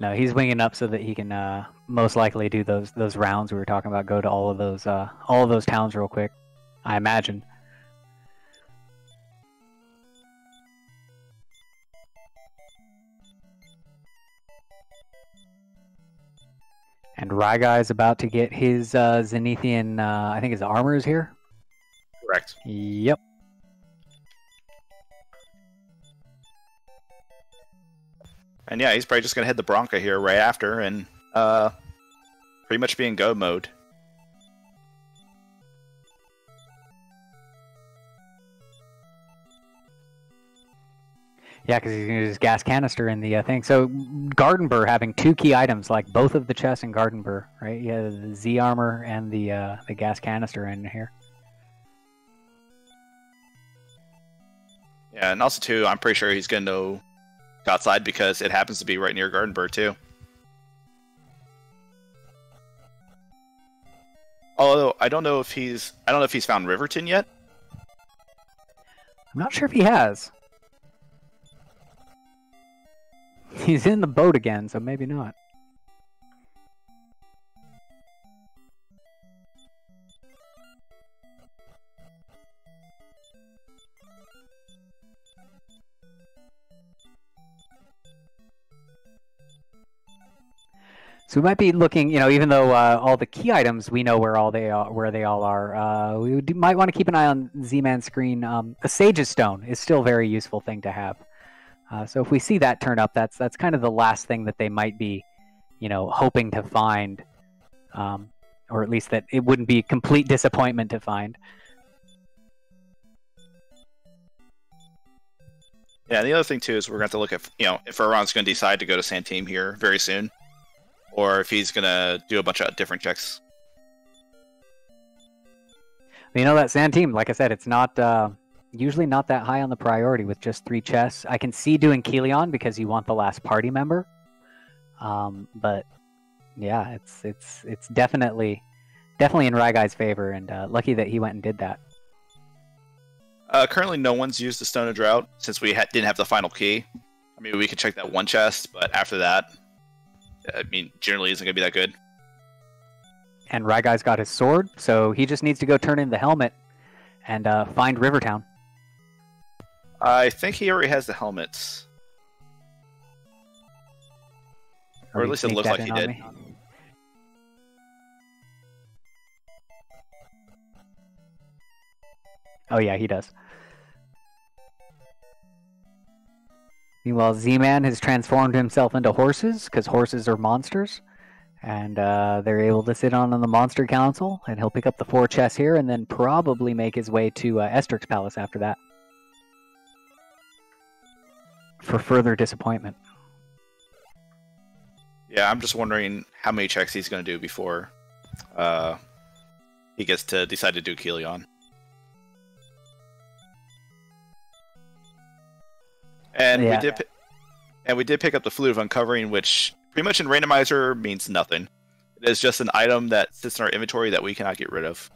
S1: No, he's winging up so that he can most likely do those rounds we were talking about. Go to all of those towns real quick, I imagine. And Ryguy is about to get his Zenithian. I think his armor is here.
S2: Correct.
S1: Yep.
S2: And yeah, he's probably just going to hit the Bronca here right after and pretty much be in go mode.
S1: Yeah, because he's going to use his gas canister in the thing. So Gardenburr having 2 key items, like both of the chests in Gardenburr, right? Yeah, the Z armor and the gas canister in here.
S2: Yeah, and also too, I'm pretty sure he's going to go outside because it happens to be right near Gardenburg too. Although I don't know if he's found Riverton yet.
S1: I'm not sure if he has. He's in the boat again, so maybe not. So we might be looking, even though all the key items we know where they all are. We might want to keep an eye on Z-Man's screen. A Sage's Stone is still a very useful thing to have. So if we see that turn up, that's kind of the last thing that they might be, hoping to find, or at least that it wouldn't be complete disappointment to find.
S2: Yeah, and the other thing too is we're going to have to look at, if Iran's going to decide to go to Santeem here very soon, or if he's going to do a bunch of different checks.
S1: That Santeem, like I said, it's not usually not that high on the priority with just 3 chests. I can see doing Kilion because you want the last party member. But yeah, it's definitely in Ryguy's favor, and lucky that he went and did that.
S2: Currently, no one's used the Stone of Drought since we didn't have the final key. I mean, we could check that 1 chest, but after that, generally isn't going to be that good.
S1: And Ryguy's got his sword, so he just needs to go turn in the helmet and find Rivertown.
S2: I think he already has the helmets. Or at least it looks like he did.
S1: Oh yeah, he does. Meanwhile, Z-Man has transformed himself into horses, because horses are monsters. And they're able to sit on the Monster Council, and he'll pick up the 4 chests here, and then probably make his way to Estric's Palace after that. For further disappointment.
S2: Yeah, I'm just wondering how many checks he's going to do before he gets to decide to do Kelion. And we did pick up the Flute of Uncovering, which pretty much in Randomizer means nothing. It is just an item that sits in our inventory that we cannot get rid of.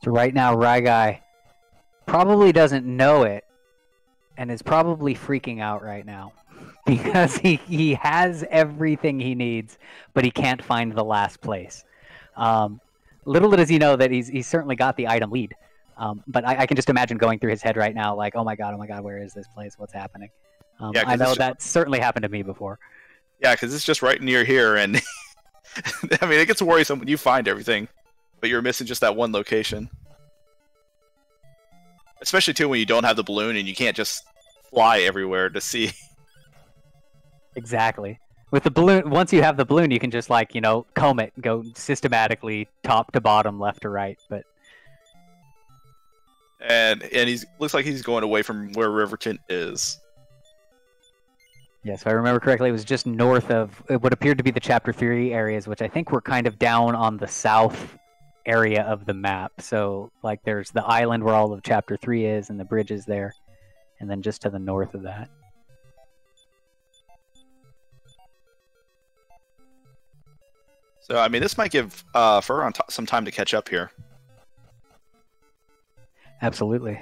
S1: So right now, Ryguy probably doesn't know it, and is probably freaking out right now. Because he has everything he needs, but he can't find the last place. Little does he know that he's certainly got the item lead. But I can just imagine going through his head right now, like, oh my god, where is this place? What's happening? Yeah, I know that certainly happened to me before.
S2: Yeah, because it's just right near here, and I mean, it gets worrisome when you find everything, but you're missing just that one location. Especially, too, when you don't have the balloon and you can't just fly everywhere to see.
S1: Exactly. With the balloon, once you have the balloon, you can just, like, you know, comb it, go systematically top to bottom, left to right, but...
S2: And looks like he's going away from where Riverton is.
S1: Yes, if I remember correctly, it was just north of what appeared to be the Chapter 3 areas, which I think were kind of down on the south area of the map. So, like, there's the island where all of Chapter 3 is, and the bridge is there, and then just to the north of that.
S2: So, I mean, this might give Fur some time to catch up here.
S1: Absolutely.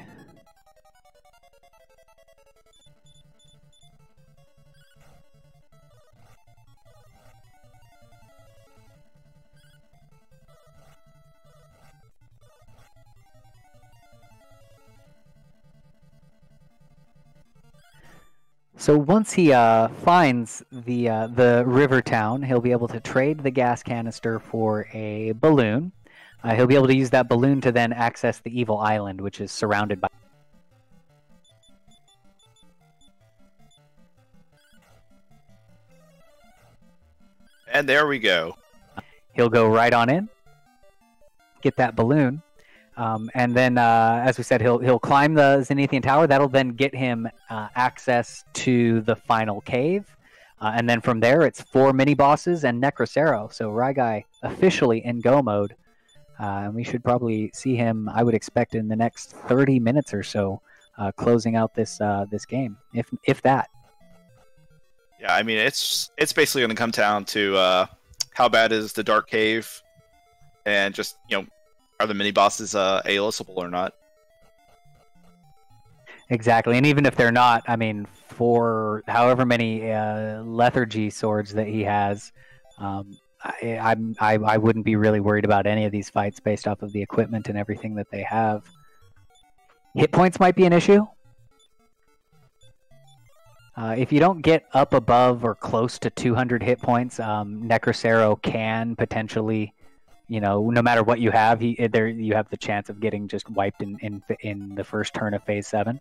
S1: So once he finds the river town, he'll be able to trade the gas canister for a balloon. He'll be able to use that balloon to then access the evil island, which is surrounded by...
S2: And there we go.
S1: He'll go right on in, get that balloon, and then, as we said, he'll climb the Zenithian Tower. That'll then get him access to the final cave. And then from there, it's 4 mini-bosses and Necrocero. So Ryguy officially in go mode. And we should probably see him, I would expect, in the next 30 minutes or so, closing out this game, if that.
S2: Yeah, I mean, it's basically going to come down to how bad is the Dark Cave, and just, you know, are the mini-bosses AOSable or not?
S1: Exactly, and even if they're not, I mean, for however many lethargy swords that he has, I wouldn't be really worried about any of these fights based off of the equipment and everything that they have. Hit points might be an issue. If you don't get up above or close to 200 hit points, Necrocero can potentially, you know, no matter what you have, you have the chance of getting just wiped in the first turn of Phase 7.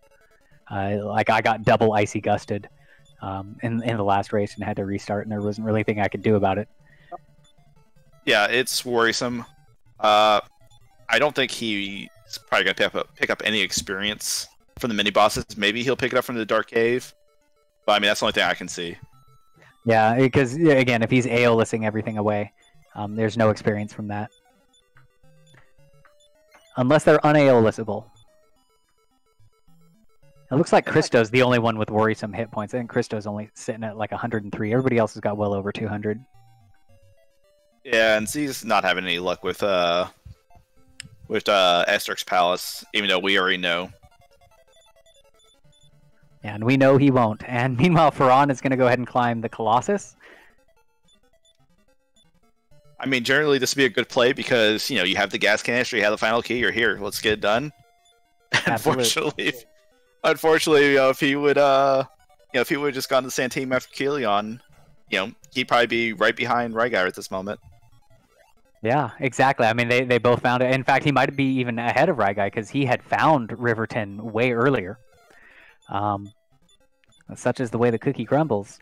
S1: Like, I got double Icy Gusted in the last race and had to restart, and there wasn't really anything I could do about it.
S2: Yeah, it's worrisome. I don't think he's probably going to pick up any experience from the mini-bosses. Maybe he'll pick it up from the Dark Cave. But, I mean, that's the only thing I can see.
S1: Yeah, because, again, if he's AOLissing everything away, there's no experience from that. Unless they're un-AOLissable. It looks like Christo's the only one with worrisome hit points. I think Christo's only sitting at like 103. Everybody else has got well over 200.
S2: Yeah, and Z's not having any luck with Estric's Palace, even though we already know.
S1: Yeah, and we know he won't. And meanwhile, Ferran is going to go ahead and climb the Colossus.
S2: I mean, generally this would be a good play because, you know, you have the gas canister, you have the final key, you're here. Let's get it done. Unfortunately, you know, if he would have just gone to the same team after Kelion, you know, he'd probably be right behind Ryguy at this moment.
S1: Yeah, exactly. I mean, they both found it. In fact, he might be even ahead of Ryguy because he had found Riverton way earlier. Such is the way the cookie crumbles.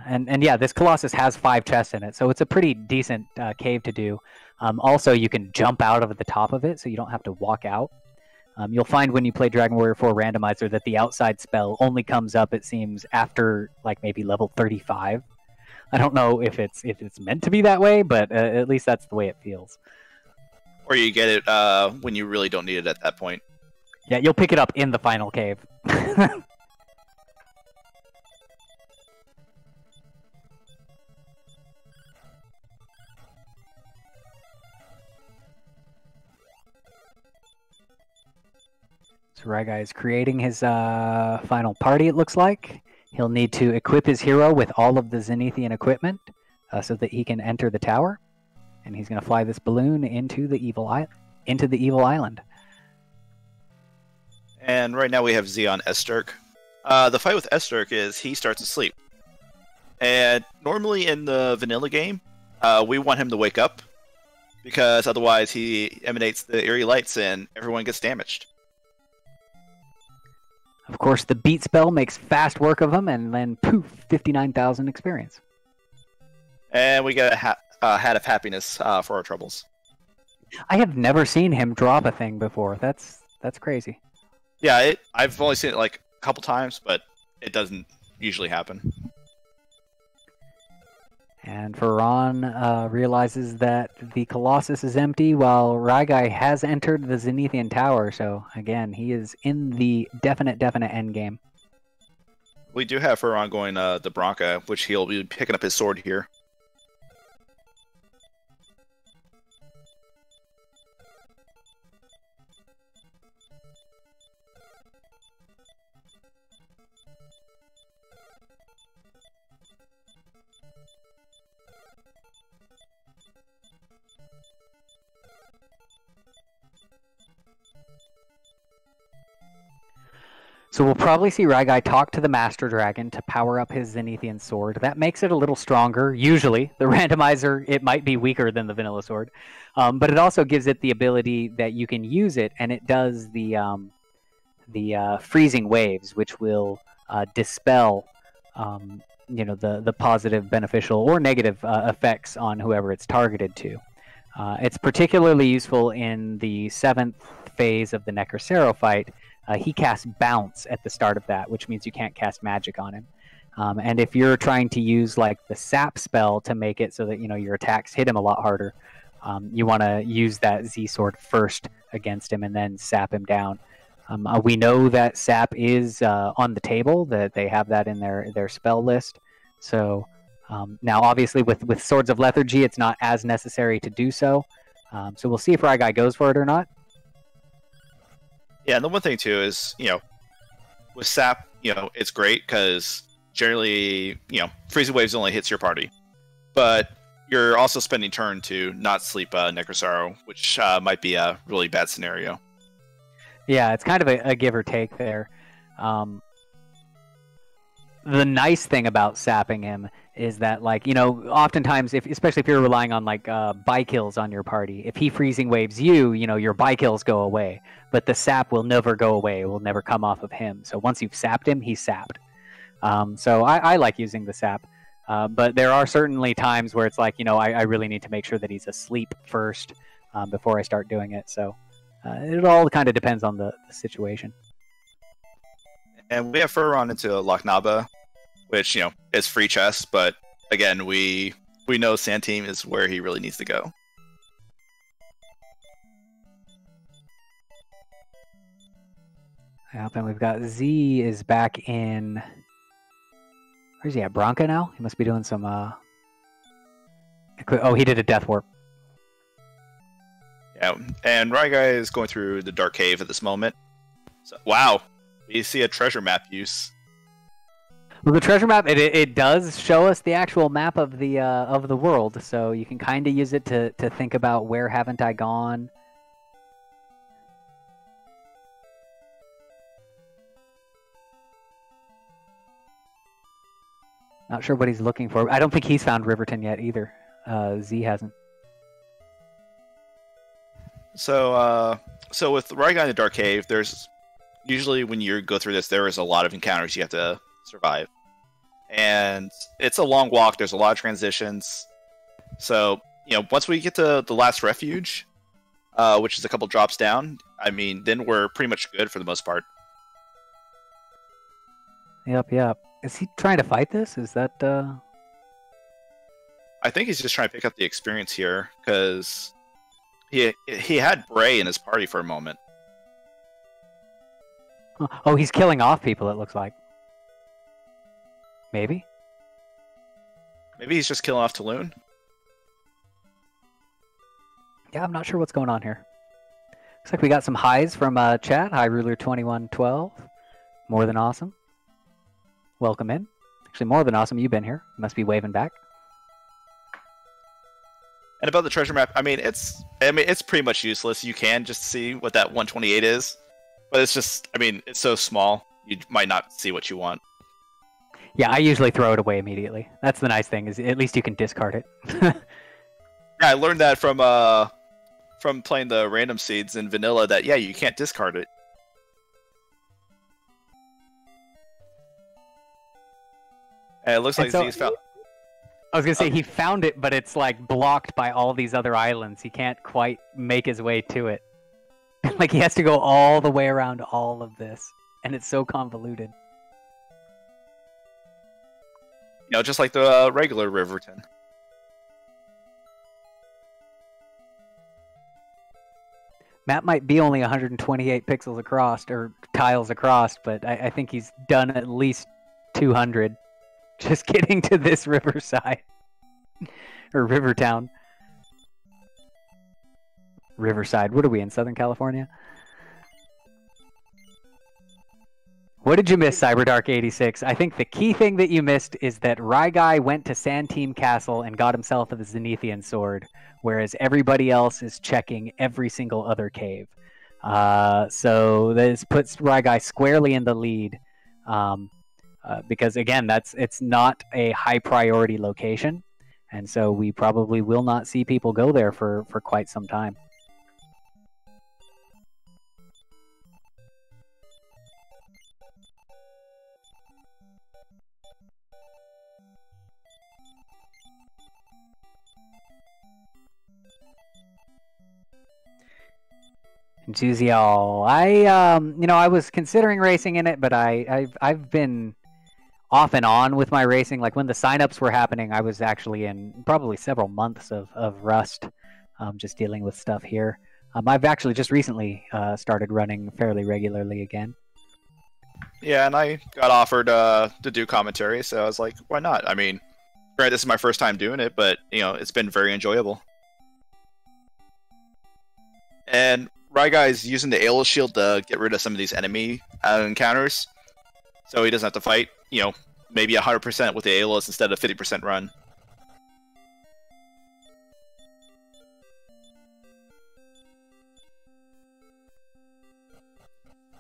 S1: And yeah, this Colossus has 5 chests in it, so it's a pretty decent cave to do. Also, you can jump out of the top of it, so you don't have to walk out. You'll find when you play Dragon Warrior 4 Randomizer that the outside spell only comes up, it seems, after like maybe level 35. I don't know if it's meant to be that way, but at least that's the way it feels.
S2: Or you get it when you really don't need it at that point.
S1: Yeah, you'll pick it up in the final cave. So Raigai is creating his final party, it looks like. He'll need to equip his hero with all of the Zenithian equipment so that he can enter the tower. And he's going to fly this balloon into the evil island.
S2: And right now we have Z on Esturk. The fight with Esturk is he starts to sleep. And normally in the vanilla game, we want him to wake up, because otherwise he emanates the eerie lights and everyone gets damaged.
S1: Of course, the beat spell makes fast work of him, and then poof, 59,000 experience.
S2: And we get a hat of happiness for our troubles.
S1: I have never seen him drop a thing before. That's crazy.
S2: Yeah, I've only seen it like a couple times, but it doesn't usually happen.
S1: And Faran realizes that the Colossus is empty while Raigai has entered the Zenithian Tower. So, again, he is in the definite end game.
S2: We do have Faran going the Bronca, which he'll be picking up his sword here.
S1: So we'll probably see Raigai talk to the Master Dragon to power up his Zenithian sword. That makes it a little stronger. Usually, the randomizer, it might be weaker than the vanilla sword. But it also gives it the ability that you can use it, and it does the freezing waves, which will dispel the positive, beneficial, or negative effects on whoever it's targeted to. It's particularly useful in the 7th phase of the Necrocero fight. He casts Bounce at the start of that, which means you can't cast magic on him. And if you're trying to use like the Sap spell to make it so that your attacks hit him a lot harder, you want to use that Z sword first against him and then sap him down. We know that Sap is on the table; that they have that in their spell list. So now, obviously, with Swords of Lethargy, it's not as necessary to do so. So we'll see if Raigai goes for it or not.
S2: Yeah, and the one thing too is, with Sap, it's great because generally, Freezing Waves only hits your party. But you're also spending turn to not sleep Necrosaro, which might be a really bad scenario.
S1: Yeah, it's kind of a give or take there. The nice thing about sapping him is that, oftentimes, especially if you're relying on buy kills on your party, if he freezing waves you, your buy kills go away, but the sap will never go away. It will never come off of him. So once you've sapped him, he's sapped. So I like using the sap, but there are certainly times where it's I really need to make sure that he's asleep first before I start doing it. So it all kind of depends on the situation.
S2: And we have Furron into Locknaba, which, is free chest, but again, we know Santeam is where he really needs to go.
S1: Yep, and we've got Z is back in... Where's he at? Bronca now? He must be doing some... Oh, he did a Death Warp.
S2: Yeah, and Raigai is going through the Dark Cave at this moment. So, wow! You see a treasure map use.
S1: Well, the treasure map, it does show us the actual map of the world, so you can kind of use it to think about where haven't I gone. Not sure what he's looking for. I don't think he's found Riverton yet either. Z hasn't.
S2: So with Raigai in the Dark Cave, there's usually when you go through this, there is a lot of encounters you have to survive. And it's a long walk. There's a lot of transitions. So, once we get to the last refuge, which is a couple drops down, I mean, then we're pretty much good for the most part.
S1: Yep. Is he trying to fight this? Is that,
S2: I think he's just trying to pick up the experience here, because he had Bray in his party for a moment.
S1: Oh, he's killing off people, it looks like. Maybe?
S2: Maybe he's just killing off Taloon?
S1: Yeah, I'm not sure what's going on here. Looks like we got some highs from chat. Hi, Ruler2112. More than awesome. Welcome in. Actually, more than awesome. You've been here. You must be waving back.
S2: And about the treasure map, I mean, it's pretty much useless. You can just see what that 128 is, but it's just, I mean, it's so small, you might not see what you want.
S1: Yeah, I usually throw it away immediately. That's the nice thing, is at least you can discard it.
S2: Yeah, I learned that from playing the random seeds in vanilla, that yeah, you can't discard it. And it looks like Z's found.
S1: I was gonna say he found it, but it's like blocked by all these other islands. He can't quite make his way to it. Like he has to go all the way around all of this, and it's so convoluted.
S2: Just like the regular Riverton.
S1: Map might be only 128 pixels across, or tiles across, but I think he's done at least 200 just getting to this riverside. Or Rivertown. Riverside. What are we in, Southern California? What did you miss, CyberDark86? I think the key thing that you missed is that Ryguy went to Santeem Castle and got himself a Zenithian sword, whereas everybody else is checking every single other cave. So this puts Ryguy squarely in the lead, because again, it's not a high priority location, and so we probably will not see people go there for quite some time. Juzial, I was considering racing in it, but I've been off and on with my racing. Like when the signups were happening, I was actually in probably several months of rust, just dealing with stuff here. I've actually just recently started running fairly regularly again.
S2: Yeah, and I got offered to do commentary, so I was like, why not? I mean, granted, this is my first time doing it, but it's been very enjoyable. And Ryguy's using the Aeolus shield to get rid of some of these enemy encounters, so he doesn't have to fight, maybe 100% with the Aeolus instead of 50% run.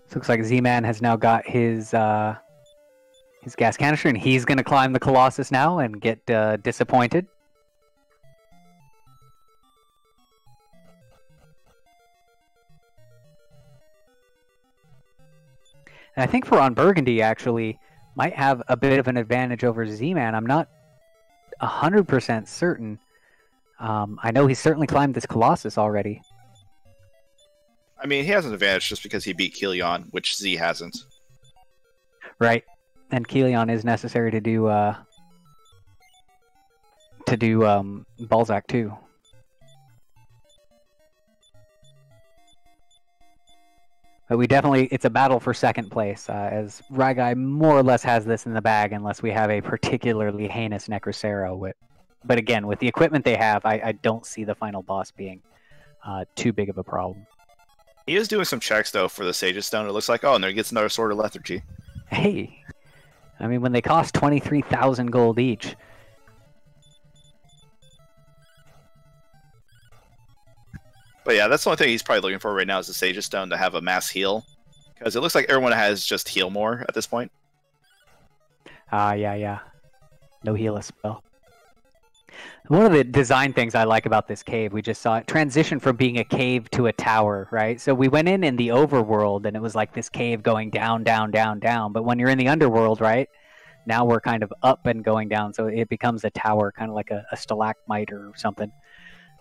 S1: So looks like Z-Man has now got his gas canister, and he's going to climb the Colossus now and get disappointed. And I think for on Burgundy, actually, might have a bit of an advantage over Z-Man. I'm not 100% certain. I know he's certainly climbed this Colossus already.
S2: I mean, he has an advantage just because he beat Kilion, which Z hasn't.
S1: Right. And Kilion is necessary to do Balzac too. But we definitely, it's a battle for second place, as Ryguy more or less has this in the bag unless we have a particularly heinous Necrocero. But again, with the equipment they have, I don't see the final boss being too big of a problem.
S2: He is doing some checks, though, for the Sage's Stone. It looks like, oh, and there he gets another Sword of Lethargy.
S1: Hey! I mean, when they cost 23,000 gold each.
S2: But yeah, that's the only thing he's probably looking for right now is the Sage's Stone to have a mass heal. Because it looks like everyone has just heal more at this point.
S1: Yeah. No heal a spell. One of the design things I like about this cave, we just saw it transition from being a cave to a tower, right? So we went in the overworld, and it was like this cave going down, down, down, down. But when you're in the underworld, right, Now we're kind of up and going down, so it becomes a tower, kind of like a stalagmite or something.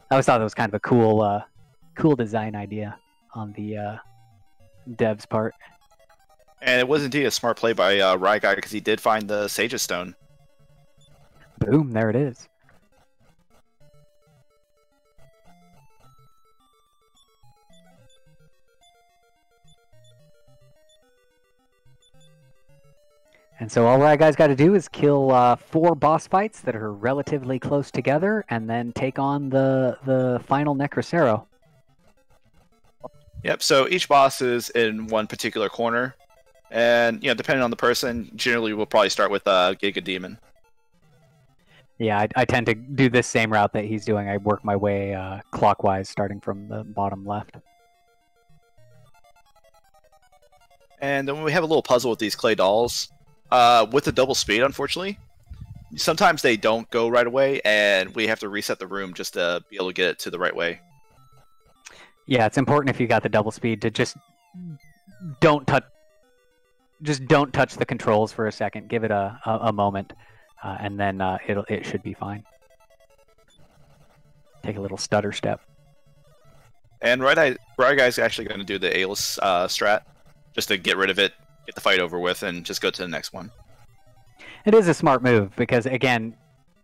S1: I always thought that was kind of a cool design idea on the devs' part.
S2: And it was indeed a smart play by Ryguy because he did find the Sage's Stone.
S1: Boom, there it is. And so all Ryguy's got to do is kill 4 boss fights that are relatively close together, and then take on the final Necrocero.
S2: Yep. So each boss is in one particular corner, and depending on the person, generally we'll probably start with Giga Demon.
S1: Yeah, I tend to do this same route that he's doing. I work my way clockwise, starting from the bottom left.
S2: And then we have a little puzzle with these clay dolls. With the double speed, unfortunately, sometimes they don't go right away, and we have to reset the room just to be able to get it to the right way.
S1: Yeah, it's important if you got the double speed to just don't touch the controls for a second. Give it a moment, and then it should be fine. Take a little stutter step.
S2: And Guy's actually going to do the Aelus strat just to get rid of it, get the fight over with, and just go to the next one.
S1: It is a smart move because, again,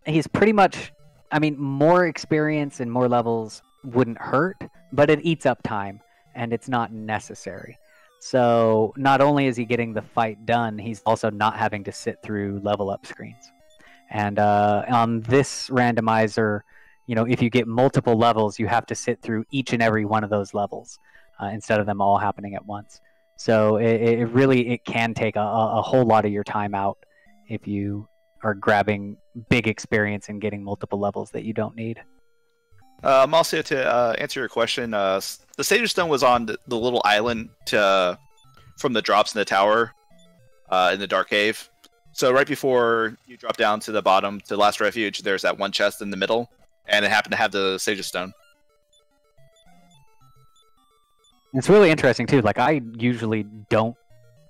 S1: he's pretty much... I mean, more experience and more levels wouldn't hurt, but it eats up time, and it's not necessary. So not only is he getting the fight done, he's also not having to sit through level up screens. And on this randomizer, if you get multiple levels, you have to sit through each and every one of those levels instead of them all happening at once. So it can take a whole lot of your time out if you are grabbing big experience and getting multiple levels that you don't need.
S2: Also, to answer your question, the Sage's Stone was on the little island from the drops in the tower in the Dark Cave. So right before you drop down to the bottom to the last refuge, there's that one chest in the middle, and it happened to have the Sage's Stone.
S1: It's really interesting, too. Like, I usually don't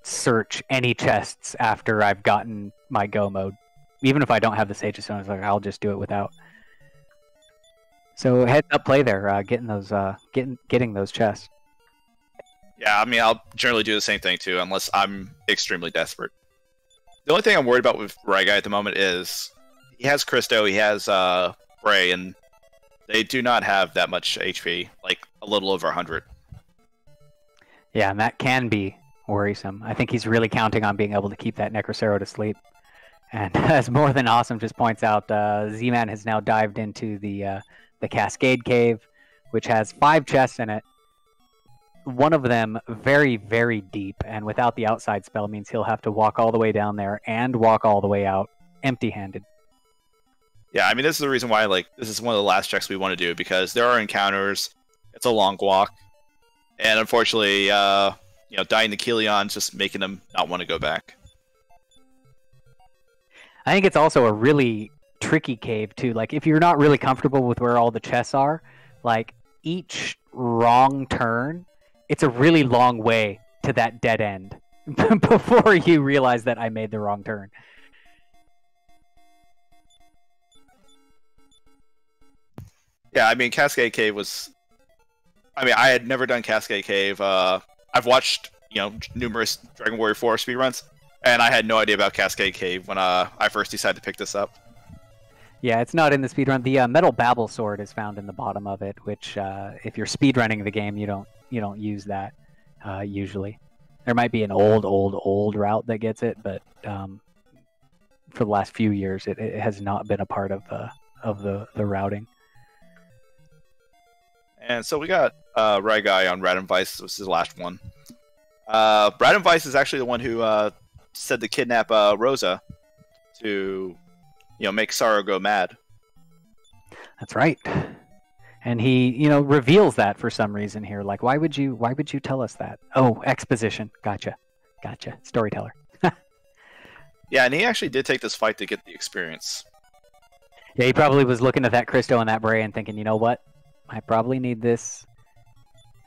S1: search any chests after I've gotten my go mode. Even if I don't have the Sage's Stone, I'll just do it without. So heads up play there, getting those chests.
S2: Yeah, I mean, I'll generally do the same thing, too, unless I'm extremely desperate. The only thing I'm worried about with Ryguy at the moment is he has Christo, he has Bray, and they do not have that much HP, like a little over 100.
S1: Yeah, and that can be worrisome. I think he's really counting on being able to keep that Necrocero to sleep. And as More Than Awesome just points out, Z-Man has now dived into the Cascade Cave, which has 5 chests in it. One of them very, very deep, and without the outside spell means he'll have to walk all the way down there and walk all the way out empty-handed.
S2: Yeah, I mean, this is the reason why this is one of the last checks we want to do, because there are encounters, it's a long walk, and unfortunately, dying to Keleon's just making him not want to go back.
S1: I think it's also a really tricky cave, too. Like, if you're not really comfortable with where all the chests are, like, each wrong turn, it's a really long way to that dead end before you realize that I made the wrong turn.
S2: Yeah, I mean, Cascade Cave was... I mean, I had never done Cascade Cave. I've watched, numerous Dragon Warrior 4 speedruns, and I had no idea about Cascade Cave when I first decided to pick this up.
S1: Yeah, it's not in the speedrun. The Metal Babel Sword is found in the bottom of it, which if you're speedrunning the game, you don't use that usually. There might be an old route that gets it, but for the last few years, it has not been a part of the routing.
S2: And so we got Ryguy on Radom Vice. This is his last one. Radom Vice is actually the one who said to kidnap Rosa to, make Sorrow go mad.
S1: That's right. And he, reveals that for some reason here. Like, why would you tell us that? Oh, exposition. Gotcha. Storyteller.
S2: Yeah, and he actually did take this fight to get the experience.
S1: Yeah, he probably was looking at that Christo and that Bray and thinking, you know what? I probably need this.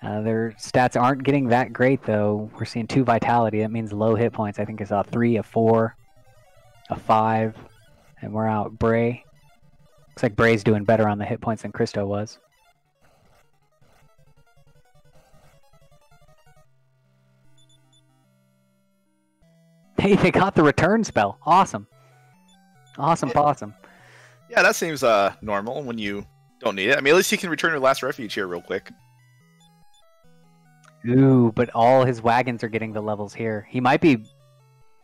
S1: Their stats aren't getting that great, though. We're seeing 2 vitality. That means low hit points. I think I saw 3 of 4. a 5, and we're out Bray. Looks like Bray's doing better on the hit points than Christo was. Hey, they got the return spell. Awesome. Awesome possum.
S2: Yeah, that seems normal when you don't need it. I mean, at least you can return your last refuge here real quick.
S1: Ooh, but all his wagons are getting the levels here. He might be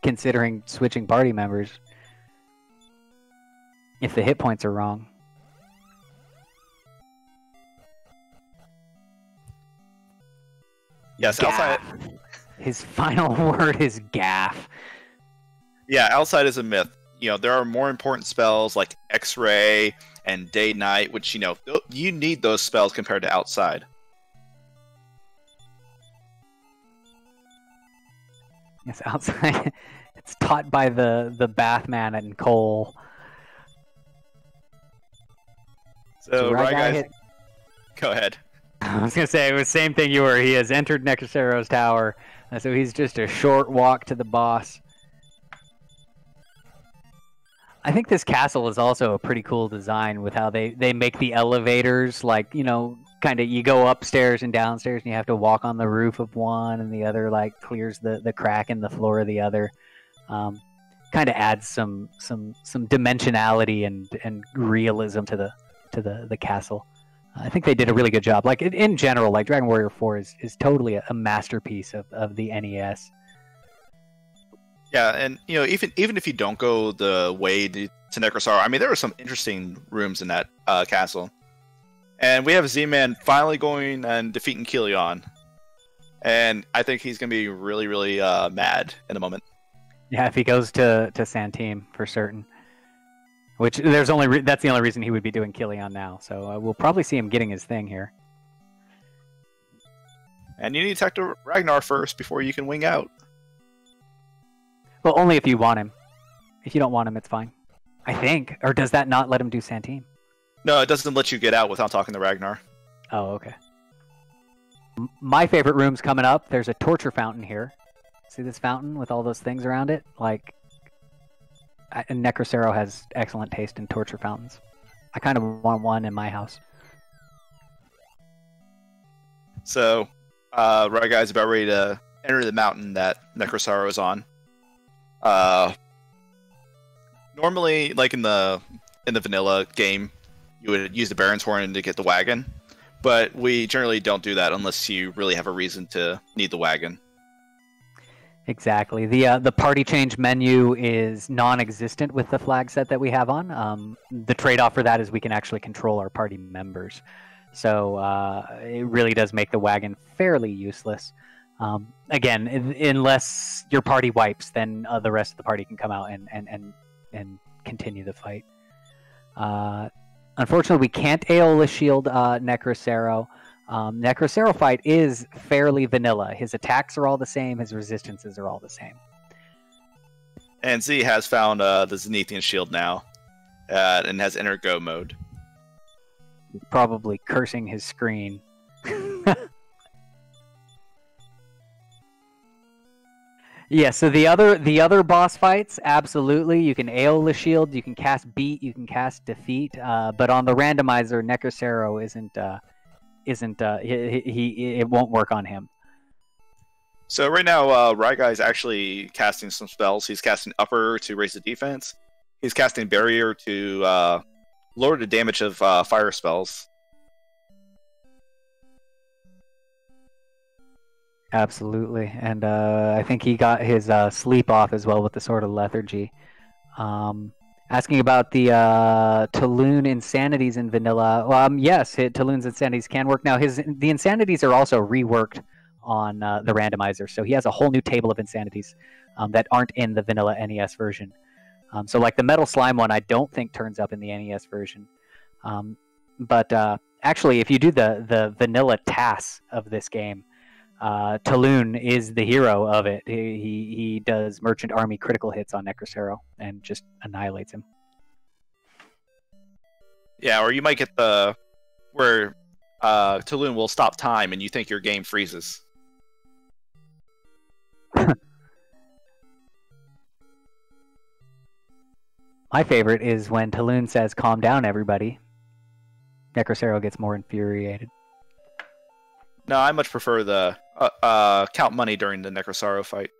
S1: considering switching party members if the hit points are wrong.
S2: Yes,
S1: Gaff.
S2: outside.
S1: His final word is gaff.
S2: Yeah, outside is a myth. You know, there are more important spells like X-Ray and Day-Night, which, you know, you need those spells compared to outside.
S1: Yes, outside. It's taught by the Bathman and Cole.
S2: So, right, guys, go ahead.
S1: I was going to say, it was the same thing you were. He has entered Necasero's tower, so he's just a short walk to the boss. I think this castle is also a pretty cool design with how they make the elevators, like, you know, kind of you go upstairs and downstairs and you have to walk on the roof of one and the other, like, clears the crack in the floor of the other. Kind of adds some dimensionality and realism to the castle. I think they did a really good job. Like, in general, like, Dragon Warrior 4 is totally a masterpiece of the NES.
S2: Yeah, and, you know, even if you don't go the way to Necrosar, I mean, there were some interesting rooms in that castle. And we have Z-Man finally going and defeating Kilion. And I think he's going to be really, really mad in a moment.
S1: Yeah, if he goes to Santeem, for certain. Which, that's the only reason he would be doing Kilion now. So we'll probably see him getting his thing here.
S2: And you need to talk to Ragnar first before you can wing out.
S1: Well, only if you want him. If you don't want him, it's fine. I think. Or does that not let him do Santeem?
S2: No, it doesn't let you get out without talking to Ragnar.
S1: Oh, okay. My favorite room's coming up. There's a torture fountain here. See this fountain with all those things around it? Like, Necrosero has excellent taste in torture fountains. I kind of want one in my house.
S2: So, right guys, about ready to enter the mountain that Necrosero is on. Normally, like in the vanilla game, you would use the Baron's Horn to get the wagon, but we generally don't do that unless you really have a reason to need the wagon.
S1: Exactly. The party change menu is non-existent with the flag set that we have on. The trade-off for that is we can actually control our party members. So it really does make the wagon fairly useless. Again, unless your party wipes, then the rest of the party can come out and continue the fight. Unfortunately, we can't Aeolus Shield Necrosero. Necrosero fight is fairly vanilla. His attacks are all the same. His resistances are all the same.
S2: And Z has found the Zenithian shield now, and has entered Go mode.
S1: He's probably cursing his screen. Yeah, so the other boss fights, absolutely. You can Aeolus Shield, you can cast Beat, you can cast Defeat, but on the randomizer, Necrosero it won't work on him.
S2: So right now, Raigai is actually casting some spells. He's casting Upper to raise the defense. He's casting Barrier to lower the damage of fire spells.
S1: Absolutely, and I think he got his sleep off as well with the Sword of Lethargy. Asking about the Taloon Insanities in vanilla. Yes, Taloon's Insanities can work. Now, the Insanities are also reworked on the randomizer, so he has a whole new table of Insanities that aren't in the vanilla NES version. So like the Metal Slime one, I don't think turns up in the NES version. But actually, if you do the vanilla TAS of this game, Taloon is the hero of it. He does Merchant Army critical hits on Necrosero and just annihilates him.
S2: Yeah, or you might get the where Taloon will stop time and you think your game freezes.
S1: My favorite is when Talon says, "Calm down, everybody." Necrosero gets more infuriated.
S2: No, I much prefer the count money during the Necrosaro fight.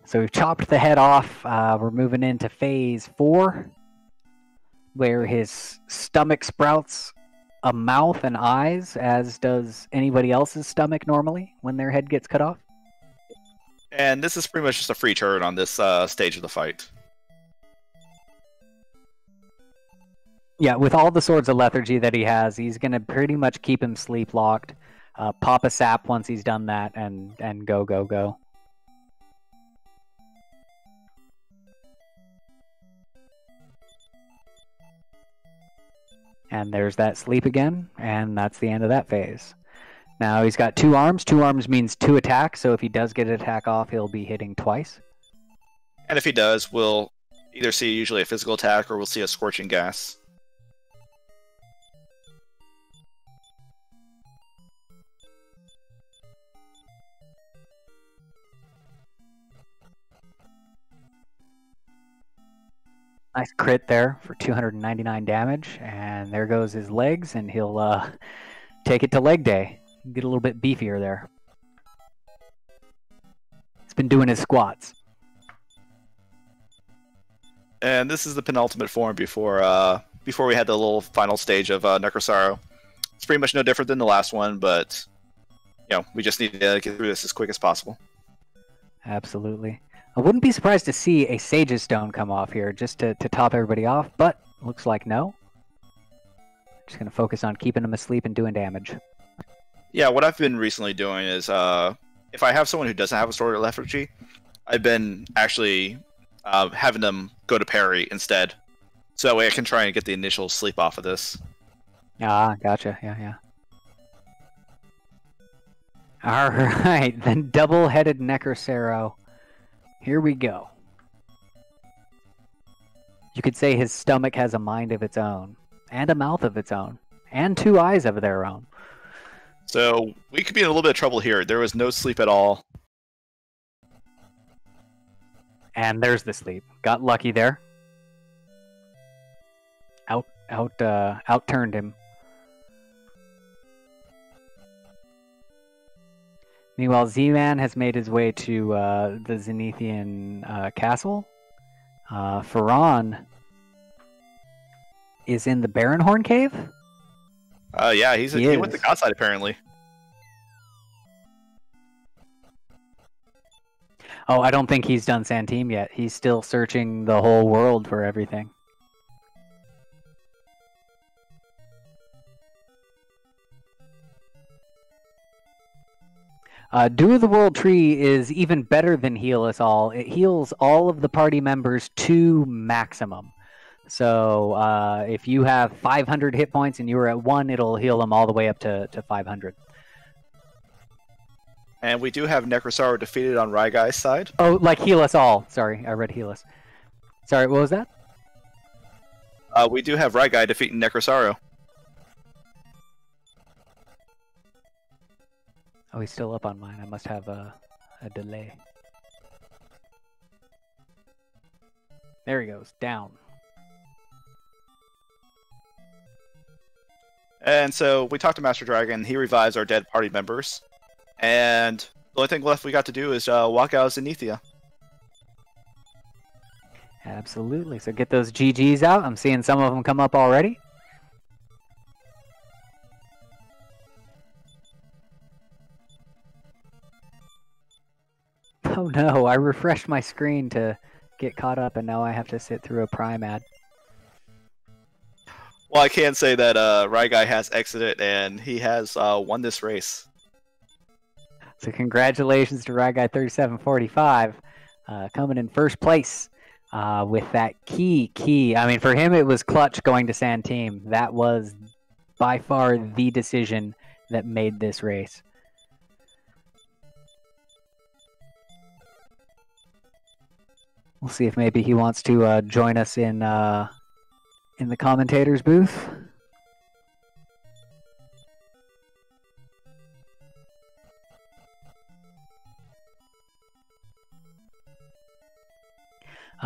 S1: So we've chopped the head off. We're moving into phase 4, where his stomach sprouts a mouth and eyes, as does anybody else's stomach normally when their head gets cut off.
S2: And this is pretty much just a free turn on this stage of the fight.
S1: Yeah, with all the swords of lethargy that he has, he's going to pretty much keep him sleep locked, pop a sap once he's done that, and go, go, go. And there's that sleep again, and that's the end of that phase. Now he's got 2 arms. 2 arms means 2 attacks, so if he does get an attack off, he'll be hitting twice.
S2: And if he does, we'll either see usually a physical attack or we'll see a scorching gas.
S1: Nice crit there for 299 damage, and there goes his legs, and he'll take it to leg day. Get a little bit beefier there. He's been doing his squats.
S2: And this is the penultimate form before we had the little final stage of Necrosaro. It's pretty much no different than the last one, but we just need to get through this as quick as possible.
S1: Absolutely. I wouldn't be surprised to see a Sage's Stone come off here just to top everybody off, but looks like no. Just going to focus on keeping them asleep and doing damage.
S2: Yeah, what I've been recently doing is if I have someone who doesn't have a sword of lethargy, I've been actually having them go to parry instead. So that way I can try and get the initial sleep off of this.
S1: Ah, gotcha. Yeah. All right, then double-headed Necrosero. Here we go. You could say his stomach has a mind of its own, and a mouth of its own, and 2 eyes of their own.
S2: So we could be in a little bit of trouble here. There was no sleep at all.
S1: And there's the sleep. Got lucky there. Outturned him. Meanwhile, Z-Man has made his way to the Zenithian castle. Ferran is in the Baronhorn cave?
S2: Yeah, he went to the outside apparently.
S1: Oh, I don't think he's done Santeem yet. He's still searching the whole world for everything. Do the World Tree is even better than Heal Us All. It heals all of the party members to maximum. So if you have 500 hit points and you were at 1, it'll heal them all the way up to 500.
S2: And we do have Necrosaro defeated on Raigai's side.
S1: Oh, like Heal Us All. Sorry, I read Heal Us. Sorry, what was that?
S2: We do have Raigai defeating Necrosaro.
S1: Oh, he's still up on mine. I must have a delay. There he goes, down.
S2: And so we talked to Master Dragon. He revives our dead party members. And the only thing left we got to do is walk out of Zenithia.
S1: Absolutely. So get those GGs out. I'm seeing some of them come up already. Oh no, I refreshed my screen to get caught up and now I have to sit through a Prime ad.
S2: Well, I can say that Raigai has exited and he has won this race.
S1: So congratulations to Raigai 3745 coming in first place with that key. I mean, for him it was clutch going to Santeem. That was by far the decision that made this race. We'll see if maybe he wants to join us in the commentators booth.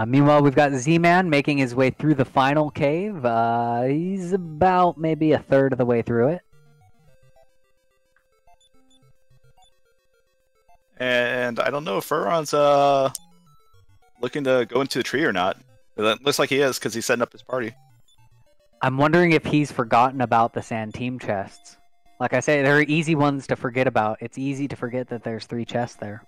S1: Meanwhile, we've got Z-Man making his way through the final cave. He's about maybe a third of the way through it.
S2: And I don't know if Furon's looking to go into the tree or not. It looks like he is because he's setting up his party.
S1: I'm wondering if he's forgotten about the Sand Team chests. Like I say, they're easy ones to forget about. It's easy to forget that there's 3 chests there.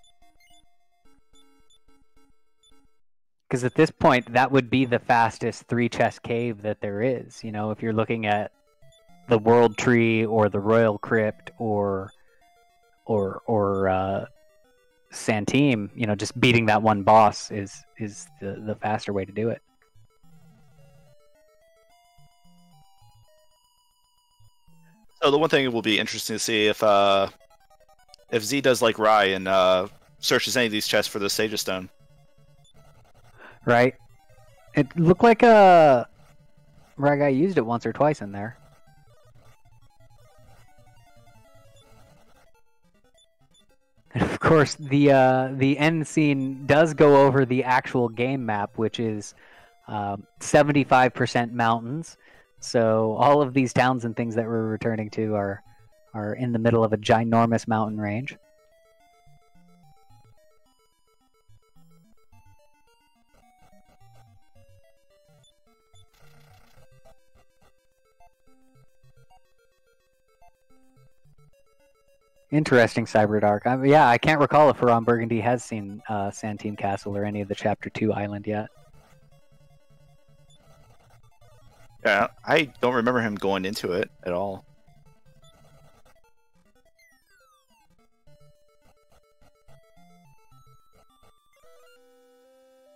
S1: Because at this point, that would be the fastest 3-chest cave that there is. You know, if you're looking at the World Tree or the Royal Crypt or Sand Team, you know, just beating that one boss is the faster way to do it.
S2: So the one thing it will be interesting to see if Z does like Rai and searches any of these chests for the Sage Stone.
S1: Right. It looked like Ragai used it once or twice in there. And of course, the end scene does go over the actual game map, which is 75% mountains. So all of these towns and things that we're returning to are in the middle of a ginormous mountain range. Interesting, Cyberdark. Yeah, I can't recall if Ron Burgundy has seen Sand Team Castle or any of the Chapter 2 island yet.
S2: Yeah, I don't remember him going into it at all.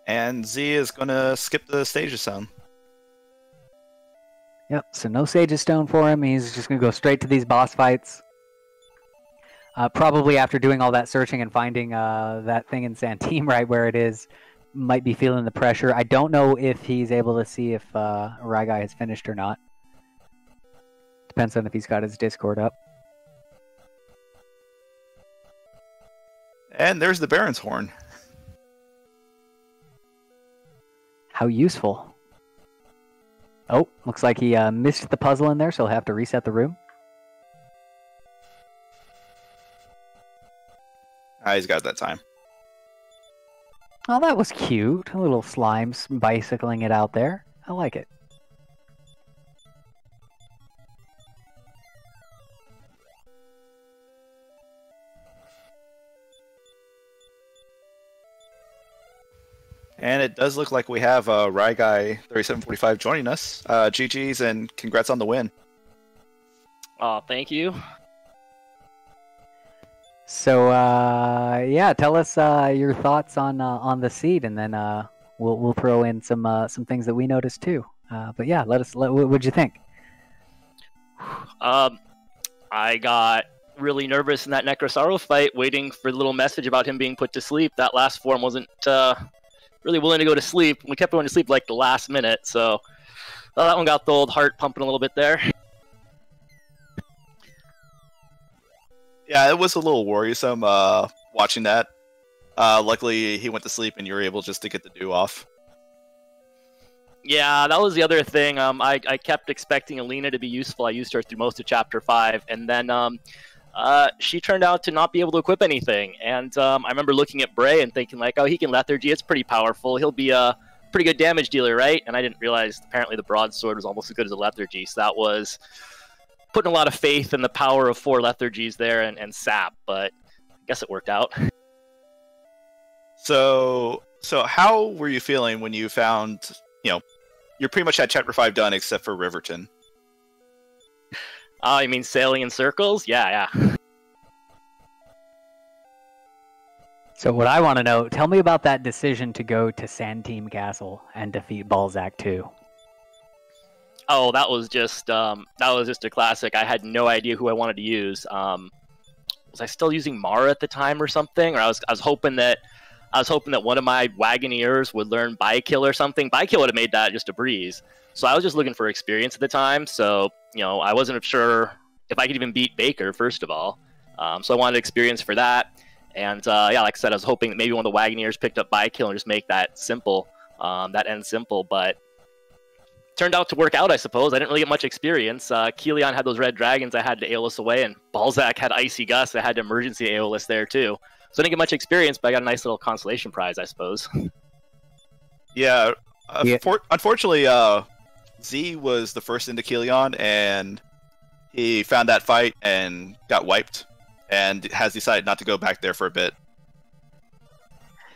S2: And Z is going to skip the stage zone.
S1: Yep, so no Sage's Stone for him. He's just going to go straight to these boss fights. Probably after doing all that searching and finding that thing in Sand Team right where it is, might be feeling the pressure. I don't know if he's able to see if Ragai has finished or not. Depends on if he's got his Discord up.
S2: And there's the Baron's Horn.
S1: How useful. Oh, looks like he missed the puzzle in there, so he'll have to reset the room.
S2: He's got that time.
S1: Oh, that was cute. A little slime bicycling it out there. I like it.
S2: And it does look like we have Ryguy 3745 joining us. GG's and congrats on the win.
S3: Thank you.
S1: So, yeah, tell us your thoughts on the seed, and then we'll throw in some things that we noticed too. But yeah, what'd you think?
S3: I got really nervous in that Necrosaro fight, waiting for the little message about him being put to sleep. That last form wasn't really willing to go to sleep. We kept going to sleep like the last minute, so that one got the old heart pumping a little bit there.
S2: Yeah, it was a little worrisome watching that. Luckily, he went to sleep and you were able just to get the dew off.
S3: Yeah, that was the other thing. I kept expecting Alina to be useful. I used her through most of Chapter 5, and then she turned out to not be able to equip anything. And I remember looking at Bray and thinking, like, oh, he can lethargy. It's pretty powerful. He'll be a pretty good damage dealer, right? And I didn't realize, apparently, the broadsword was almost as good as a lethargy. So that was putting a lot of faith in the power of 4 lethargies there and sap, but I guess it worked out.
S2: So how were you feeling when you found, you're pretty much had Chapter 5 done except for Riverton?
S3: Oh, you mean sailing in circles? Yeah.
S1: So what I want to know, tell me about that decision to go to Sand Team Castle and defeat Balzac 2.
S3: Oh, that was just a classic. I had no idea who I wanted to use. Was I still using Mara at the time or something? Or I was hoping that one of my Wagoneers would learn Bykill or something. Bykill would have made that just a breeze. So I was just looking for experience at the time. So I wasn't sure if I could even beat Baker, first of all. So I wanted experience for that. And yeah, like I said, I was hoping that maybe one of the Wagoneers picked up Bykill and just make that simple. that ends simple, but turned out to work out, I suppose. I didn't really get much experience. Kilian had those red dragons I had to AOList away, and Balzac had Icy Gust I had to emergency AOList there too. So I didn't get much experience, but I got a nice little consolation prize, I suppose.
S2: Yeah, unfortunately, Z was the first into Kilian, and he found that fight and got wiped, and has decided not to go back there for a bit.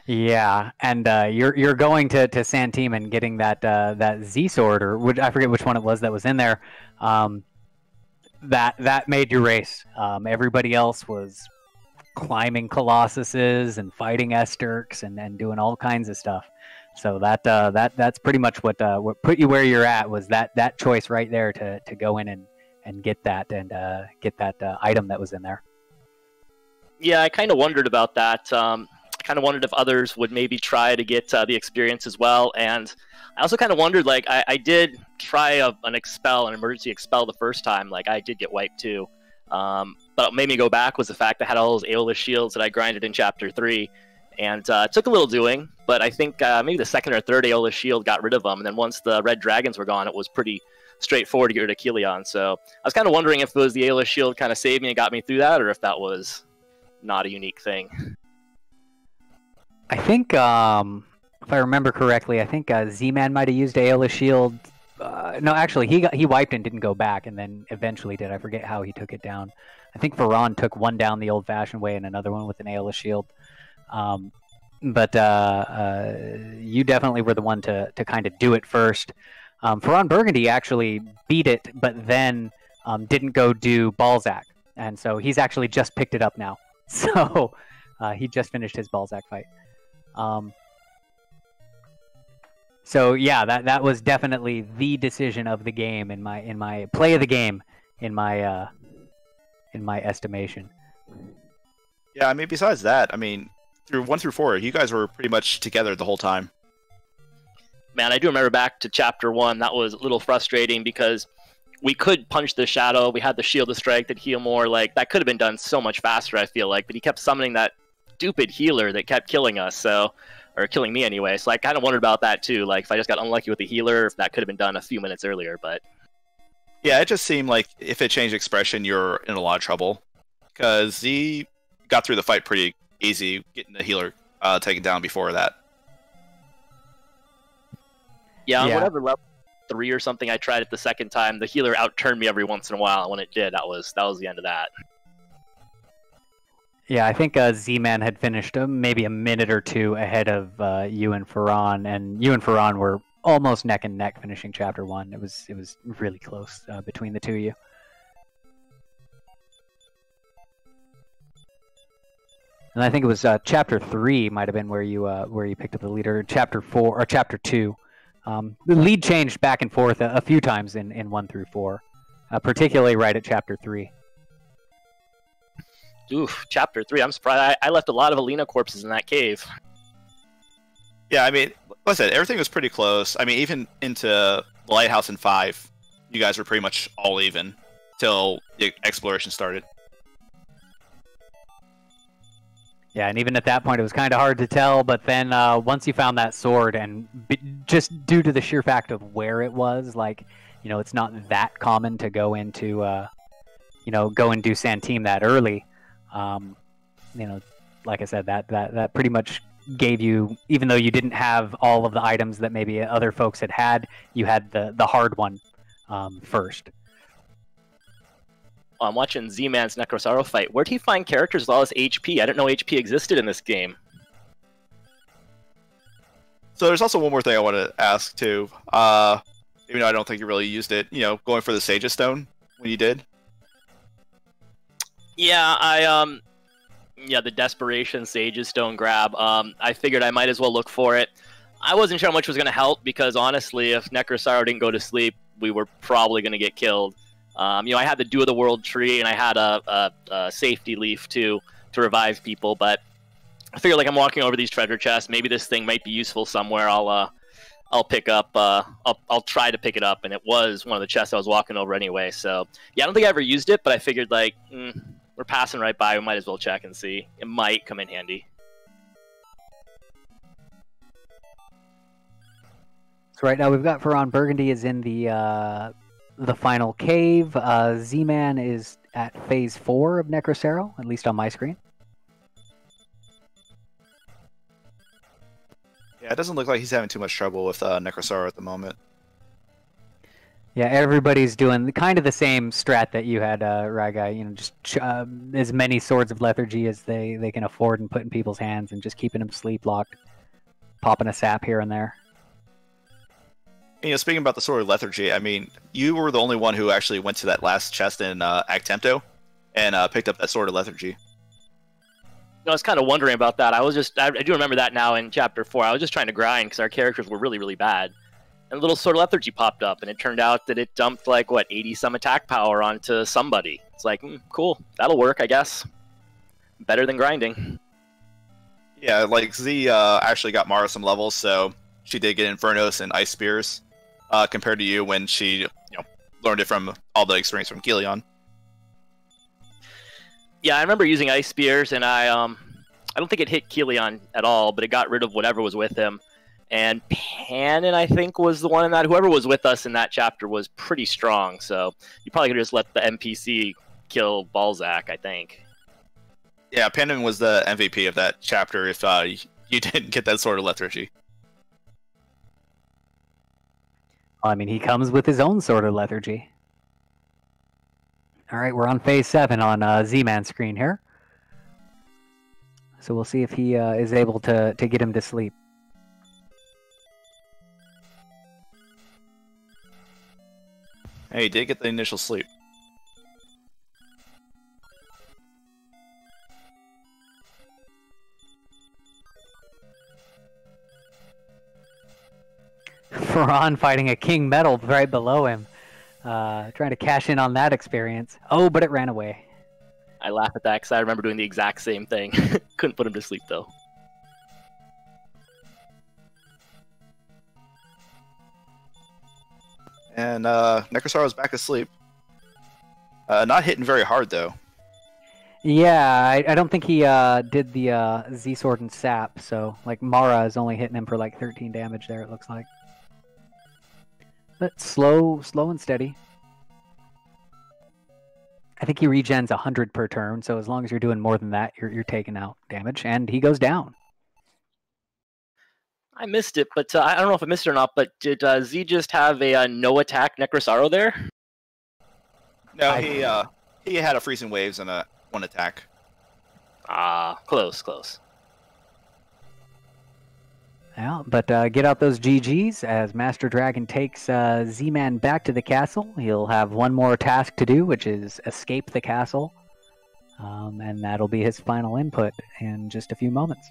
S1: Yeah, and you're going to Santeam and getting that Z sword, or I forget which one it was that was in there. That made your race. Everybody else was climbing Colossuses and fighting Esterks and doing all kinds of stuff. So that's pretty much what put you where you're at, was that choice right there to go in and get that item that was in there.
S3: Yeah, I kind of wondered about that. Kind of wondered if others would maybe try to get the experience as well, and I also kind of wondered, like, I did try an emergency expel the first time. Like, I did get wiped too, but what made me go back was the fact I had all those Aeolus shields that I grinded in Chapter 3, and it took a little doing, but I think maybe the second or third Aeolus shield got rid of them, and then once the red dragons were gone, it was pretty straightforward to get rid of Kilian. So I was kind of wondering if it was the Aeolus shield kind of saved me and got me through that, or if that was not a unique thing.
S1: I think, if I remember correctly, I think Z-Man might have used Aeolus Shield. No, actually, he wiped and didn't go back, and then eventually did. I forget how he took it down. I think Varan took one down the old-fashioned way and another one with an Aeolus Shield. But you definitely were the one to kind of do it first. Varan Burgundy actually beat it, but then didn't go do Balzac. And so he's actually just picked it up now. So he just finished his Balzac fight. So yeah, that was definitely the decision of the game in my play of the game in my estimation.
S2: Yeah, I mean, besides that, I mean, through 1 through 4, you guys were pretty much together the whole time.
S3: Man, I do remember back to Chapter 1, that was a little frustrating because we could punch the Shadow, we had the Shield of Strike that heal more, like, that could have been done so much faster, I feel like, but he kept summoning that stupid healer that kept killing us, or killing me anyway, so I kind of wondered about that too, like, if I just got unlucky with the healer, if that could have been done a few minutes earlier, but...
S2: Yeah, it just seemed like if it changed expression, you're in a lot of trouble, because Z got through the fight pretty easy, getting the healer taken down before that.
S3: Yeah, on whatever level 3 or something I tried it the second time, the healer outturned me every once in a while, and when it did, that was the end of that.
S1: Yeah, I think Z-Man had finished maybe a minute or two ahead of you and Ferran, and you and Ferran were almost neck and neck finishing Chapter 1. It was really close between the two of you. And I think it was Chapter 3 might have been where you picked up the leader. Chapter 4 or Chapter 2. The lead changed back and forth a few times in 1 through 4, particularly right at Chapter 3.
S3: Oof, Chapter 3. I'm surprised. I left a lot of Alina corpses in that cave.
S2: Yeah, I mean, like I said, everything was pretty close. I mean, even into the Lighthouse in 5, you guys were pretty much all even till the exploration started.
S1: Yeah, and even at that point, it was kind of hard to tell. But then once you found that sword, and just due to the sheer fact of where it was, like, you know, it's not that common to go into, go and do Santeam that early. Like I said, that pretty much gave you, even though you didn't have all of the items that maybe other folks had, you had the hard one first.
S3: I'm watching Z-Man's Necrosaro fight. Where'd he find characters with all this HP? I didn't know HP existed in this game.
S2: So there's also one more thing I want to ask, too. Even though I don't think you really used it, going for the Sage's Stone when you did.
S3: Yeah, the Desperation Sage's Stone grab. I figured I might as well look for it. I wasn't sure how much was going to help, because honestly, if Necrosaro didn't go to sleep, we were probably going to get killed. I had the Dew of the World tree, and I had a safety leaf too to revive people. But I figured, like, I'm walking over these treasure chests. Maybe this thing might be useful somewhere. I'll pick up. I'll try to pick it up, and it was one of the chests I was walking over anyway. So yeah, I don't think I ever used it, but I figured, like, we're passing right by. We might as well check and see. It might come in handy.
S1: So right now we've got Ferran Burgundy is in the final cave. Z-Man is at phase 4 of Necrocero, at least on my screen.
S2: Yeah, it doesn't look like he's having too much trouble with Necrosar at the moment.
S1: Yeah, everybody's doing kind of the same strat that you had, Ragai. You know, just as many swords of lethargy as they can afford and put in people's hands, and just keeping them sleep locked, popping a sap here and there.
S2: You know, speaking about the sword of lethargy, I mean, you were the only one who actually went to that last chest in Actempto and picked up that sword of lethargy.
S3: I was kind of wondering about that. I do remember that now in Chapter 4. I was just trying to grind because our characters were really, really bad. And a little sword of lethargy popped up, and it turned out that it dumped, like, 80-some attack power onto somebody. It's like, cool, that'll work, I guess. Better than grinding.
S2: Yeah, like, Z actually got Mara some levels, so she did get Infernos and Ice Spears, compared to you when she, learned it from all the experience from Kilion.
S3: Yeah, I remember using Ice Spears, and I don't think it hit Kilion at all, but it got rid of whatever was with him. And Panon, I think, was the one in that. Whoever was with us in that chapter was pretty strong, so you probably could just let the NPC kill Balzac, I think.
S2: Yeah, Panon was the MVP of that chapter if you didn't get that sword of lethargy.
S1: I mean, he comes with his own sword of lethargy. All right, we're on phase 7 on Z-Man's screen here. So we'll see if he is able to get him to sleep.
S2: Hey, he did get the initial sleep.
S1: Ferran fighting a King Metal right below him. Trying to cash in on that experience. Oh, but it ran away.
S3: I laugh at that because I remember doing the exact same thing. Couldn't put him to sleep, though.
S2: And Necrosar was back asleep. Not hitting very hard, though.
S1: Yeah, I don't think he did the Z-Sword and Sap, so like Mara is only hitting him for like 13 damage there, it looks like. But slow and steady. I think he regens 100 per turn, so as long as you're doing more than that, you're taking out damage, and he goes down.
S3: I missed it, but I don't know if I missed it or not, but did Z just have a no-attack Necrosaro there?
S2: No, he had a Freezing Waves and a 1 attack.
S3: Close.
S1: Yeah, but get out those GGs as Master Dragon takes Z-Man back to the castle. He'll have one more task to do, which is escape the castle. And that'll be his final input in just a few moments.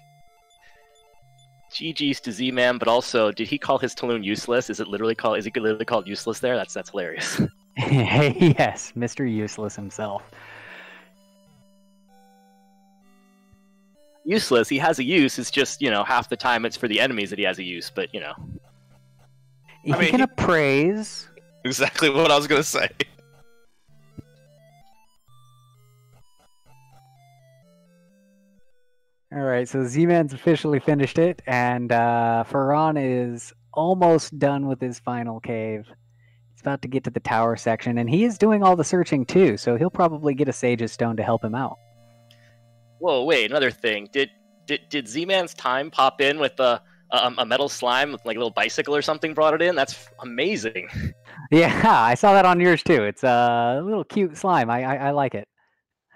S3: GG's to Z-Man, but also, did he call his Talon useless? Is it literally called useless there? That's hilarious.
S1: Yes, Mr. Useless himself.
S3: Useless, he has a use, it's just, half the time it's for the enemies that he has a use, but,
S1: He can appraise.
S2: Exactly what I was going to say.
S1: Alright, so Z-Man's officially finished it, and Ferran is almost done with his final cave. He's about to get to the tower section, and he is doing all the searching too, so he'll probably get a Sage's Stone to help him out.
S3: Whoa, wait, another thing. Did Z-Man's time pop in with a metal slime with like a little bicycle or something brought it in? That's amazing.
S1: Yeah, I saw that on yours too. It's a little cute slime. I like it.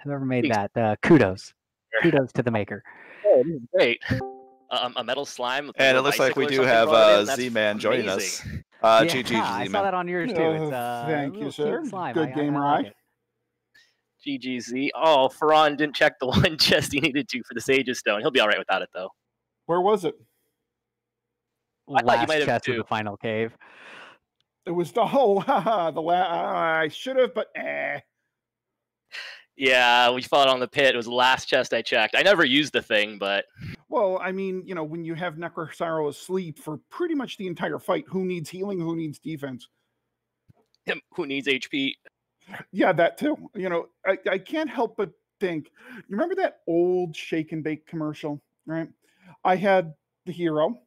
S1: Whoever made that, kudos. Kudos to the maker.
S3: Oh, this is great. A metal slime with
S2: And it looks like we do have Z-Man joining us. GG, Z-Man.
S1: I saw that on yours too. It's
S4: thank you, sir.
S1: Slime.
S4: Good gamer
S1: I like
S4: eye.
S3: GGZ. Oh, Ferran didn't check the one chest he needed to for the Sage's Stone. He'll be alright without it, though.
S4: Where was it?
S3: I thought you might have
S1: chest
S3: too.
S1: of the final cave.
S4: It was the I should have, but
S3: Yeah, we fought on the pit. It was the last chest I checked. I never used the thing, but...
S4: Well, I mean, when you have Necrosaro asleep for pretty much the entire fight, who needs healing, who needs defense?
S3: Who needs HP?
S4: Yeah, that too. I can't help but think, you remember that old Shake and Bake commercial, right? I had the hero,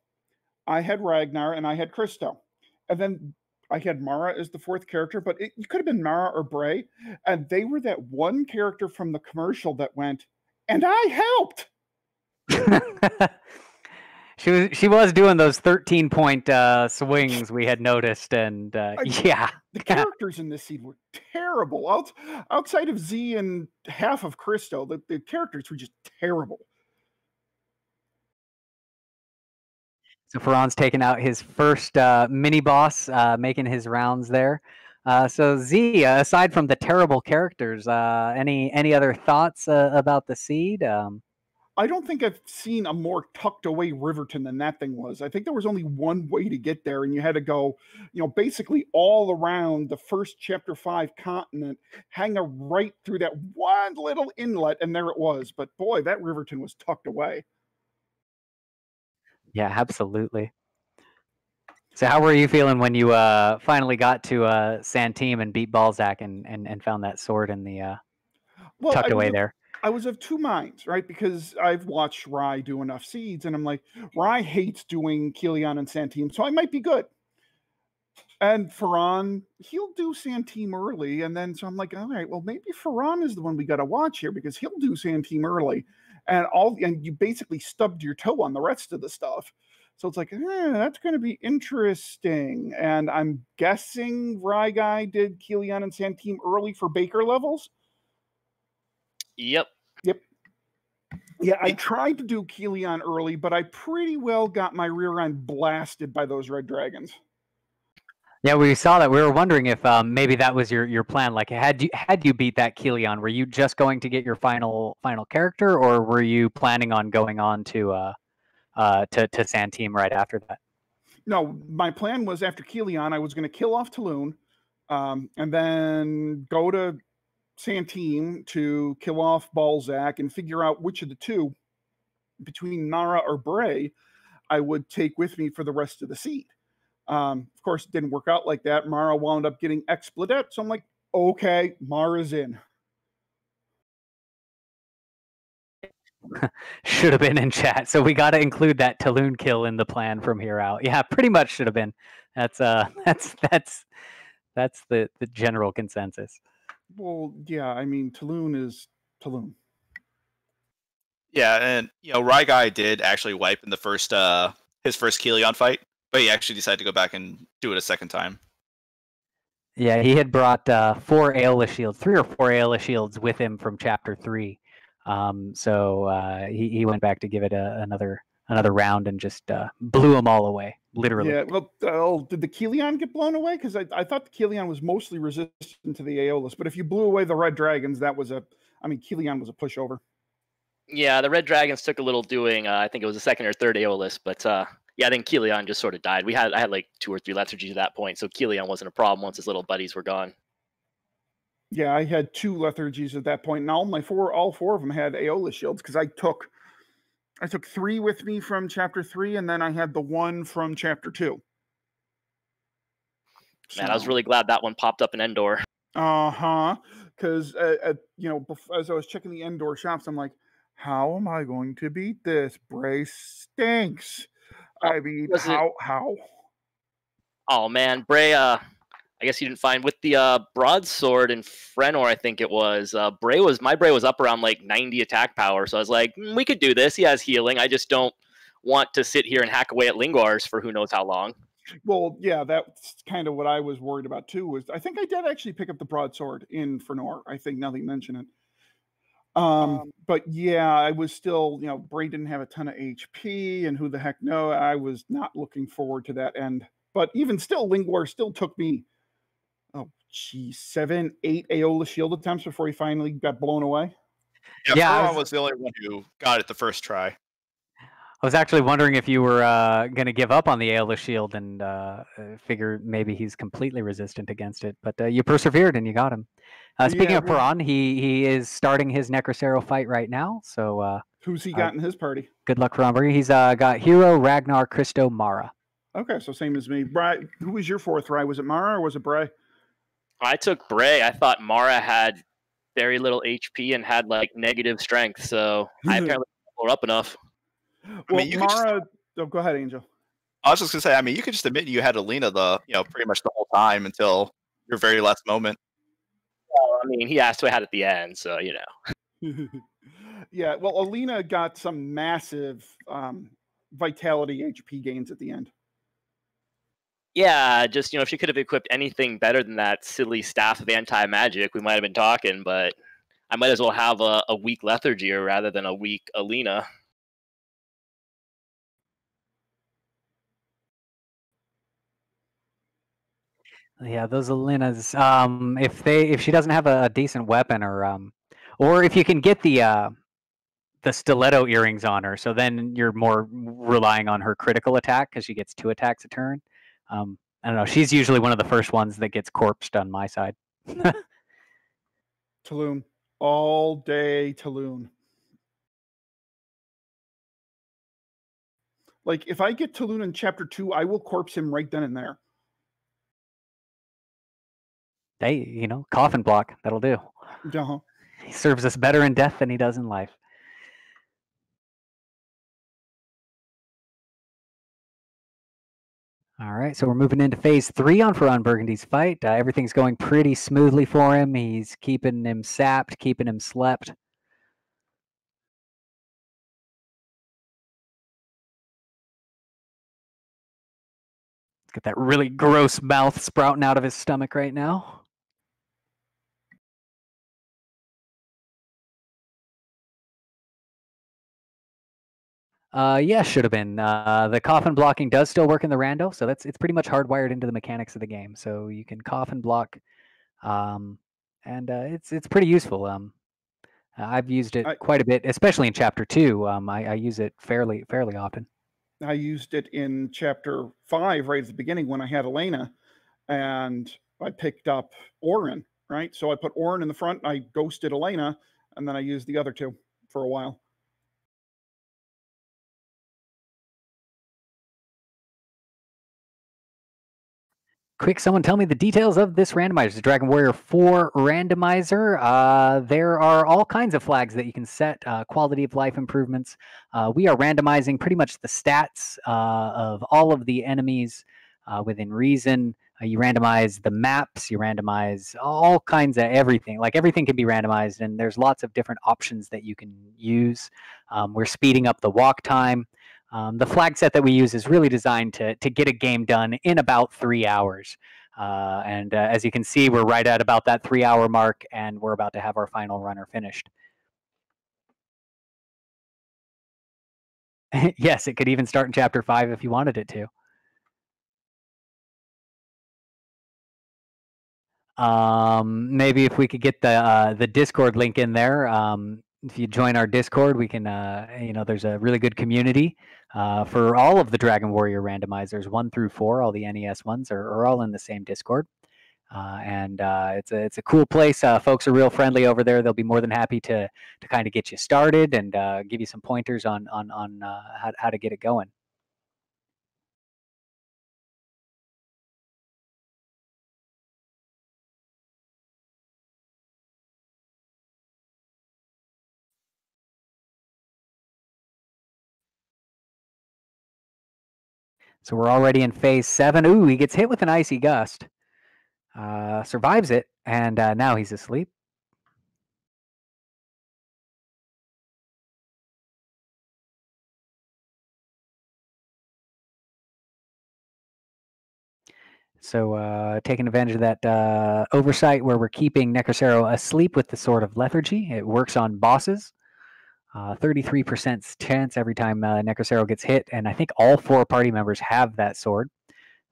S4: I had Ragnar, and I had Christo. And then I had Mara as the fourth character, but it could have been Mara or Bray. And they were that one character from the commercial that went, and I helped.
S1: She was doing those 13-point swings we had noticed, and yeah.
S4: The characters in this scene were terrible. Outside of Z and half of Christo, the characters were just terrible.
S1: So Ferran's taking out his first mini boss, making his rounds there. So Z, aside from the terrible characters, any other thoughts about the seed?
S4: I don't think I've seen a more tucked away Riverton than that thing was. I think there was only one way to get there, and you had to go, basically all around the first Chapter 5 continent, hang a right through that one little inlet, and there it was. But boy, that Riverton was tucked away.
S1: Yeah, absolutely. So how were you feeling when you finally got to Santeem and beat Balzac and found that sword in the tucked away there?
S4: I was of two minds, right? Because I've watched Rai do enough seeds, and I'm like, Rai hates doing Kilian and Santeem, so I might be good. And Ferran, he'll do Santeem early, and then so I'm like, all right, well, maybe Ferran is the one we got to watch here because he'll do Santeem early, and you basically stubbed your toe on the rest of the stuff. So it's like, that's going to be interesting. And I'm guessing Rai Guy did Kilian and Santeem early for Baker levels.
S3: Yep.
S4: Yeah, I tried to do Kilian early, but I pretty well got my rear end blasted by those red dragons.
S1: Yeah, we saw that. We were wondering if maybe that was your plan. Like, had you beat that Kilian, were you just going to get your final character, or were you planning on going on to Santeem right after that?
S4: No, my plan was after Kilian, I was going to kill off Tulun, and then go to Santeem to kill off Balzac and figure out which of the two, between Mara or Bray, I would take with me for the rest of the seed. Of course, it didn't work out like that. Mara wound up getting Expledet, so I'm like, okay, Mara's in.
S1: Should have been in chat. So we got to include that Tulun kill in the plan from here out. Yeah, pretty much should have been. That's the general consensus.
S4: Well, yeah, I mean, Tulun is Tulun.
S2: Yeah, and Rai Guy did actually wipe in the first his first Kilian fight, but he actually decided to go back and do it a second time.
S1: Yeah, he had brought 4 Aeolus shields, 3 or 4 Aeolus shields with him from Chapter 3. So he went back to give it another round and just blew them all away, literally.
S4: Yeah, well, did the Kilian get blown away? Because I thought the Kilian was mostly resistant to the Aeolus, but if you blew away the red dragons, Kilian was a pushover.
S3: Yeah, the red dragons took a little doing. I think it was the second or third Aeolus, but yeah, then Kilian just sort of died. I had like 2 or 3 lethargies at that point, so Kilian wasn't a problem once his little buddies were gone.
S4: Yeah, I had 2 lethargies at that point, and all 4 of them had Aeolus shields because I took 3 with me from Chapter 3, and then I had the 1 from Chapter 2.
S3: Man, I was really glad that one popped up in Endor.
S4: Because as I was checking the Endor shops, I'm like, how am I going to beat this? Bray stinks. I mean, how?
S3: Oh man, Bray. I guess you didn't find with the broadsword in Frenor. I think it was my Bray was up around like 90 attack power. So I was like, we could do this. He has healing. I just don't want to sit here and hack away at Lingwars for who knows how long.
S4: Well, yeah, that's kind of what I was worried about too. Was I think I did actually pick up the broadsword in Frenor. I think now that you mention it. But yeah, I was still, Bray didn't have a ton of HP, and who the heck no, I was not looking forward to that end. But even still, Lingwar still took me, 7, 8 Aeolus shield attempts before he finally got blown away.
S2: Yeah, Ferran was the only one who got it the first try.
S1: I was actually wondering if you were going to give up on the Aeolus shield and figure maybe he's completely resistant against it, but you persevered and you got him. Speaking of Ferran, he is starting his Necrocero fight right now. So
S4: who's he got in his party?
S1: Good luck, Ferran. He's got Hero, Ragnar, Christo, Mara.
S4: Okay, so same as me. Bray, who was your fourth Rai? Was it Mara or was it Bray?
S3: I took Bray. I thought Mara had very little HP and had like negative strength, so I apparently pulled her up enough.
S4: Well, Mara. Go ahead, Angel.
S2: I was just gonna say, I mean, you could just admit you had Alina pretty much the whole time until your very last moment.
S3: Well, I mean, he asked who I had at the end, so
S4: Yeah, well, Alina got some massive vitality HP gains at the end.
S3: Yeah, just if she could have equipped anything better than that silly staff of anti-magic, we might have been talking. But I might as well have a weak lethargy rather than a weak Alina.
S1: Yeah, those Alinas. If she doesn't have a decent weapon, or if you can get the stiletto earrings on her, so then you're more relying on her critical attack because she gets 2 attacks a turn. I don't know. She's usually one of the first ones that gets corpsed on my side.
S4: Talon. All day Talon. Like, if I get Talon in Chapter 2, I will corpse him right then and there.
S1: Hey, coffin block. That'll do.
S4: Uh-huh.
S1: He serves us better in death than he does in life. All right, so we're moving into phase 3 on Ferran Burgundy's fight. Everything's going pretty smoothly for him. He's keeping him sapped, keeping him slept. He's got that really gross mouth sprouting out of his stomach right now. Yeah, should have been. The coffin blocking does still work in the rando, so it's pretty much hardwired into the mechanics of the game. So you can coffin block, and it's pretty useful. I've used it quite a bit, especially in Chapter 2. I use it fairly often.
S4: I used it in Chapter 5 right at the beginning when I had Elena, and I picked up Orin, right? So I put Orin in the front, I ghosted Elena, and then I used the other 2 for a while.
S1: Quick, someone tell me the details of this randomizer. The Dragon Warrior 4 randomizer. There are all kinds of flags that you can set, quality of life improvements. We are randomizing pretty much the stats of all of the enemies within reason. You randomize the maps, you randomize all kinds of everything. Like, everything can be randomized, and there's lots of different options that you can use. We're speeding up the walk time. The flag set that we use is really designed to get a game done in about 3 hours. And as you can see, we're right at about that 3-hour mark, and we're about to have our final runner finished. Yes, it could even start in Chapter 5 if you wanted it to. Maybe if we could get the Discord link in there. If you join our Discord, we can, there's a really good community for all of the Dragon Warrior randomizers, 1 through 4. All the NES ones are all in the same Discord. And it's a cool place. Folks are real friendly over there. They'll be more than happy to kind of get you started and give you some pointers on how to get it going. So we're already in phase 7. Ooh, he gets hit with an icy gust. Survives it, and now he's asleep. So taking advantage of that oversight where we're keeping Necrocero asleep with the Sword of Lethargy. It works on bosses. 33% chance every time Necrocero gets hit, and I think all 4 party members have that sword.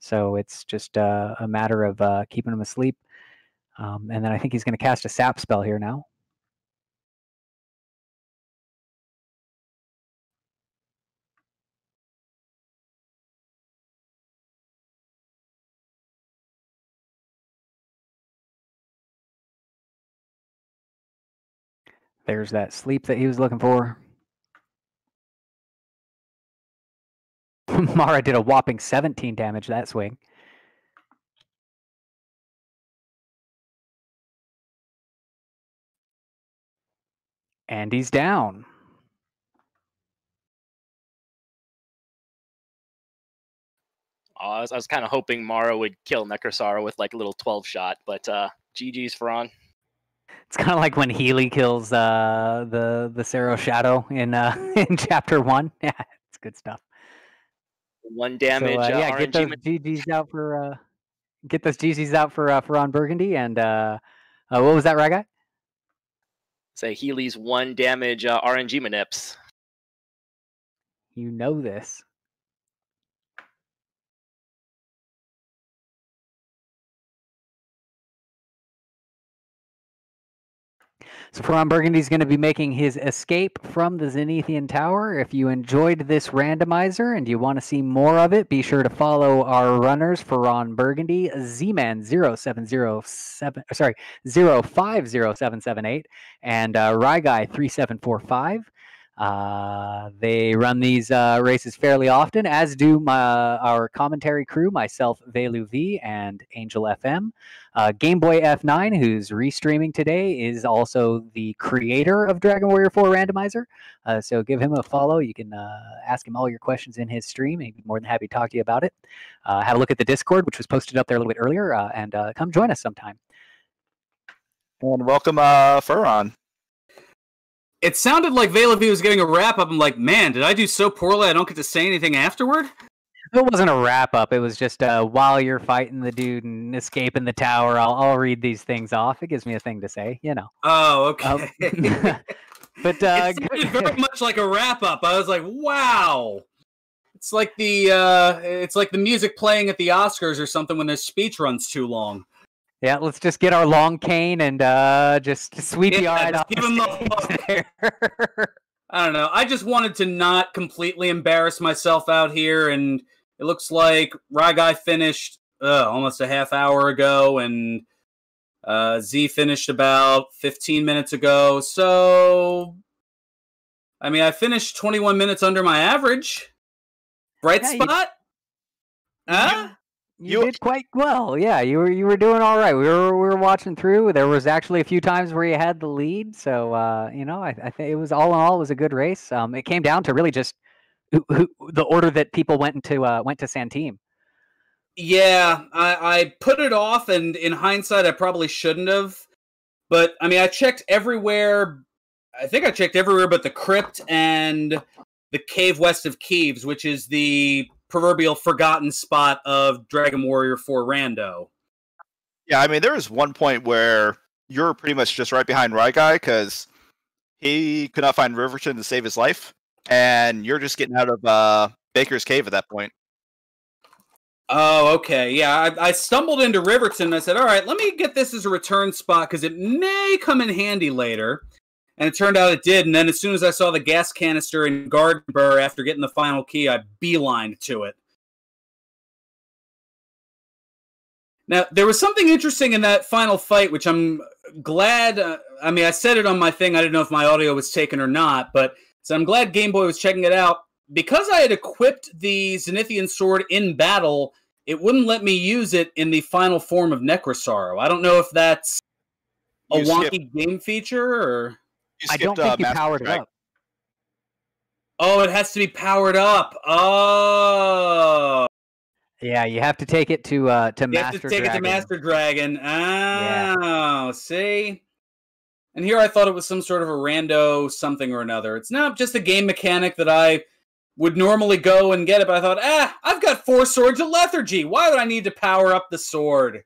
S1: So it's just a matter of keeping him asleep. And then I think he's going to cast a sap spell here now. There's that sleep that he was looking for. Mara did a whopping 17 damage that swing. And he's down.
S3: I was kind of hoping Mara would kill Necrosaro with like a little 12 shot, but GG's Faran.
S1: It's kind of like when Healy kills the Cerro Shadow in in chapter 1. Yeah, it's good stuff.
S3: 1 damage.
S1: So, yeah, get those
S3: RNG
S1: GGs out for Ron Burgundy. And what was that, right guy?
S3: Say Healy's 1 damage RNG manips.
S1: You know this. So Ron Burgundy's going to be making his escape from the Zenithian Tower. If you enjoyed this randomizer and you want to see more of it, be sure to follow our runners for Ron Burgundy, Z-Man 050778, and Ryguy 3745. They run these races fairly often, as do our commentary crew, myself, Velu V, and Angel FM. Game Boy F9, who's restreaming today, is also the creator of Dragon Warrior 4 Randomizer. So give him a follow. You can ask him all your questions in his stream. He'd be more than happy to talk to you about it. Have a look at the Discord, which was posted up there a little bit earlier, and come join us sometime.
S2: And welcome, Furron.
S5: It sounded like Velavi was getting a wrap-up. I'm like, man, did I do so poorly I don't get to say anything afterward?
S1: It wasn't a wrap-up. It was just while you're fighting the dude and escaping the tower, I'll read these things off. It gives me a thing to say, you know.
S5: Oh, okay.
S1: But
S5: it sounded very much like a wrap-up. I was like, wow. It's like the music playing at the Oscars or something when their speech runs too long.
S1: Yeah, let's just get our long cane and just sweep the eye off.
S5: Give him the I don't know. I just wanted to not completely embarrass myself out here, and it looks like Ryguy finished almost a half hour ago, and Z finished about 15 minutes ago. So, I mean, I finished 21 minutes under my average. Bright spot?
S1: You did quite well. Yeah, you were doing all right. We were watching through. There was actually a few times where you had the lead. So you know, I think it was all in all, it was a good race. It came down to really just the order that people went to Santeam.
S5: Yeah, I put it off, and in hindsight, I probably shouldn't have. But I mean, I checked everywhere. I think I checked everywhere but the crypt and the cave west of Keeves, which is the proverbial forgotten spot of Dragon Warrior 4 Rando.
S2: Yeah, I mean, there was one point where you're pretty much just right behind Ryguy because he could not find Riverton to save his life, and you're just getting out of Baker's Cave at that point.
S5: Oh, okay. Yeah, I stumbled into Riverton, and I said, all right, let me get this as a return spot because it may come in handy later. And it turned out it did, and then as soon as I saw the gas canister in Garden Burr after getting the final key, I beelined to it. Now, there was something interesting in that final fight, which I'm glad... I mean, I said it on my thing. I didn't know if my audio was taken or not, but so I'm glad Game Boy was checking it out. Because I had equipped the Zenithian sword in battle, it wouldn't let me use it in the final form of Necrosaro. I don't know if that's a wonky game feature, or...
S1: I don't think you powered it up.
S5: Oh, it has to be powered up. Oh.
S1: Yeah, you have to take it to Master Dragon.
S5: You have to take it to Master Dragon. Oh,
S1: yeah.
S5: See? And here I thought it was some sort of a rando something or another. It's not just a game mechanic that I would normally go and get it, but I thought, I've got 4 swords of lethargy. Why would I need to power up the sword?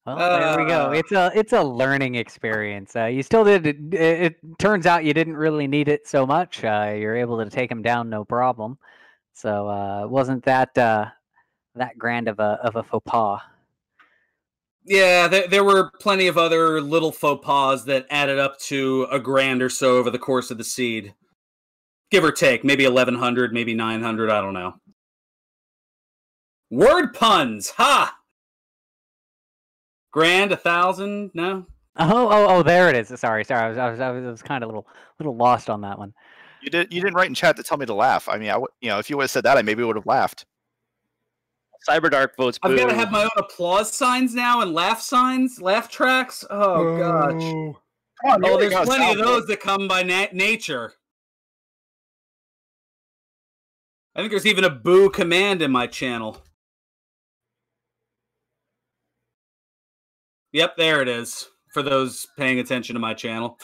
S1: Well, there we go. It's a learning experience. You still did. It turns out you didn't really need it so much. You're able to take him down no problem. So it wasn't that grand of a faux pas.
S5: Yeah, there were plenty of other little faux pas that added up to a grand or so over the course of the seed. Give or take, maybe 1,100, maybe 900, I don't know. Word puns, ha! Grand, 1,000, no?
S1: Oh, there it is. Sorry. I was kind of a little lost on that one.
S2: You didn't write in chat to tell me to laugh. I mean, if you would have said that, I maybe would have laughed.
S3: Cyberdark votes boo.
S5: I've got to have my own applause signs now and laugh signs, laugh tracks. Oh, gosh. Oh, there's plenty of those that come by nature. I think there's even a boo command in my channel. Yep, there it is. For those paying attention to my channel.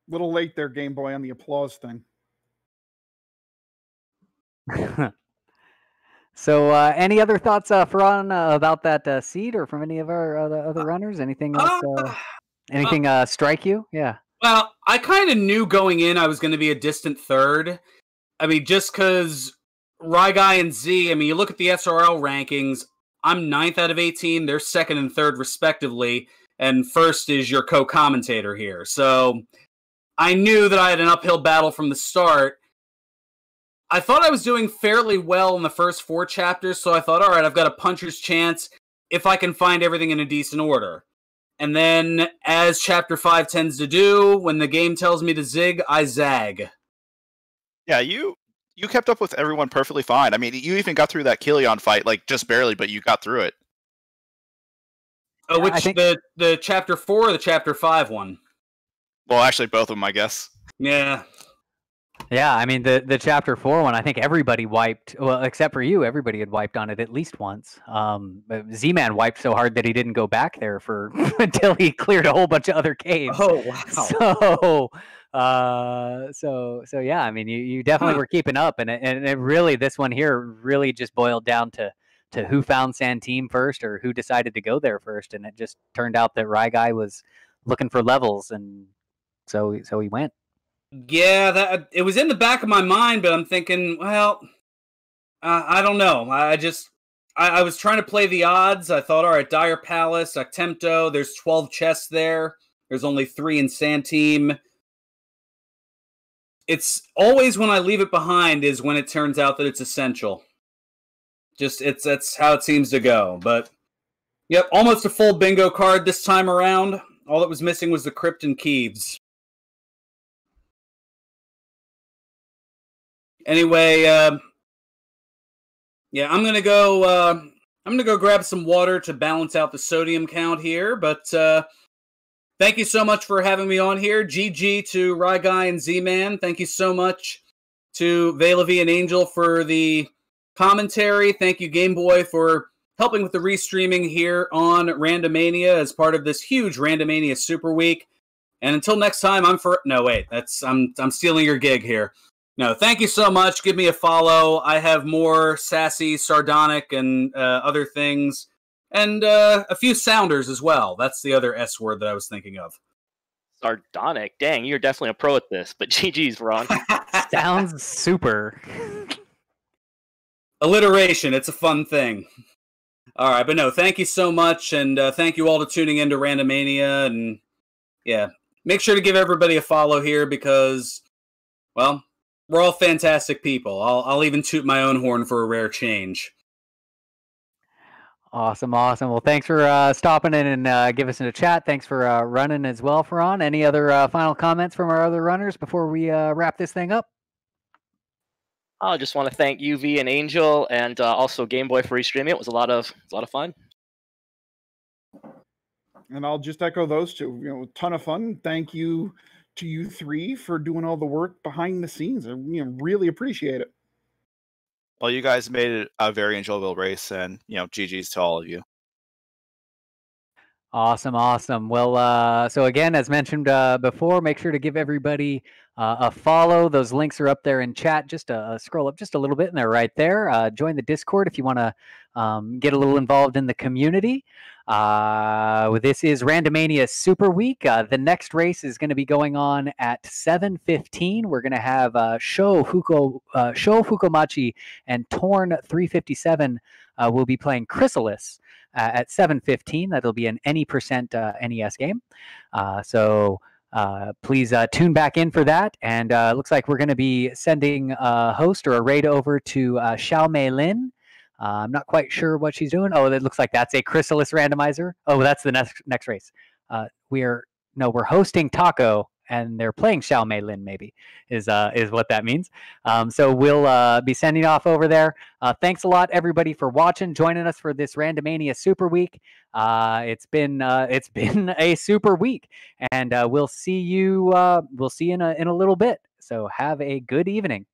S4: Little late there, Game Boy, on the applause thing.
S1: So, any other thoughts, Farhan, about that seed, or from any of our other runners? Anything else? Anything strike you? Yeah.
S5: Well, I kind of knew going in I was going to be a distant third. I mean, just because Ryguy and Z, I mean, you look at the SRL rankings, I'm 9th out of 18. They're 2nd and 3rd, respectively. And first is your co-commentator here. So I knew that I had an uphill battle from the start. I thought I was doing fairly well in the first 4 chapters, so I thought, all right, I've got a puncher's chance if I can find everything in a decent order. And then, as Chapter 5 tends to do, when the game tells me to zig, I zag.
S2: Yeah, you kept up with everyone perfectly fine. I mean, you even got through that Kilion fight, like, just barely, but you got through it.
S5: Oh, which, the Chapter 4 or the Chapter 5 one?
S2: Well, actually, both of them, I guess.
S5: Yeah.
S1: Yeah, I mean, the Chapter 4 one, I think everybody wiped, well, except for you, everybody had wiped on it at least once. Z-Man wiped so hard that he didn't go back there for until he cleared a whole bunch of other caves.
S5: Oh, wow.
S1: So yeah, I mean, you definitely were keeping up, and it really, this one here really just boiled down to who found Santeem first, or who decided to go there first, and it just turned out that Ryguy was looking for levels, and so he went.
S5: Yeah, it was in the back of my mind, but I'm thinking, well, I don't know. I was trying to play the odds. I thought, all right, Dire Palace, Actemto, there's 12 chests there. There's only 3 in Santeem. It's always when I leave it behind is when it turns out that it's essential. That's how it seems to go. But, yep, almost a full bingo card this time around. All that was missing was the Crypt and Keeves. Anyway, yeah, I'm gonna go grab some water to balance out the sodium count here. But thank you so much for having me on here. GG to Ryguy and Z-Man. Thank you so much to Velavi and Angel for the commentary. Thank you, Game Boy, for helping with the restreaming here on Randomania as part of this huge Randomania Super Week. And until next time, I'm stealing your gig here. No, thank you so much. Give me a follow. I have more sassy, sardonic, and other things. And a few sounders as well. That's the other S word that I was thinking of.
S3: Sardonic? Dang, you're definitely a pro at this, but GG's, Ron.
S1: Sounds super.
S5: Alliteration. It's a fun thing. All right, but no, thank you so much. And thank you all to tuning into Randomania. And yeah, make sure to give everybody a follow here because, well, we're all fantastic people. I'll even toot my own horn for a rare change.
S1: Awesome. Well, thanks for stopping in and give us a chat. Thanks for running as well, Farhan. Any other final comments from our other runners before we wrap this thing up?
S3: I just want to thank UV and Angel, and also Game Boy for restreaming. It was a lot of fun.
S4: And I'll just echo those two. A ton of fun. Thank you to you 3 for doing all the work behind the scenes. I really appreciate it.
S2: Well, you guys made it a very enjoyable race, and GG's to all of you.
S1: Awesome. Well, so again, as mentioned before, make sure to give everybody a follow. Those links are up there in chat. Just scroll up just a little bit, and they're right there. Join the Discord if you want to get a little involved in the community. This is Randomania Super Week. The next race is going to be going on at 7:15. We're going to have Sho Fukomachi and Torn 357 will be playing Chrysalis at 7:15. That'll be an any percent NES game. So please tune back in for that. And it looks like we're going to be sending a host or a raid over to Xiao Mei Lin. I'm not quite sure what she's doing. Oh, it looks like that's a Chrysalis randomizer. Oh, that's the next race. We're hosting Taco, and they're playing Xiao Mei Lin. Maybe is what that means. So we'll be sending off over there. Thanks a lot, everybody, for watching, joining us for this Randomania Super Week. It's been a super week, and we'll see you in a little bit. So have a good evening.